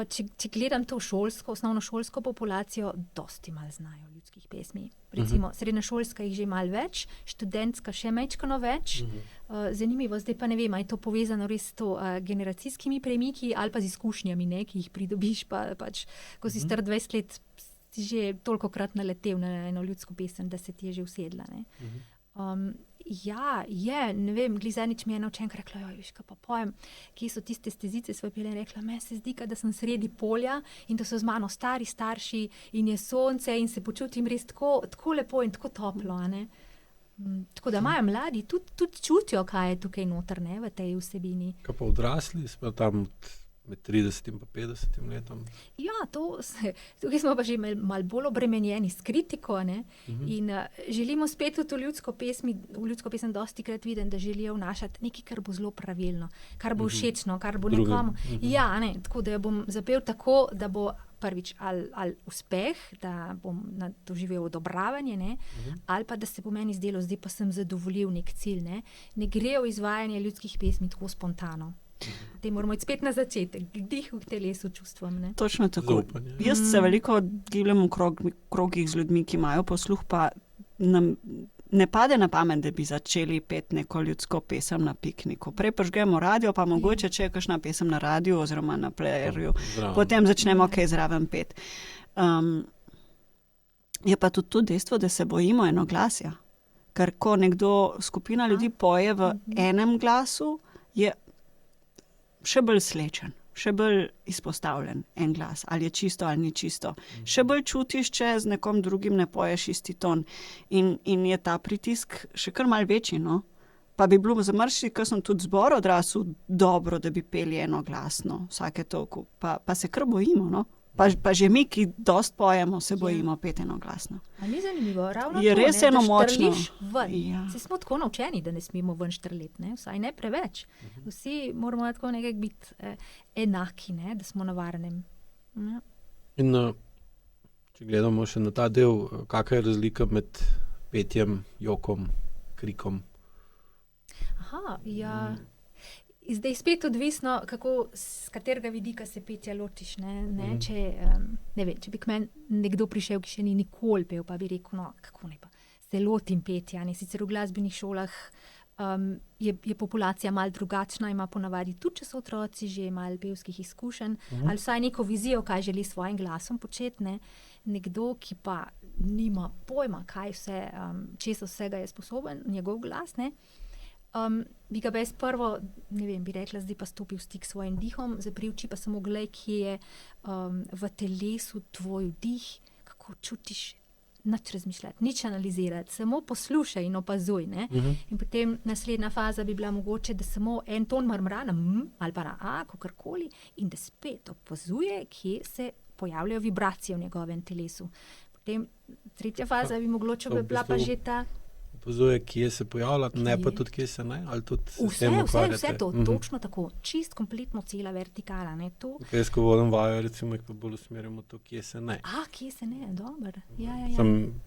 če gledam to osnovno šolsko populacijo, dosti malo znajo ljudskih pesmi. Recimo, srednjošolska jih že malo več, študentska še majčkeno več. Zanimivo, zdaj pa ne vem, ali je to povezano res s to generacijskimi premiki ali pa z izkušnjami, ne, ki jih pridobiš, pač, ko si star 20 let, si že tolikokrat naletel na eno ljudsko pesem, da se ti je že usedla. Ne. Ja, ne vem, glizanič mi je ena učenka rekla, viš, kaj pa pojem, kje so tiste stezice, sva pila in rekla, meni se zdi, da sem sredi polja in da so z mano stari starši in je sonce in se počutim res tako lepo in tako toplo, a ne. Tako da imajo mladi, tudi čutijo, kaj je tukaj noter, ne, v tej vsebini. Kaj pa odrasli, smo tam med 30 in 50 letom? Ja, tukaj smo pa že malo bolj obremenjeni s kritiko, ne? In želimo spet v ljudsko pesem dostikrat vidim, da želijo vnašati nekaj, kar bo zelo pravilno, kar bo všečno, kar bo nekomu. Ja, ne, tako da jo bom zapel tako, da bo prvič ali uspeh, da bom doživel odobravanje, ne? Ali pa da se bo meni zdelo, zdaj pa sem zadovoljil nek cilj. Ne gre v izvajanje ljudskih pesmi tako spontano. Te moramo iti spet na začetek, dih v telesu, čustvom. Ne? Točno tako. Zaupanje. Jaz se veliko gibljem v krogih z ljudmi, ki imajo posluh, pa nam ne pade na pamet, da bi začeli peti neko ljudsko pesem na pikniku. Prej prižgemo radio, pa mogoče, če je kakšna pesem na radiju oziroma na playerju, potem začnemo kaj zraven peti. Je pa tudi to dejstvo, da se bojimo enoglasja. Ker ko skupina ljudi poje v enem glasu, je še bolj slečen, še bolj izpostavljen en glas, ali je čisto ali ni čisto. Še bolj čutiš, če z nekom drugim ne poješ isti ton. In je ta pritisk še kar malo večji, no? Pa bi bilo za marsikaj, sem tudi zbor odrasel dobro, da bi peli enoglasno vsake toliko. Pa se kar bojimo, no? Pa že mi, ki dost pojemo, se bojimo peti enoglasno. A ni zanimivo, ravno je to, res eno močno. Ven. Ja. Se smo tako naučeni, da ne smemo ven štrleti, ne? Vsaj ne preveč. Vsi moramo tako nekako biti enaki, ne? Da smo na varnem. Ja. In če gledamo še na ta del, kakšna je razlika med petjem, jokom, krikom? Aha, ja. Zdaj spet odvisno, z katerega vidika se petja lotiš. Če bi k meni nekdo prišel, ki še ni nikoli pel, pa bi rekel, no, kako ne pa se lotim petja. Sicer v glasbenih šolah je populacija malo drugačna, ima ponavadi tudi, če so otroci že malo pevskih izkušenj, ali vsaj neko vizijo, kaj želi s svojim glasom početi. Nekdo, ki pa nima pojma, kaj vse, česa vsega je sposoben, njegov glas, bi ga jaz prvo, bi rekla, zdaj pa stopil v stik s svojim dihom, zapri oči pa samo glej, kje je v telesu tvoj dih, kako čutiš, nič razmišljati, nič analizirati, samo poslušaj in opazuj. In potem naslednja faza bi bila mogoče, da samo en ton mrmra na ali pa na a, kakorkoli, in da spet opazuje, kje se pojavljajo vibracije v njegovem telesu. Potem tretja faza bi mogoče bila pa že ta... Opazuje, kje se pojavlja, ne pa tudi, kje se ne, ali tudi vse to, točno tako, čist kompletno cela vertikala. Jaz, ko vodim vajo, recimo, pa bolj usmerjamo to, kje se ne. Kje se ne, dobro.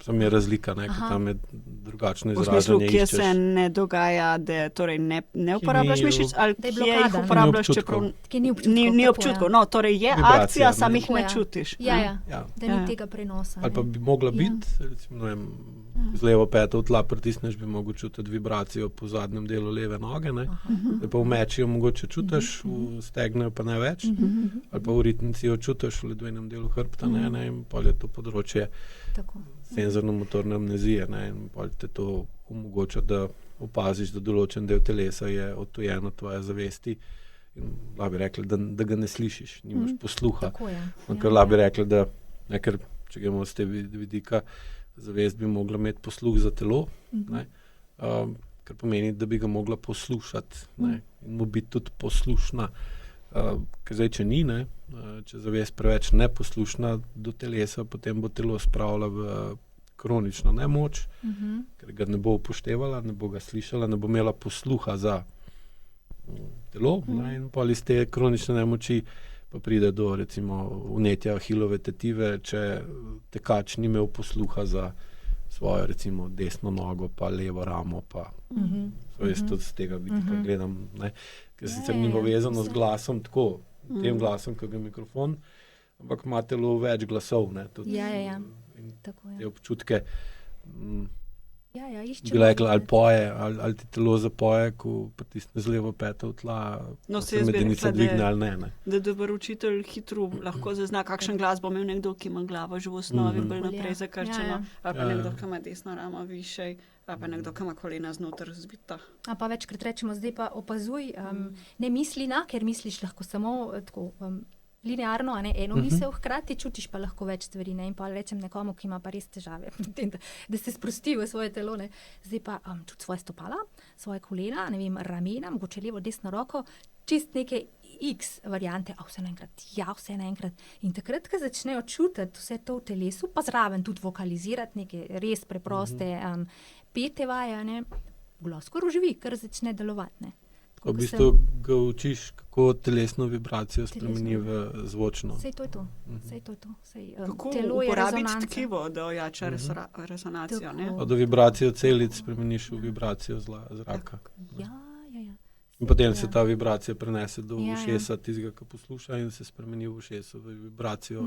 Sam je razlika, tam je drugačno izražanje. V smislu, kje se ne dogaja, da torej ne uporabljaš mišic, ali kje jih uporabljaš, čeprav ni občutkov. No, torej je akcija, sam jih ne čutiš. Da ni tega prenosa. Ali pa bi mogla biti, recimo, z levo peto v tla pritisneš, bi mogel čutiti vibracijo po zadnjem delu leve noge, pa v meči jo mogoče čutiš, v stegnejo pa ne več, ali pa v ritnici jo čutiš v ledvenem delu hrbta, in pol je to področje senzorno-motorne amnezije, in pol te to omogoča, da opaziš, da določen del telesa je odtujen od tvoje zavesti in lahko bi rekli, da ga ne slišiš, nimaš posluha. Lahko bi rekli, da ker, če gremo z te vidika, zavest bi mogla imeti posluh za telo, kar pomeni, da bi ga mogla poslušati in mu biti tudi poslušna. Ker zdaj, če ni, če zavest preveč neposlušna do telesa, potem bo telo spravila v kronično nemoč, ker ga ne bo upoštevala, ne bo ga slišala, ne bo imela posluha za telo, in pol iz te kronične nemoči pa pride do, recimo, vnetja ahilove tetive, če tekač ni imel posluha za svojo, recimo, desno nogo, pa levo ramo, pa jaz tudi z tega vidika gledam, ker sicer ni povezano z glasom tako, tem glasom, kot je mikrofon, ampak ima telo več glasov, tudi in te občutke. Bi rekla, ali poje, ali ti telo zapoje, ko pritisne z levo peto v tla, se medenica dvigne ali ne. Da dober učitelj hitro lahko zazna, kakšen glas bo imel nekdo, ki ima glavo že v osnovi bolj naprej zakrčeno, ali pa nekdo, ki ima desno ramo višej, ali pa nekdo, ki ima kolena znotraj zbita. A pa večkrat rečemo, zdaj pa opazuj, ne misli ker misliš lahko samo tako linearno, eno misel hkrati, čutiš pa lahko več stvari, in pa rečem nekomu, ki ima pa res težave, da se sprosti v svoje telo, zdaj pa čuti svoje stopala, svoje kolena, ramena, mogoče levo, desno roko, čist neke X variante, vse naenkrat. In takrat, ko začnejo čutiti vse to v telesu, pa zraven tudi vokalizirati neke res preproste pete vaje, glas skoraj oživi, kar začne delovati, V bistvu ga učiš, kako telesno vibracijo spremeni v zvočno. Sej to je to. Kako uporabiti tkivo, da ojača resonacijo? Do vibracijo celic spremeniš v vibracijo zraka. Ja. In potem se ta vibracija prenese do ušesa tistega, ki posluša, in se spremeni v ušesu v vibracijo.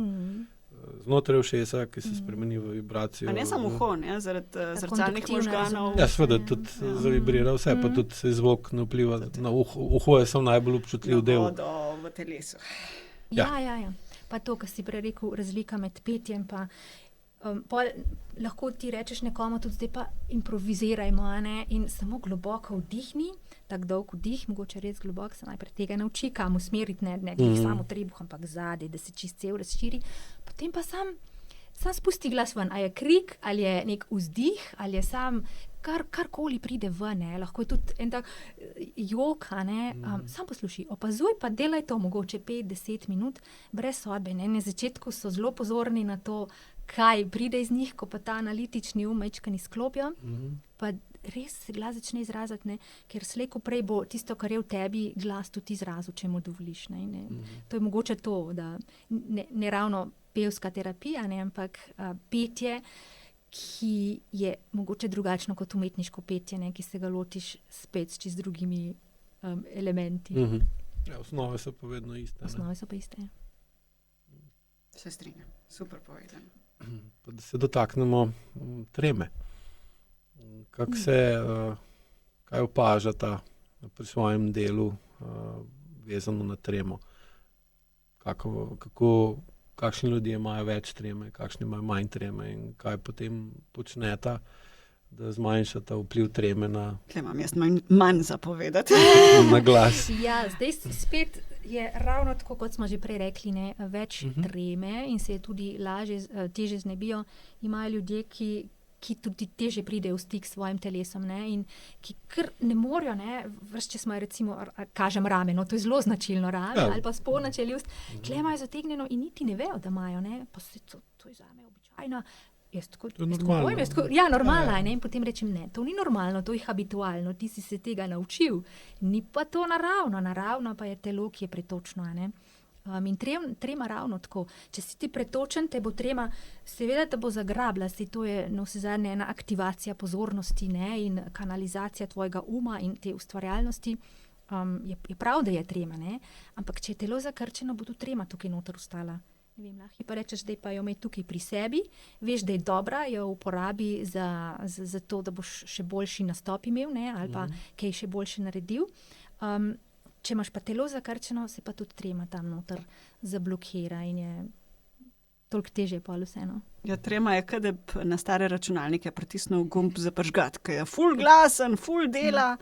Znotraj ušesa, ki se spremeni v vibracijo. A ne samo uho, zaradi zrcalnih možganov. Ja, seveda tudi zavibrira vse, pa tudi se zvok ne vpliva na uho. Uho je samo najbolj občutljiv del. V telesu. Ja. Pa to, kar si prej rekel, razlika med petjem pa lahko ti rečeš nekomu tudi zdaj pa improvizirajmo, in samo globoko vdihni, tak dolg vdih, mogoče res globok, se najprej tega nauči, kam usmeriti, ne samo trebuh, ampak zadaj, da se čist cel razširi. Potem pa sam spusti glas ven, a je krik, ali je nek vzdih, ali je sam karkoli pride ven, lahko je tudi en tak jok, sam posluši, opazuj pa delaj to mogoče 5-10 minut brez sodbe, Na začetku so zelo pozorni na to, kaj pride iz njih, ko pa ta analitični majčkeni sklopijo, pa res se glas začne izraziti, ker slej ko prej bo tisto, kar je v tebi, glas tudi izrazil, če mu dovoliš. To je mogoče to, da ne ravno pevska terapija, ampak petje, ki je mogoče drugačno kot umetniško petje, ne, ki se ga lotiš spet s čist drugimi elementi. Ja, osnove so pa vedno iste. Osnove so pa iste. Se strinjam, super povedano. Pa da se dotaknemo treme. Kaj opažata pri svojem delu vezano na tremo? Kakšni ljudje imajo več treme, kakšni imajo manj treme in kaj potem počneta, da zmanjšata vpliv treme na Tle imam jaz manj zapovedati. na glas. Ja, zdaj spet je ravno tako, kot smo že prej rekli, ne, več treme in se je tudi teže znebijo. Imajo ljudje, ki tudi teže pridejo v stik s svojim telesom, ne, in ki kar ne morejo, ne, če smo recimo, kažem rameno, to je zelo značilno rame, ali pa spolna čeljust, tle imajo zategnjeno in niti ne vejo, da imajo, ne, pa se to je zame običajno. Normalno. Ne, in potem rečem, ne, to ni normalno, to je habitualno, ti si se tega naučil, ni pa to naravno pa je telo, ki je pretočno, ne. In trema ravno tako. Če si ti pretočen, te bo trema, seveda te bo zagrabila, to je navsezadnje ena aktivacija pozornosti, ne, in kanalizacija tvojega uma in te ustvarjalnosti. Je prav, da je trema, ne, ampak če je telo zakrčeno, bo tudi trema tukaj noter ostala. Ne vem, lahko pa rečeš, da pa jo imej tukaj pri sebi, veš, da je dobra, jo uporabi za to, da boš še boljši nastop imel, ne, ali pa kaj še boljše naredil. Če imaš pa telo zakrčeno, se pa tudi trema tam noter zablokira in je toliko težje pa vseeno. Ja, trema je, kad na stare računalnike pritisnil gumb za prižgat, ki je ful glasen, ful dela,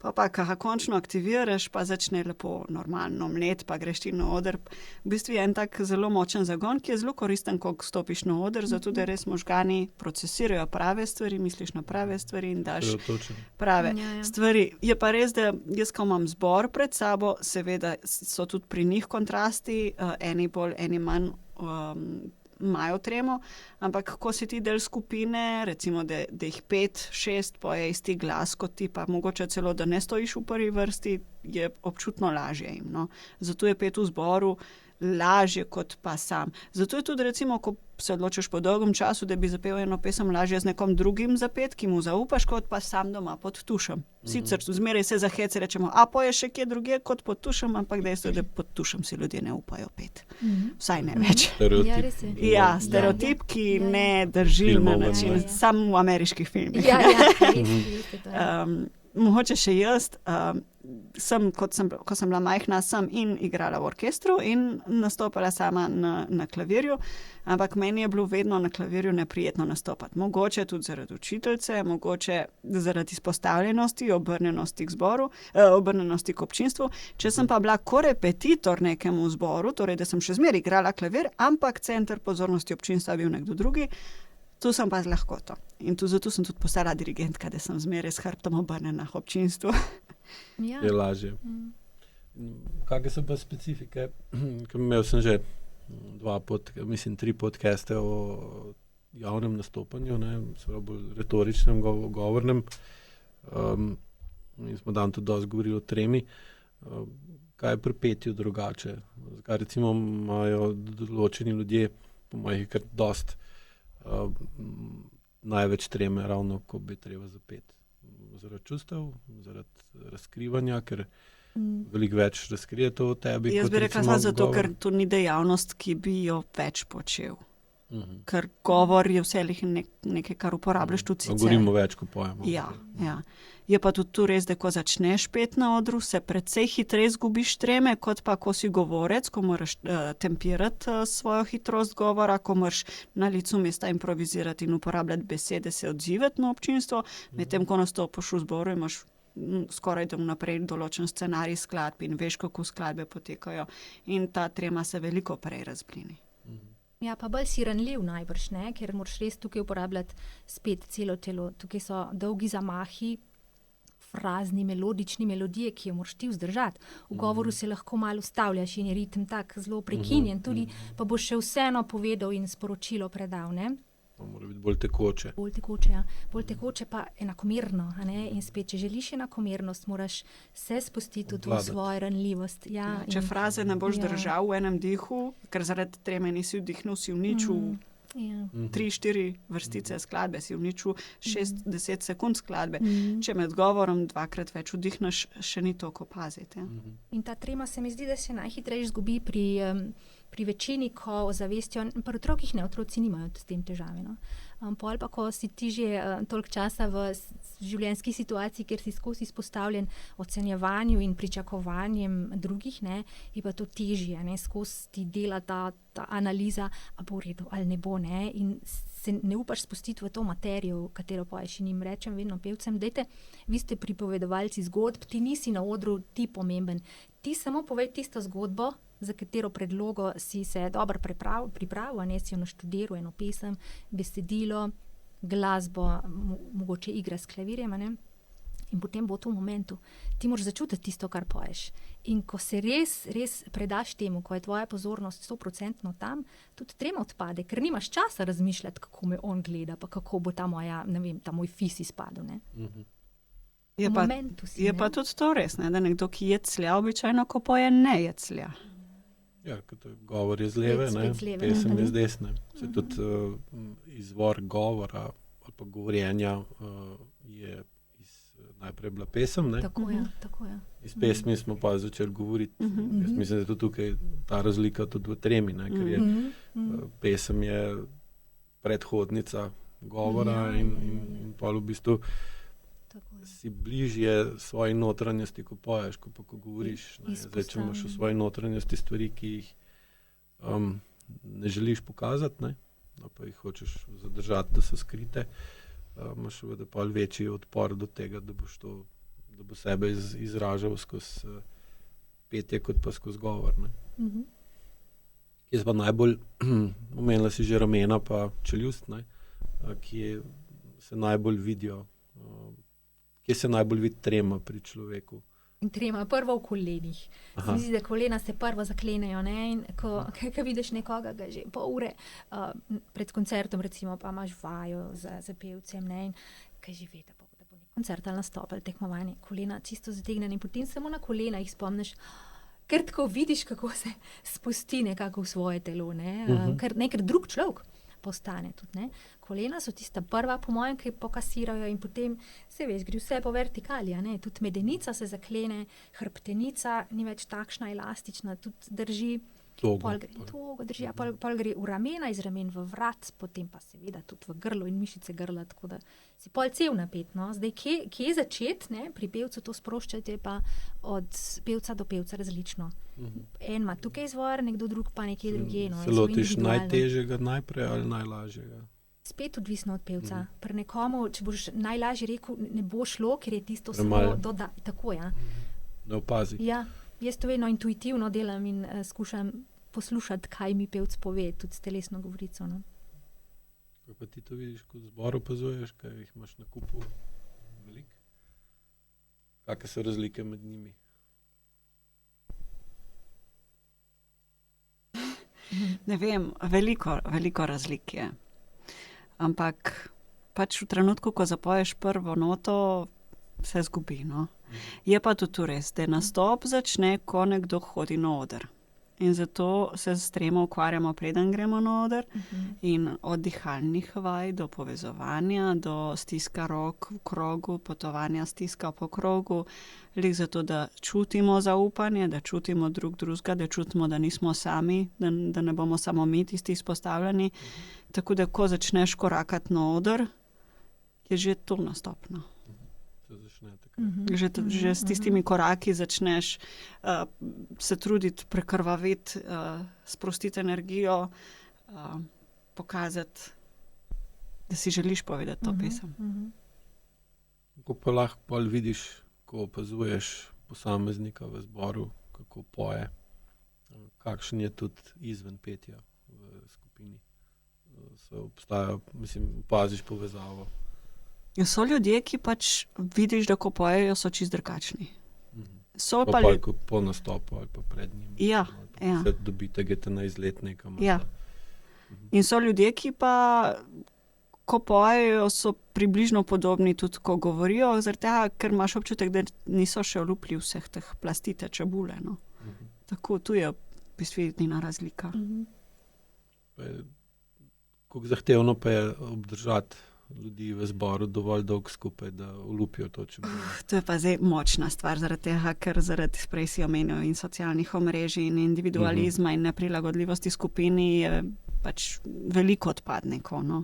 pa ga končno aktiviraš, pa začne lepo normalno mlet, pa greš ti na oder. V bistvu je en tak zelo močen zagon, ki je zelo koristen, ko stopiš na oder, zato da res možgani procesirajo prave stvari, misliš na prave stvari in daš prave stvari. Je pa res, da jaz, ko imam zbor pred sabo, seveda so tudi pri njih kontrasti, eni bolj, eni manj imajo tremo, ampak ko si ti del skupine, recimo, da jih 5-6 poje isti glas kot ti, pa mogoče celo, da ne stojiš v prvi vrsti, je občutno lažje jim, no. Zato je pet v zboru lažje kot pa sam. Zato je tudi, recimo, ko se odločiš po dolgem času, da bi zapel eno pesem, lažje z nekom drugim zapet, ki mu zaupaš, kot pa sam doma pod tušem. Sicer zmeraj se za hec rečemo, a poje še kje drugje kot pod tušem, ampak dejstvo je, da pod tušem si ljudje ne upajo pet. Vsaj ne več. Stereotip, ki ne drži na način, sam v ameriških filmih. Mogoče še jaz, ko sem bila majhna, sem in igrala v orkestru in nastopala sama na klavirju, ampak meni je bilo vedno na klavirju neprijetno nastopati. Mogoče tudi zaradi učiteljice, mogoče zaradi izpostavljenosti, obrnenosti k zboru, obrnenosti k občinstvu. Če sem pa bila korepetitor nekemu zboru, torej da sem še zmeraj igrala klavir, ampak center pozornosti občinstva bil nekdo drugi, tu sem pa z lahkoto. In zato sem tudi postala dirigentka, da sem zmeraj s hrbtom obrnjena k občinstvu. Je lažje. Kakšne so pa specifike? Imel sem že 3 podcaste o javnem nastopanju, bolj retoričnem, govornem. In smo dan tudi dosti govorili o tremi. Kaj je pri petju drugače? Zakaj recimo imajo določeni ljudje, po mojih kar dosti, največ treme ravno, ko bi treba zapeti. Zaradi čustev, zaradi razkrivanja, ker veliko več razkrije to o tebi. Jaz bi rekla zato, ker to ni dejavnost, ki bi jo več počel. Ker govor je vse nekaj, kar uporabljaš tudi sicer. Govorimo več, ko pojemo. Ja. Je pa tudi tu res, da ko začneš pet na odru, se precej hitreje zgubiš treme, kot pa ko si govorec, ko moraš tempirati svojo hitrost govora, ko moraš na licu mesta improvizirati in uporabljati besede, se odzivati na občinstvo, medtem ko nastopiš v zboru, imaš skoraj da vnaprej določen scenarij skladb in veš, kako skladbe potekajo in ta trema se veliko prej razblini. Ja, pa bolj si ranljiv najbrž, ne, ker moraš res tukaj uporabljati spet celo telo. Tukaj so dolgi zamahi, frazni, melodični melodije, ki jo moraš ti vzdržati. V govoru se lahko malo ustavljaš in je ritem tak zelo prekinjen, tudi pa boš še vseeno povedal in sporočilo predal, ne. Mora biti bolj tekoče. Bolj tekoče pa enakomerno, a ne, in spet, če želiš enakomernost, moraš se spustiti v svojo ranljivost. Če fraze ne boš držal v enem dihu, ker zaradi treme nisi vdihnil, si vničil. 3-4 vrstice skladbe, si uničil 6-10 sekund skladbe. Če med govorom 2-krat več vdihneš, še ni toliko opaziti. Ja. In ta trema se mi zdi, da se najhitreje izgubi pri večini, ko ozavestijo, pri otrokih ne, otroci nimajo s tem težave. No? Pol pa, ko si ti že toliko časa v življenjski situaciji, kjer si skozi izpostavljen ocenjevanju in pričakovanjem drugih, ne, je pa to težje, ne, skozi ti dela ta analiza, a bo v redu ali ne bo, ne, in se ne upaš spustiti v to materijo, katero poješ, in jim rečem vedno pevcem, dajte, vi ste pripovedovalci zgodb, ti nisi na odru, ti pomemben, ti samo povej tisto zgodbo, za katero predlogo si se dobro pripravil, a ne si jo naštudiral, eno pesem, besedilo, glasbo, mogoče igra s klavirjem, ne? In potem bo to v momentu. Ti moraš začutiti tisto, kar poješ. In ko se res predaš temu, ko je tvoja pozornost 100% tam, tudi trema odpade, ker nimaš časa razmišljati, kako me on gleda, pa kako bo ta moj fis izpadel, ne. Je pa tudi to res, ne, da nekdo, ki jeclja, običajno, ko poje, ne jeclja. Ja, govor je z leve, pesem je z desne. Se tudi izvor govora ali pa govorjenja je najprej bila pesem, ne? Tako je. Iz pesmi smo pa začeli govoriti. Jaz mislim, da je tukaj ta razlika tudi v tremi, ne? Ker je pesem je predhodnica govora in pa v bistvu si bližje svoji notranjosti, ko poješ, ko govoriš. Zdaj, če imaš v svoji notranjosti stvari, ki jih ne želiš pokazati, ne? Pa jih hočeš zadržati, da so skrite, imaš seveda pa večji odpor do tega, da bo sebe izražal skozi petje, kot pa skozi govor. Ne? Jaz pa najbolj, omenila si že ramena pa čeljust, ne? Ki se najbolj vidijo, kje se najbolj vidi trema pri človeku? In trema, prvo v kolenih. Se mi zdi, da kolena se prvo zaklenejo, ne, in ko vidiš nekoga, ga že pol ure pred koncertom, recimo, pa imaš vajo za pevcem, ne, in kaj že ve, da bo nek koncert ali nastop ali tekmovanje, kolena čisto zategnjene in potem samo na kolena jih spomniš, ker tako vidiš, kako se spusti nekako v svoje telo, ne, ker drug človek postane tudi, ne. Kolena so tista prva, po mojem, ki pokasirajo in potem, se veš, gre vse po vertikali, ne, tudi medenica se zaklene, hrbtenica ni več takšna elastična, tudi drži, pol drži, pol gre v ramena, iz ramen v vrat, potem pa seveda tudi v grlo in mišice grla, tako da si pol cel napet, no. Zdaj, kje začeti, ne, pri pevcu to sproščati, je pa od pevca do pevca različno. En ima tukaj izvor, nekdo drug pa nekje drugje. No, se lotiš najtežjega najprej ali najlažjega? Spet odvisno od pevca. Pri nekomu, če boš najlažje rekel, ne bo šlo, ker je tisto samo tako, ja. Ne opazi. Ja, jaz to vedno intuitivno delam in skušam poslušati, kaj mi pevc pove, tudi s telesno govorico, no. Kaj pa ti to vidiš, ko zbor opazuješ, kaj jih imaš na kupu veliko? Kakve so razlike med njimi? Ne vem, veliko razlik je. Ampak pač v trenutku, ko zapoješ prvo noto, se zgubi, no. Je pa tudi res, da nastop začne, ko nekdo hodi na oder. In zato se s tremo ukvarjamo, preden gremo na oder. In od dihalnih vaj do povezovanja, do stiska rok v krogu, potovanja stiska po krogu, lik zato, da čutimo zaupanje, da čutimo drugega, da čutimo, da nismo sami, da ne bomo samo mi tisti izpostavljeni. Tako da, ko začneš korakati na oder, je že to nastopno. Že s tistimi koraki začneš se truditi, prekrvaviti, sprostiti energijo, pokazati, da si želiš povedati to pesem. Kako pa lahko pol vidiš, ko opazuješ posameznika v zboru, kako poje, kakšen je tudi izven petja v skupini? Obstaja, opaziš povezavo. So ljudje, ki pač vidiš, da ko pojejo, so čisto drugačni. Pa po nastopu ali pa pred njim. Ja. Se dobite, greste na izlet nekam. Ja. In so ljudje, ki pa, ko pojejo, so približno podobni tudi, ko govorijo, zaradi tega, ker imaš občutek, da niso še olupli vseh teh plastite čebule, no. Tako, tu je v bistvu edina razlika. kako zahtevno pa je obdržati ljudi v zboru dovolj dolg skupaj, da olupijo to, če bo. To je pa zdaj močna stvar, zaradi tega, ker zaradi prej si omenil in socialnih omrežij in individualizma in neprilagodljivosti skupini je pač veliko odpadnikov. No.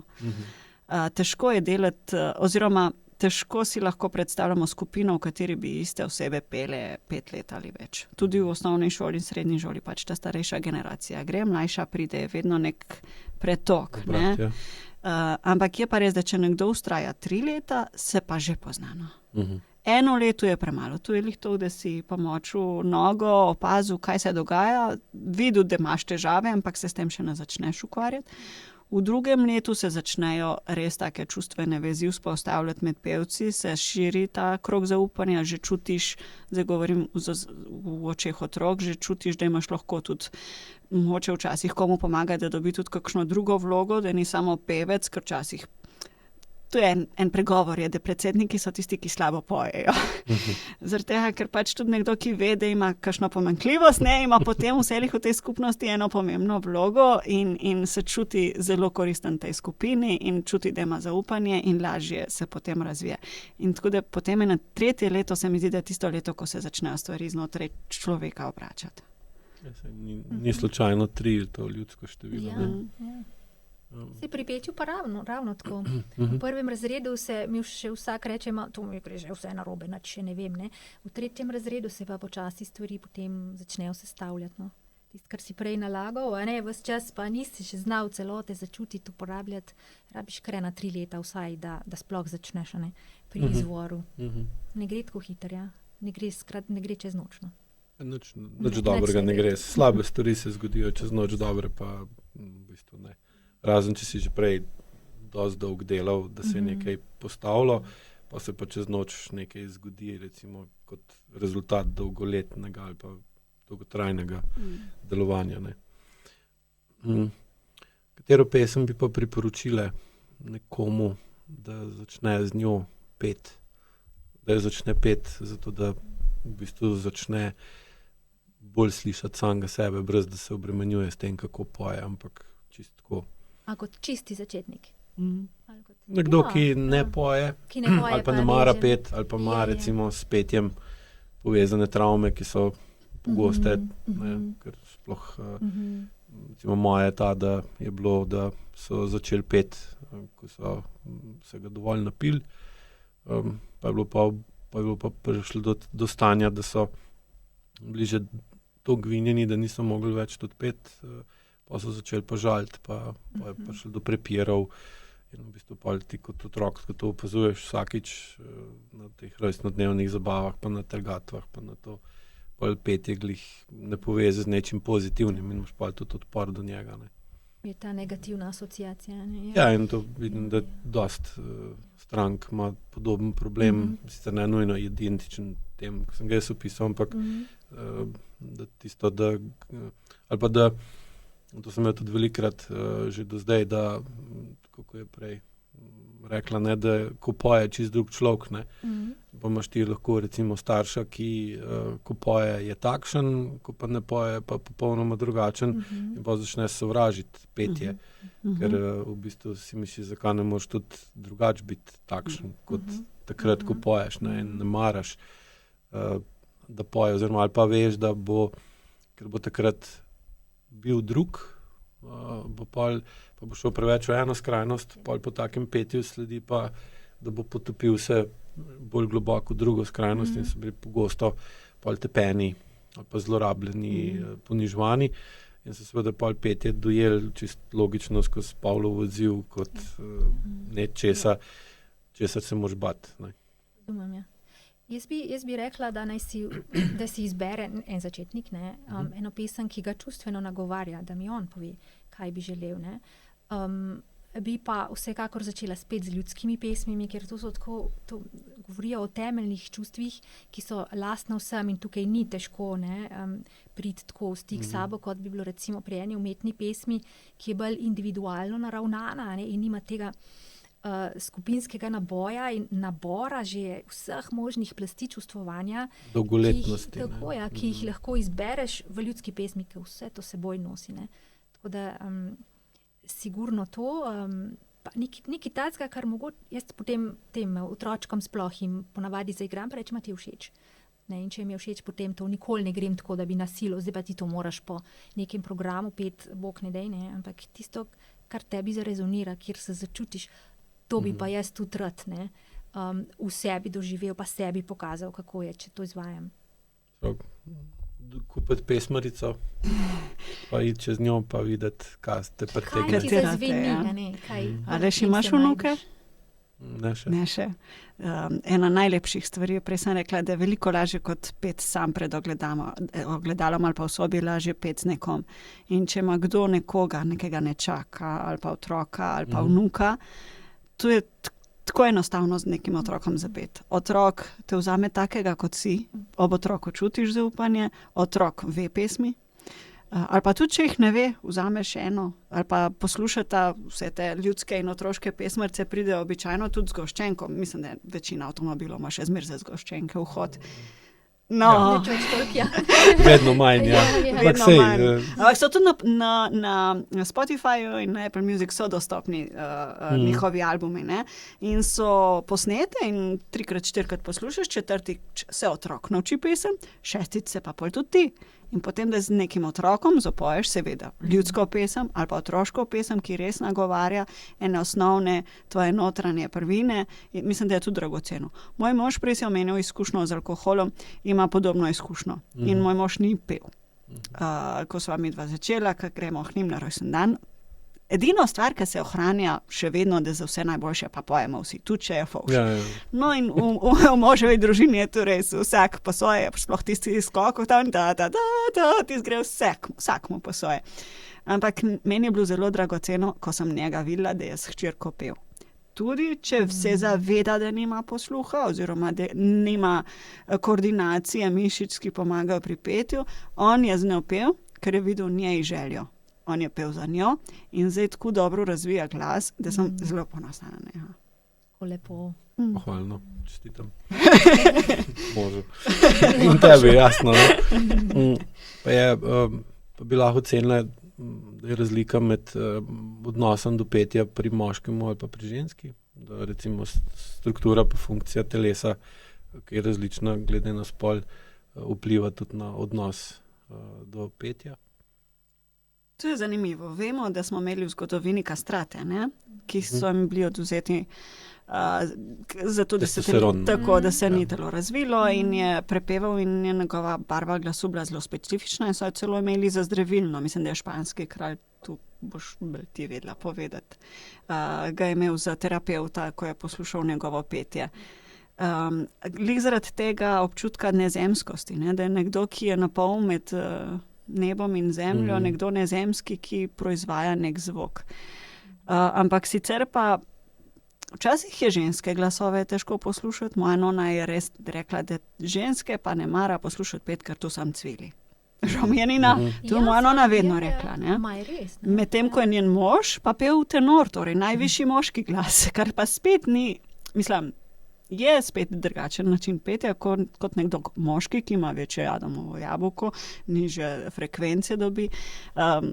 Težko je delati, oziroma težko si lahko predstavljamo skupino, v kateri bi iste osebe pele 5 let ali več. Tudi v osnovni šoli in srednji šoli pač ta starejša generacija gre, mlajša pride, je vedno nek pretok. Obrat, ne? Ampak je pa res, da če nekdo ustraja 3 leta, se pa že pozna. No. 1 leto je premalo. Tu je to, da si pomočil nogo, opazil, kaj se dogaja, videl, da imaš težave, ampak se s tem še ne začneš ukvarjati. V 2. letu se začnejo res take čustvene vezi vzpostavljati med pevci, se širi ta krog zaupanja, že čutiš, zdaj govorim v očeh otrok, že čutiš, da imaš lahko tudi mogoče včasih komu pomagati, da dobi tudi kakšno drugo vlogo, da ni samo pevec, ker včasih to je en pregovor, je, da predsedniki so tisti, ki slabo pojejo. Zaradi tega, ker pač tudi nekdo, ki ve, da ima kakšno pomanjkljivost, ima potem vselih v tej skupnosti eno pomembno vlogo in se čuti zelo koristen tej skupini in čuti, da ima zaupanje in lažje se potem razvije. In tako da potem je na 3. leto, se mi zdi, da je tisto leto, ko se začnejo stvari znotraj človeka obračati. Ni slučajno 3, to ljudsko število. Ja. Se pri petju pa ravno tako. V 1. razredu se mi še vsak reče, to mi gre že vse narobe, nič še ne vem. Ne? V 3. razredu se pa počasi stvari potem začnejo sestavljati. No? Tisto, kar si prej nalagal, ves čas pa nisi še znal celote začutiti, uporabljati, rabiš kar na 3 leta vsaj, da sploh začneš pri izvoru. Ne gre tako hitro, ja? Ne gre čez noč. No? Nič dobrega ne gre. Slabe stvari se zgodijo čez noč, dobre pa v bistvu ne. Razen, če si že prej dosti dolg delal, da se je nekaj postavilo, pa se pa čez noč nekaj zgodi, recimo kot rezultat dolgoletnega ali pa dolgotrajnega delovanja. Ne. Katero pesem bi pa priporočile nekomu, da začne z njo peti? Da jo začne peti, zato da v bistvu začne bolj slišati samega sebe, brez da se obremenjuje s tem, kako poje, ampak čisto tako. A kot čisti začetnik? Nekdo, ki ne poje, ali pa ne mara pet, ali pa ima recimo s petjem povezane travme, ki so pogoste, ker sploh recimo moja je ta, da je bilo, da so začeli pet, ko so se ga dovolj napili, pa je bilo pa prišlo do stanja, da so bili že toliko vinjeni, da niso mogli več tudi pet, pa so začeli pa žaliti, pa je prišlo do prepirov in v bistvu pa ti kot otrok, ko to opazuješ vsakič na teh rojstnodnevnih zabavah, pa na trgatvah, pa na to petje glih ne poveze z nečim pozitivnim in imaš pa tudi odpor do njega. Ne. Je ta negativna asociacija. Ne? Ja, in to vidim, da dost strank ima podoben problem, sicer ne nujno identičen tem, ko sem ga jaz opisal, ampak da tisto, da ali pa da to sem imel tudi velikrat že do zdaj, da, kako je prej rekla, ne, da ko poje čist drug človek, ne, pa imaš ti lahko recimo starša, ki ko poje je takšen, ko pa ne poje pa popolnoma drugačen in pa začne sovražiti petje, ker v bistvu si misliš, zakaj ne moreš tudi drugač biti takšen, kot takrat, ko poješ, ne, in ne maraš, da poje, oziroma ali pa veš, da bo, ker bo takrat bil drug, pa bo šel preveč v eno skrajnost, po takem petju sledi pa, da bo potopil se bolj globoko v drugo skrajnost in so bili pogosto tepeni ali pa zlorabljeni, ponižvani in so seveda petje dojeli čisto logično skozi Pavlov odziv kot nečesa, česar se moraš bati. Razumem, ja. Jaz bi rekla, da si izbere en začetnik, ne, eno pesem, ki ga čustveno nagovarja, da mi on pove, kaj bi želel. Ne. Bi pa vsekakor začela spet z ljudskimi pesmimi, ker to govorijo o temeljnih čustvih, ki so lastna vsem in tukaj ni težko priti tako v stik s sabo, kot bi bilo recimo pri eni umetni pesmi, ki je bolj individualno naravnana, ne, in nima tega skupinskega naboja in nabora že vseh možnih plasti čustvovanja, dolgoletnosti, ki jih lahko izbereš v ljudski pesmi, ki vse to seboj nosi. Ne. Tako da sigurno to. Pa nekaj takega, kar mogoče jaz potem tem otročkom sploh jim ponavadi zaigram, pa rečem, ti je všeč. Ne, in če mi je všeč, potem to nikoli ne grem tako, da bi na silo, zdaj pa ti to moraš po nekem programu pet, bog ne dej, ne, ampak tisto, kar tebi zarezonira, kjer se začutiš, to bi pa jaz tudi rad, ne, v sebi doživel, pa sebi pokazal, kako je, če to izvajam. Kupiti pesmarico, pa iti čez njo, pa videti, kaj ste pretegnili. Kaj ti zazveni, ne? Ali še imaš vnuke? Ne še. Ne še. Ena najlepših stvari, prej sem rekla, da je veliko lažje kot pet sam pred ogledalom ali pa v sobi lažje pet z nekom. In če ima kdo nekega nečaka ali pa otroka ali pa vnuka, to je tako enostavno z nekim otrokom zapeti. Otrok te vzame takega, kot si, ob otroku čutiš zaupanje, otrok ve pesmi, ali pa tudi, če jih ne ve, vzameš eno, ali pa poslušata vse te ljudske in otroške pesmarice, pridejo običajno tudi z goščenko. Mislim, da večina avtomobilov ima še zmeraj za zgoščenke vhod. No. Vedno manj, ja. Vedno manj. Ampak so tudi na Spotifyju in na Apple Music so dostopni njihovi albumi, ne? In so posnete in 3x-4x poslušaš, 4. se otrok nauči pesem, 6. se pa pol tudi ti. In potem, da z nekim otrokom zapoješ seveda ljudsko pesem ali pa otroško pesem, ki res nagovarja ene osnovne tvoje notranje prvine. In mislim, da je tudi dragoceno. Moj mož prej si omenil izkušnjo z alkoholom, ima podobno izkušnjo. In moj mož ni pel. Ko sva mi dva začela, ko gremo k njim na rojsten dan, edina stvar, ki se ohranja še vedno, da za vse najboljše pa pojemo vsi, tudi če je fovš. Ja. No in v moževi družini je to res vsak po svoje, sploh tisti skokov tam, tisti gre vsak mu po svoje. Ampak meni je bilo zelo dragoceno, ko sem njega videla, da je s hčerko pel. Tudi, če se zaveda, da nima posluha oziroma da nima koordinacije mišic, ki pomagajo pri petju, on je z njo pel, ker je videl njej željo. On je pel za njo in zdaj tako dobro razvija glas, da sem zelo ponosna na njega. Lepo. Pohvalno, čestitam. Možu. In tebi, jasno. Pa bi lahko ocenila, da je razlika med odnosom do petja pri moškemu ali pa pri ženski. Da recimo struktura pa funkcija telesa, ki je različna glede na spol, vpliva tudi na odnos do petja. To je zanimivo. Vemo, da smo imeli v zgodovini kastrate, ne? Ki so jim bili odvzeti zato, da se ni telo razvilo in je prepeval in je njegova barva glasu bila zelo specifična in so jo celo imeli za zdravilno. Mislim, da je španski kralj, tu boš ti vedela povedati, ga je imel za terapeuta, ko je poslušal njegovo petje. Glih zaradi tega občutka nezemskosti, ne? Da je nekdo, ki je napol med nebom in zemljo, nekdo nezemski, ki proizvaja nek zvok. Ampak sicer pa včasih je ženske glasove težko poslušati. Moja nona je res rekla, da ženske pa ne mara poslušati pet, ker tu sam cvili. Žal mi je Nina, to je moja nona vedno rekla. Medtem, ko je njen mož pa pel tenor, torej najvišji moški glas, kar pa spet ni, mislim, je spet drugačen način petja kot nekdo moški, ki ima večje Adamovo jabolko, nižje frekvence dobi.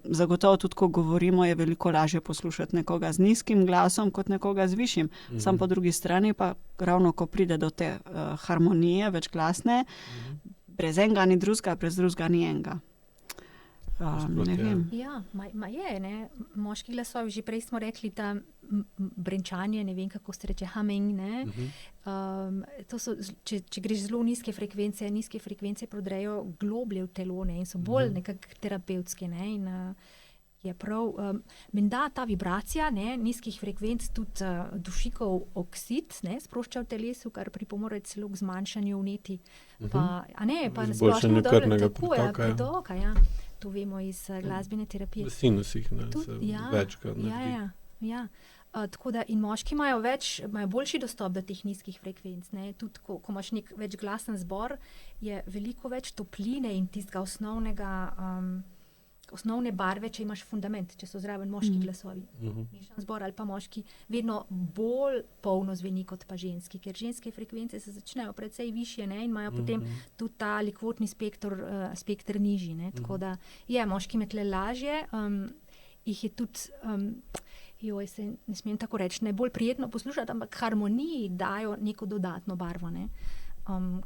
Zagotovo tudi, ko govorimo, je veliko lažje poslušati nekoga z nizkim glasom kot nekoga z višjim. Sam po drugi strani pa ravno, ko pride do te harmonije večglasne, brez enega ni drugega, brez drugega ni enega. Ne vem. Ja, je, ne. Moški glasovi, že prej smo rekli, ta brenčanje, ne vem, kako se reče, humming, ne. To so, če greš zelo nizke frekvence prodrejo globlje v telo, ne, in so bolj nekako terapevtske, ne, in je prav, menda ta vibracija, ne, nizkih frekvenc tudi dušikov oksid, ne, sprošča v telesu, kar pripomore celo k zmanjšanju vneti. Pa izboljšanju krvnega pretoka, ja. To vemo iz glasbene terapije. V sinusih, ne, večkrat naredi. Ja. Tako da in moški imajo boljši dostop do teh nizkih frekvenc, ne. Tudi, ko imaš nek večglasen zbor, je veliko več topline in tistega osnovne barve, če imaš fundament, če so zraven moški glasovi. Mešan zbor ali pa moški vedno bolj polno zveni kot pa ženski, ker ženske frekvence se začnejo precej višje, ne, in imajo potem tudi ta likvotni spekter nižji, ne. Tako da moški me tle lažje jih je tudi, se ne smem tako reči, ne bolj prijetno poslušati, ampak harmoniji dajo neko dodatno barvo, ne.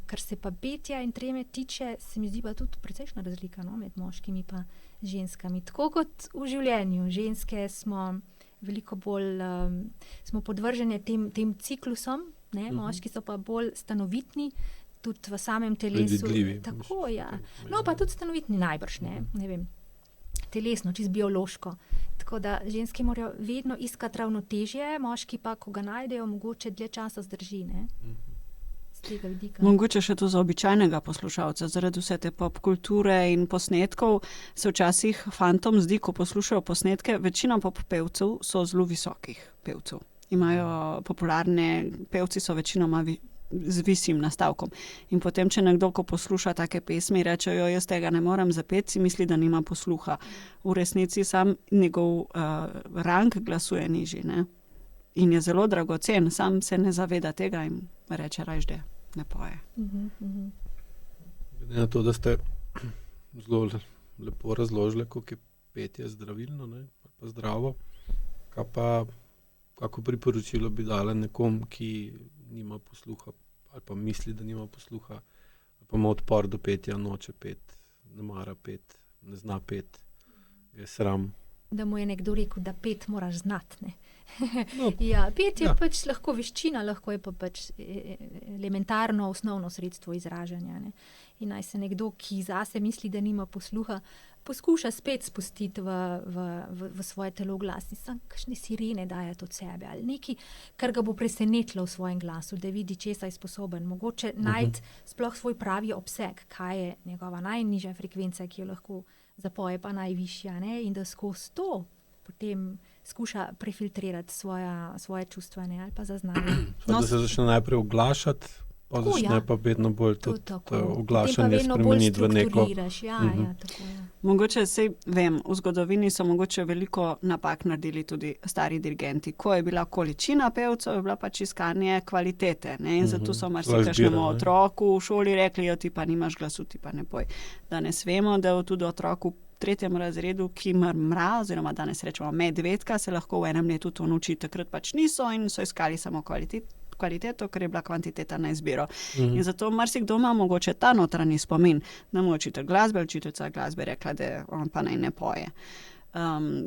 Kar se pa petja in treme tiče, se mi zdi pa tudi precejšnja razlika, no, med moškimi pa ženskami. Tako kot v življenju. Ženske smo veliko bolj smo podvržene tem ciklusom, ne? Moški so pa bolj stanovitni, tudi v samem telesu. Predvidljivi. Tako, ja. No, pa tudi stanovitni najbrž, ne vem. Telesno, čisto biološko. Tako da ženske morajo vedno iskati ravnotežje, moški pa, ko ga najdejo, mogoče dlje časa zdrži, ne. Z tega vidika. Mogoče še to za običajnega poslušalca, zaradi vse te popkulture in posnetkov se včasih fantom zdi, ko poslušajo posnetke, večina pevcev so zelo visokih pevcev. Imajo popularne pevci, so večinoma z visim nastavkom. In potem, če nekdo, ko posluša take pesmi, reče, jaz tega ne morem zapeti, si misli, da nima posluha. V resnici sam njegov rang glasu je nižji, ne? In je zelo dragocen, sam se ne zaveda tega in reče rajš, da ne poje. Glede na to, da ste zelo lepo razložili, kako je petje zdravilno, ne, pa zdravo, kako priporočilo bi dala nekom, ki nima posluha ali pa misli, da nima posluha, ali pa ima odpor do petja, noče pet, ne mara pet, ne zna pet, je sram. Da mu je nekdo rekel, da pet moraš znati, ne. No, Ja, pet je pač lahko veščina, lahko je pa pač elementarno osnovno sredstvo izražanja, ne. In naj se nekdo, ki zase misli, da nima posluha, poskuša spet spustiti v svoje telo glas. Samo kakšne sirene dajati od sebe ali nekaj, kar ga bo presenetilo v svojem glasu, da vidi, česa je sposoben. Mogoče najti sploh svoj pravi obseg, kaj je njegova najnižja frekvenca, ki jo lahko zapoje, pa najvišja, ne, in da skozi to potem skuša prefiltrirati svoje čustva, ne, ali pa zaznanje. Da se začne najprej oglašati, pa Tako, začne ja. pa vedno bolj To tudi tako. oglašanje Potem pa vedno bolj spremeniti v neko. strukturiraš, ja, tako je. Mogoče, sej vem, v zgodovini so mogoče veliko napak naredili tudi stari dirigenti. Ko je bila količina pevcev, je bila pač iskanje kvalitete, ne, in zato so marsikakšnemu izbira, ne. otroku v šoli rekli, ti pa nimaš glasu, ti pa ne poj. Danes vemo, da tudi otroku v 3. razredu, ki mrmra, oziroma danes rečemo medvedka, se lahko v enem letu to nauči, takrat pač niso in so iskali samo kvaliteto, ker je bila kvantiteta na izbiro. In zato marsikdo ima mogoče ta notranji spomin, da mu učitelj glasbe, učiteljica glasbe rekla, da on pa naj ne poje.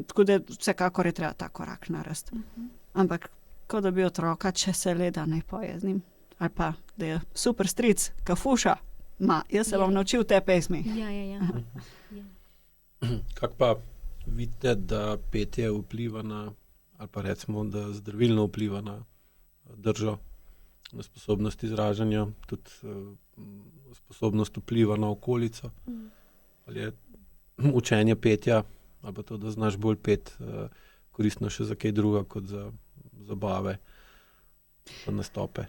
Tako da vsekakor je treba ta korak narediti. Ampak, ko dobi otroka, če se le da ne poje z njim, ali pa, da je super stric, kafuša, jaz se bom naučil te pesmi. Ja. Kako pa vidite, da petje vpliva na, ali pa recimo, da zdravilno vpliva na držo, na sposobnost izražanja, tudi sposobnost vpliva na okolico? Ali je učenje petja, ali pa to, da znaš bolj pet, koristno še za kaj druga kot za zabave pa nastope?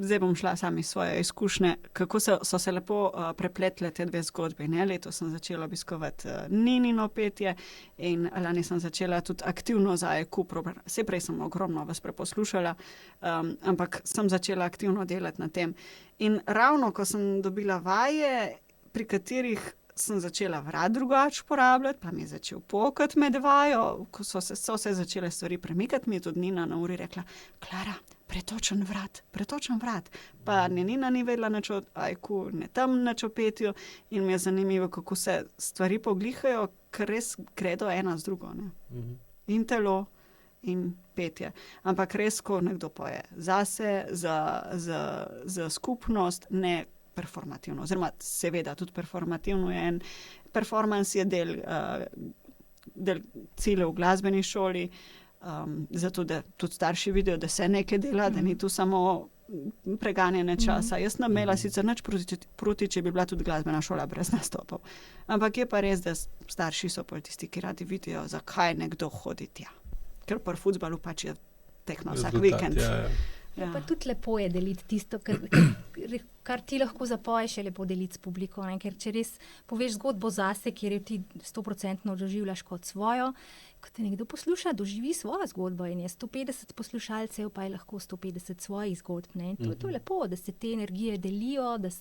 Zdaj bom šla sami svoje izkušnje, kako so se lepo prepletle te dve zgodbi. Ne? Letos sem začela obiskovati Ninino petje in lani sem začela tudi aktivno za AEQ program. Vse prej sem ogromno vas preposlušala, ampak sem začela aktivno delati na tem. In ravno, ko sem dobila vaje, pri katerih sem začela vrat drugače uporabljati, pa mi je začel pokati med vajo, ko so se začele stvari premikati, mi je tudi Nina na uri rekla, Klara, pretočen vrat. Pa Nina ni vedela nič o AEQ, ne tam nič o petju in mi je zanimivo, kako se stvari poglihajo, ker res gredo ena z drugo, ne. In telo in petje. Ampak res, ko nekdo poje zase, za skupnost, ne performativno. Oziroma, seveda, tudi performativno je en performance, je del ciljev v glasbeni šoli, zato da tudi starši vidijo, da se nekaj dela, da ni tu samo preganjanje časa. Jaz ne imela sicer nič proti, če bi bila tudi glasbena šola brez nastopov. Ampak je pa res, da starši so pol tisti, ki radi vidijo, zakaj nekdo hodi tja. Ker pri fuzbalu pač je tekma vsak vikend. Ja. Pa tudi lepo je deliti tisto, kar ti lahko zapoješ, je lepo deliti s publiko, ne? Ker če res poveš zgodbo zase, kjer jo ti 100% doživljaš kot svojo, ko te nekdo posluša, doživi svojo zgodbo in je 150 poslušalcev, pa je lahko 150 svojih zgodb, ne? In to je lepo, da se te energije delijo, da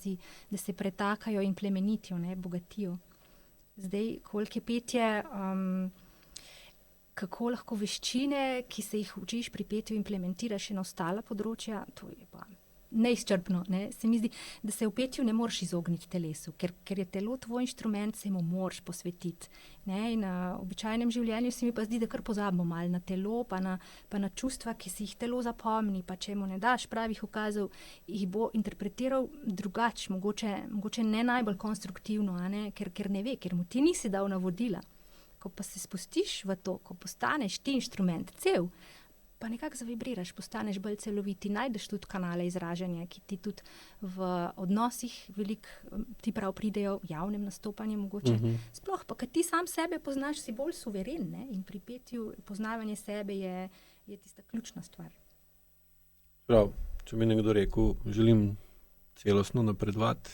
se pretakajo in plemenitijo, ne? Bogatijo. Zdaj, koliko je petje, kako lahko veščine, ki se jih učiš pri petju, implementiraš še na ostala področja, to je pa neizčrpno. Ne? Se mi zdi, da se v petju ne moreš izogniti telesu, ker je telo tvoj inštrument, se mu moraš posvetiti. Ne? In na običajnem življenju se mi pa zdi, da kar pozabimo malo na telo, pa na čustva, ki si jih telo zapomni, pa če mu ne daš pravih ukazov, jih bo interpretiral drugače, mogoče ne najbolj konstruktivno, a ne? Ker ne ve, ker mu ti nisi dal navodila. Ko pa se spustiš v to, ko postaneš ti inštrument cel, pa nekako zavibriraš, postaneš bolj celoviti, najdeš tudi kanale izražanja, ki ti tudi v odnosih veliko ti prav pridejo, v javnem nastopanju mogoče. Sploh pa, kad ti sam sebe poznaš, si bolj suveren, ne? In pri petju poznavanje sebe je tista ključna stvar. Prav, če mi nekdo rekel, želim celostno napredovati,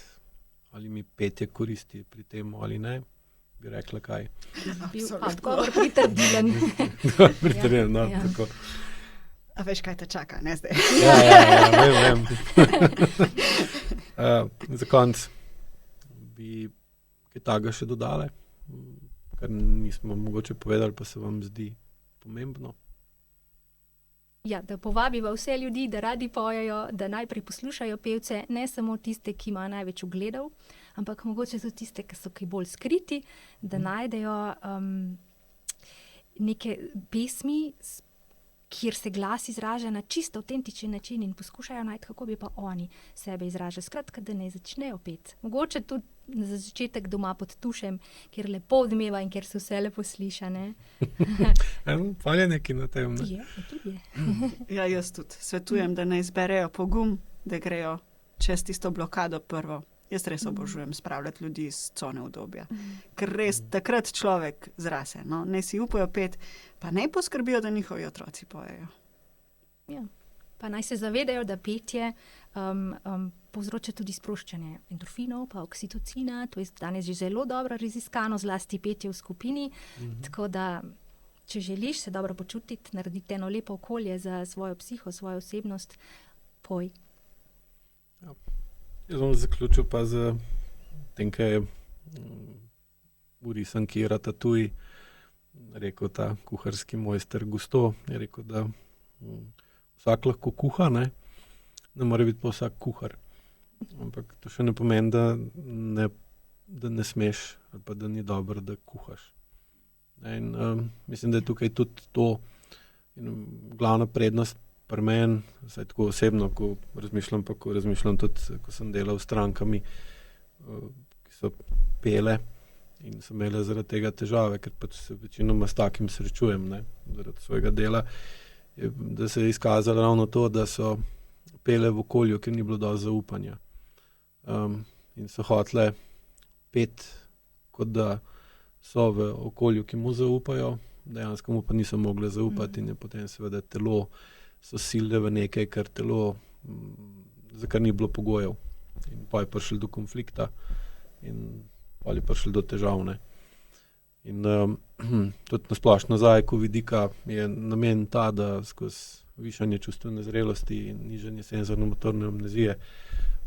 ali mi petje koristi pri tem ali ne, bi rekla kaj. Bil odgovor pritrdilen. Pritrdilen, no, Ja. tako. A veš, kaj te čaka, ne zdaj? Ja, vem. Za konec bi kaj takega še dodali, kar nismo mogoče povedali, pa se vam zdi pomembno. Ja, da povabiva vse ljudi, da radi pojejo, da najprej poslušajo pevce, ne samo tiste, ki imajo največ ogledov, ampak mogoče tudi tiste, ki so kaj bolj skriti, da najdejo neke pesmi, kjer se glas izraža na čisto avtentičen način in poskušajo najti, kako bi pa oni sebe izražali. Skratka, da ne začnejo peti. Mogoče tudi za začetek doma pod tušem, kjer lepo odmeva in kjer se vse lepo sliša, ne? Fajn je nekaj na tem, ne? Tudi je. Ja, jaz tudi svetujem, da ne izberejo pogum, da grejo čez tisto blokado prvo. Jaz res obožujem spravljati ljudi iz cone udobja. Ker res takrat človek zrase, no? Ne si upajo pet, pa naj poskrbijo, da njihovi otroci pojejo. Ja. Pa naj se zavedajo, da petje povzroča tudi sproščanje endorfinov, pa oksitocina, to je danes že zelo dobro raziskano, zlasti petje v skupini, tako da, če želiš se dobro počutiti, narediti eno lepo okolje za svojo psiho, svojo osebnost, poj. Ja. Jaz bom zaključil pa z tem, kaj je v risanki Ratatouille rekel ta kuharski mojster Gusto, je rekel, da vsak lahko kuha, ne more biti pa vsak kuhar. Ampak to še ne pomeni, da ne smeš ali pa da ni dobro, da kuhaš. In mislim, da je tukaj tudi to glavna prednost pri meni, vsaj tako osebno, ko razmišljam tudi, ko sem delal s strankami, ki so pele in so imele zaradi tega težave, ker pač se večinoma s takim srečujem, ne, zaradi svojega dela, da se je izkazalo ravno to, da so pele v okolju, kjer ni bilo dosti zaupanja. In so hotele peti, kot da so v okolju, ki mu zaupajo, dejansko mu pa niso mogle zaupati in je potem seveda telo so silile v nekaj, kar telo, za kar ni bilo pogojev. In pa je prišlo do konflikta in pa je prišlo do težav, ne. In tudi nasplošno zajko vidika je namen ta, da skozi višanje čustvene zrelosti in nižanje senzorno-motorne amnezije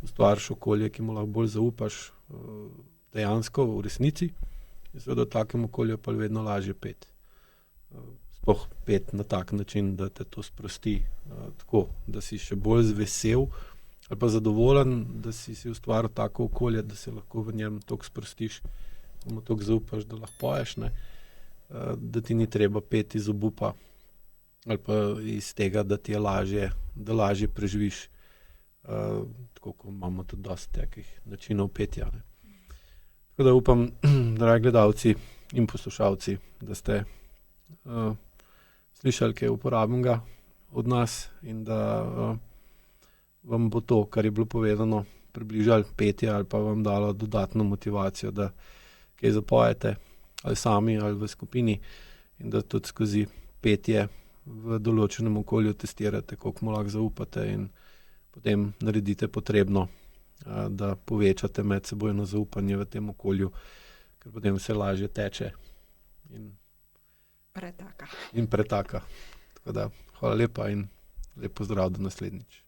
ustvariš okolje, ki mu lahko bolj zaupaš dejansko v resnici in seveda v takem okolju pa vedno lažje peti. Sploh peti na tak način, da te to sprosti, tako, da si še bolj vesel ali pa zadovoljen, da si ustvaril tako okolje, da se lahko v njem toliko sprostiš, da mu toliko zaupaš, da lahko poješ, ne, da ti ni treba peti iz obupa ali pa iz tega, da ti je lažje, da lažje preživiš, tako kot imamo tudi dosti takih načinov petja, ne. Tako da upam, dragi gledalci in poslušalci, da ste slišali kaj uporabnega od nas in da vam bo to, kar je bilo povedano, približali petje ali pa vam dalo dodatno motivacijo, da kaj zapojete ali sami ali v skupini in da tudi skozi petje v določenem okolju testirate, koliko mu lahko zaupate in potem naredite potrebno, da povečate medsebojno zaupanje v tem okolju, ker potem vse lažje teče in pretaka. Tako da, hvala lepa in lep pozdrav do naslednjič.